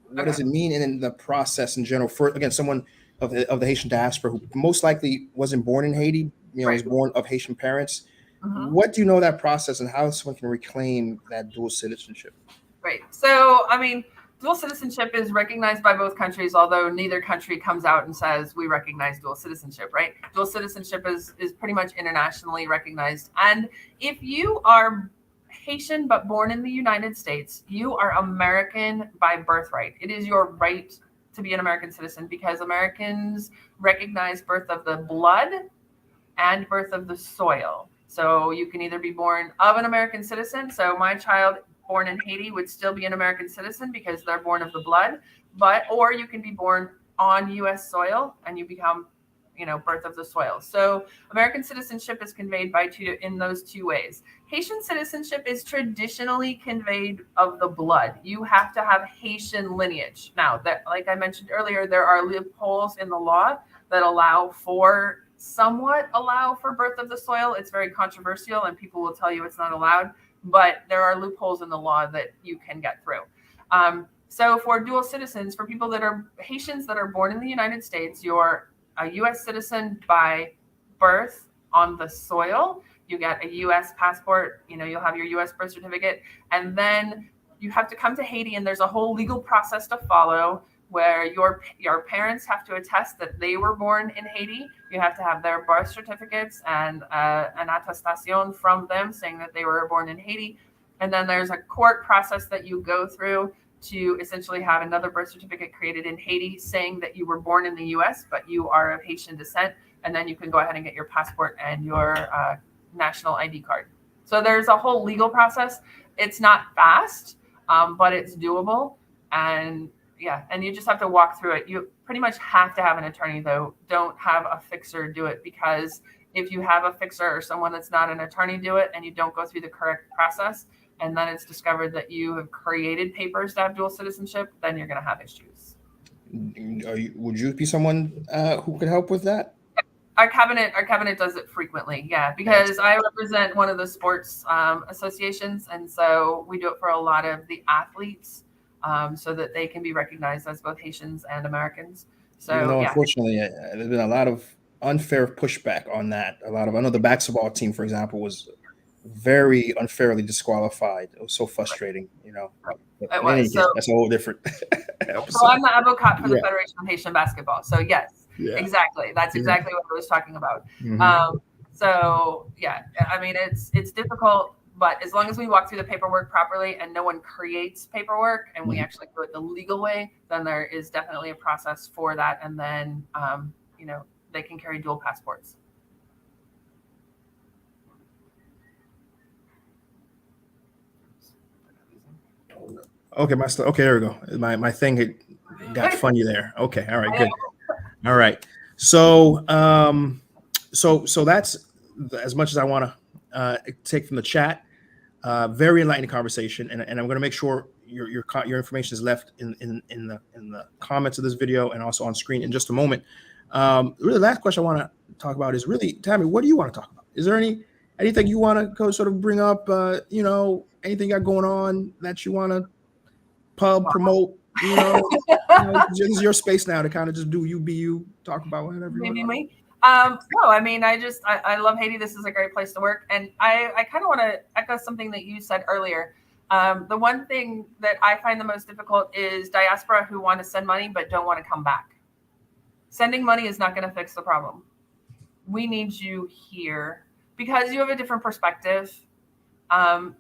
What does it mean, and in the process in general? For again, someone of the Haitian diaspora who most likely wasn't born in Haiti, was born of Haitian parents. What do you know of that process, and how someone can reclaim that dual citizenship? Right. So, I mean, dual citizenship is recognized by both countries, although neither country comes out and says we recognize dual citizenship, right? Dual citizenship is pretty much internationally recognized. And if you are Haitian but born in the United States, you are American by birthright. It is your right to be an American citizen, because Americans recognize birth of the blood and birth of the soil. So you can either be born of an American citizen. So my child born in Haiti would still be an American citizen because they're born of the blood, or you can be born on US soil and you become, birth of the soil. So American citizenship is conveyed in those two ways. Haitian citizenship is traditionally conveyed of the blood. You have to have Haitian lineage. Now, that, like I mentioned earlier, there are loopholes in the law that somewhat allow for birth of the soil. It's very controversial, and people will tell you it's not allowed, but there are loopholes in the law that you can get through. So for dual citizens, for people that are Haitians that are born in the United States, you're a U.S. citizen by birth on the soil. You get a U.S. passport, you'll have your U.S. birth certificate, and then you have to come to Haiti, and there's a whole legal process to follow where your parents have to attest that they were born in Haiti. You have to have their birth certificates and an attestation from them saying that they were born in Haiti. And then there's a court process that you go through to essentially have another birth certificate created in Haiti saying that you were born in the US, but you are of Haitian descent. And then you can go ahead and get your passport and your national ID card. So there's a whole legal process. It's not fast, but it's doable. And you just have to walk through it. You pretty much have to have an attorney, though. Don't have a fixer do it, because if you have a fixer or someone that's not an attorney do it and you don't go through the correct process, and then it's discovered that you have created papers to have dual citizenship, then you're going to have issues. Would you be someone who could help with that? Our cabinet does it frequently, yeah, because I represent one of the sports associations, and so we do it for a lot of the athletes, so that they can be recognized as both Haitians and Americans. So Even though, yeah, unfortunately, there's been a lot of unfair pushback on that. I know the basketball team, for example, was very unfairly disqualified. It was so frustrating, you know. But it in any was. case, So that's a whole different so episode. I'm the advocate for the Yeah. Federation of Haitian Basketball. So yes, Yeah. exactly. That's Yeah. exactly what I was talking about. Mhm. So yeah, I mean, it's difficult, but as long as we walk through the paperwork properly and no one creates paperwork and we Mhm. actually do it the legal way, then there is definitely a process for that. And then, you know, they can carry dual passports. Okay, okay, there we go. My thing had got funny there. Okay, all right, good. All right. So so that's as much as I want to take from the chat. Very enlightening conversation, and I'm going to make sure your information is left in the comments of this video and also on screen in just a moment. Really, the last question I want to talk about is really, Tammy, what do you want to talk about? Is there anything you want to go sort of bring up? You know, anything you got going on that you want to promote? You know, this is your space now to kind of just do you, be you, talk about whatever you want. No, I mean, I love Haiti. This is a great place to work. And I kind of want to echo something that you said earlier. The one thing that I find the most difficult is diaspora who want to send money but don't want to come back. Sending money is not going to fix the problem. We need you here because you have a different perspective.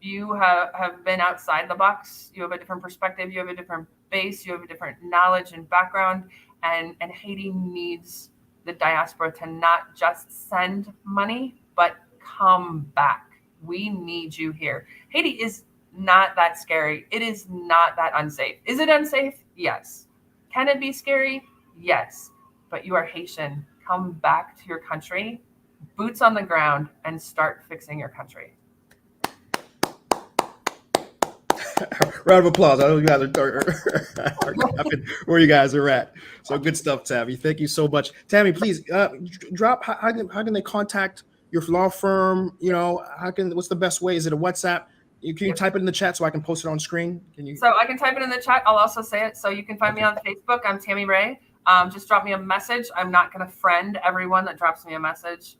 You have been outside the box. You have a different perspective. You have a different base. You have a different knowledge and background. And Haiti needs the diaspora to not just send money, but come back. We need you here. Haiti is not that scary. It is not that unsafe. Is it unsafe? Yes. Can it be scary? Yes. But you are Haitian. Come back to your country, boots on the ground, and start fixing your country. Round of applause. I know you guys are clapping where you guys are at. So good stuff, Tammy. Thank you so much. Tammy, please drop how can they contact your law firm? You know, what's the best way? Is it a WhatsApp? Can you type it in the chat so I can post it on screen? Can you? So I can type it in the chat. I'll also say it. So you can find me on Facebook. I'm Tammy Ray. Just drop me a message. I'm not going to friend everyone that drops me a message.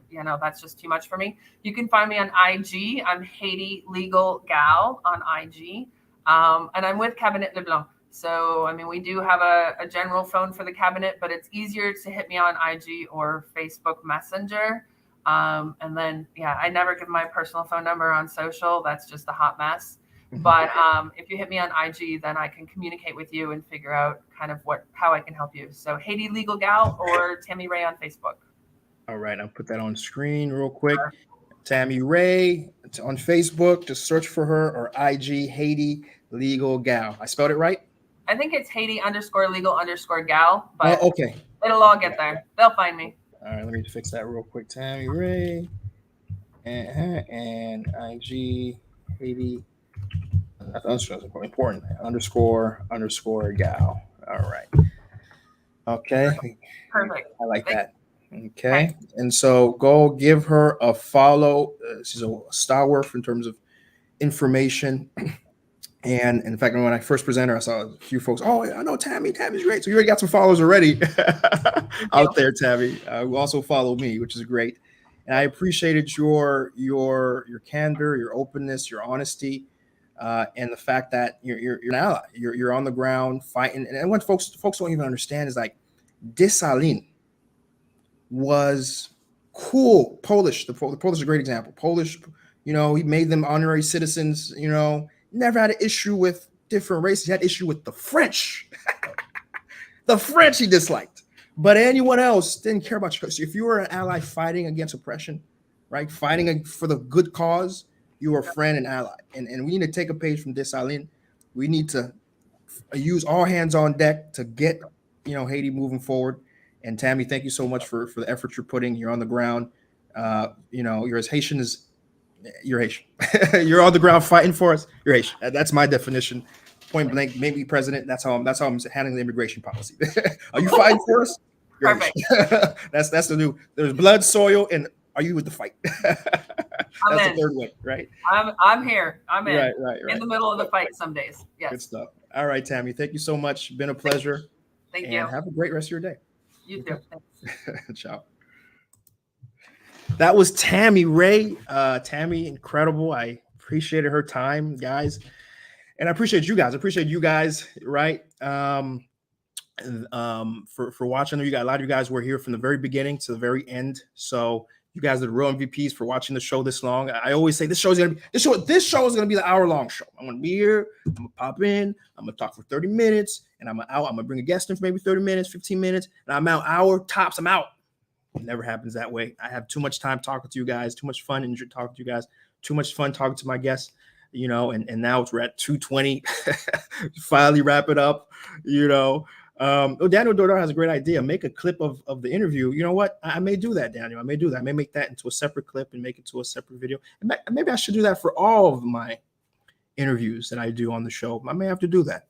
You know, that's just too much for me. You can find me on IG. I'm Haiti Legal Gal on IG. And I'm with Cabinet Leblanc. So, I mean, we do have a general phone for the cabinet, but it's easier to hit me on IG or Facebook Messenger. And then, yeah, I never give my personal phone number on social. That's just a hot mess. But if you hit me on IG, then I can communicate with you and figure out kind of how I can help you. So Haiti Legal Gal or Tammy Ray on Facebook. All right, I'll put that on screen real quick. Sure. Tammy Ray on Facebook. Just search for her, or IG Haiti Legal Gal. I spelled it right? I think it's Haiti _legal_gal. But okay. It'll all get there. They'll find me. All right, let me fix that real quick. Tammy Ray and IG Haiti. That's important. __gal. All right. Okay. Perfect. I like that. Okay. And so go give her a follow. She's a stalwart in terms of information. And in fact, when I first presented her, I saw a few folks. Oh, I know Tammy. Tammy's great. So you already got some followers already out there, Tammy. Who also follow me, which is great. And I appreciated your candor, your openness, your honesty. And the fact that you're an ally, you're on the ground fighting, and what folks don't even understand is like Dessalines was cool. Polish, the Polish is a great example. Polish, you know, he made them honorary citizens. You know, never had an issue with different races. He had an issue with the French. The French he disliked, but anyone else didn't care about you. So if you were an ally fighting against oppression, right, fighting for the good cause, you are a friend and ally. And we need to take a page from Dessalines. We need to use all hands on deck to get, you know, Haiti moving forward. And Tammy, thank you so much for the effort you're putting. You're on the ground. You know, you're as Haitian as you're Haitian. You're on the ground fighting for us. You're Haitian. That's my definition. Point blank, make me president. That's how I'm handling the immigration policy. Are you fighting for us? Great. That's the new. There's blood, soil, and are you with the fight? That's the third way, right? I'm here. I'm in. Right. In the middle of the fight some days. Yes. Good stuff. All right, Tammy. Thank you so much. Been a pleasure. Thank you. And have a great rest of your day. You too. Thanks. Ciao. That was Tammy Ray. Tammy, incredible. I appreciated her time, guys. And I appreciate you guys. Right? For watching. You got a lot of you guys were here from the very beginning to the very end. So you guys are the real MVPs for watching the show this long. I always say this show is gonna be the hour-long show. I'm gonna be here, I'm gonna pop in, I'm gonna talk for 30 minutes, and I'm gonna bring a guest in for maybe 30 minutes, 15 minutes, and I'm out. Hour tops, I'm out. It never happens that way. I have too much time talking to you guys, too much fun talking to you guys, too much fun talking to my guests, and now we're at 2:20. Finally wrap it up, Daniel Dordar has a great idea. Make a clip of the interview. You know what? I may do that, Daniel. I may do that. I may make that into a separate clip and make it to a separate video. And maybe I should do that for all of my interviews that I do on the show. I may have to do that.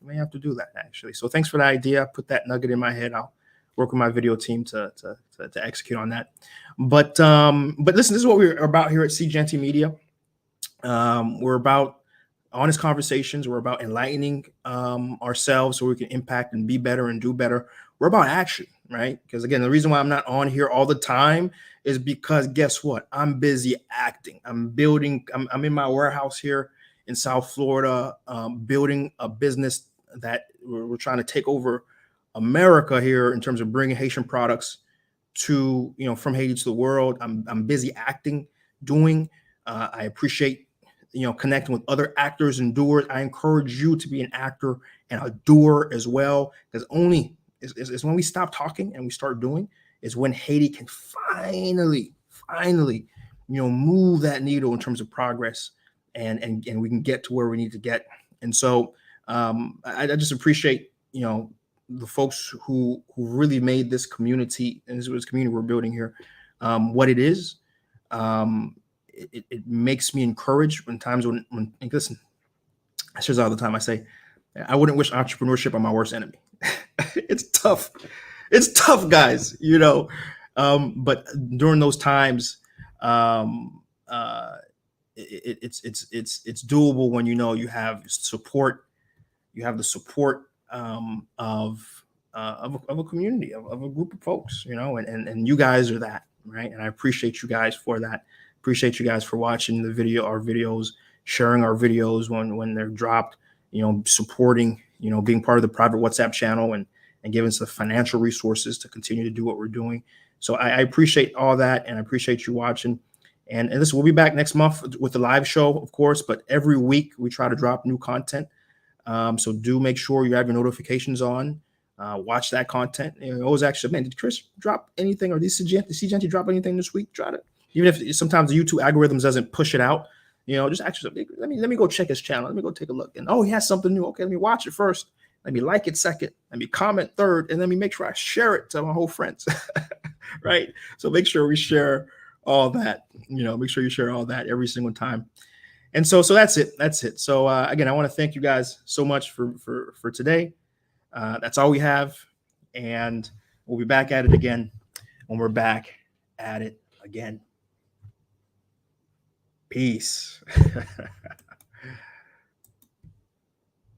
Actually. So thanks for the idea. Put that nugget in my head. I'll work with my video team to execute on that. But listen, this is what we're about here at SeeJeanty Media. We're about honest conversations. We're about enlightening ourselves so we can impact and be better and do better. We're about action, right? Because again, the reason why I'm not on here all the time is because guess what? I'm busy acting. I'm in my warehouse here in South Florida, building a business that we're trying to take over America here in terms of bringing Haitian products to, from Haiti to the world. I'm busy acting, doing. I appreciate connecting with other actors and doers. I encourage you to be an actor and a doer as well, because it's when we stop talking and we start doing is when Haiti can finally, move that needle in terms of progress and we can get to where we need to get. And so I just appreciate, the folks who really made this community and this community we're building here what it is. It makes me encouraged when times when listen, I say all the time, I say, I wouldn't wish entrepreneurship on my worst enemy. It's tough, guys, but during those times, it's doable when you have support, the support of a community, of a group of folks, and you guys are that, right? And I appreciate you guys for that. Appreciate you guys for watching our videos, sharing our videos when they're dropped, supporting, being part of the private WhatsApp channel and giving us the financial resources to continue to do what we're doing. So I appreciate all that, and I appreciate you watching. And this, we'll be back next month with the live show, of course, but every week we try to drop new content. So do make sure you have your notifications on. Watch that content. Always actually, man, did Chris drop anything, or did SeeJeanty drop anything this week? Try to. Even if sometimes the YouTube algorithms doesn't push it out, just actually let me go check his channel. Let me go take a look. And he has something new. Okay, let me watch it first. Let me like it second. Let me comment third, and let me make sure I share it to my whole friends. Right. So make sure we share all that. Make sure you share all that every single time. And so that's it. So again, I want to thank you guys so much for today. That's all we have, and we'll be back at it again when we're back at it again. Peace.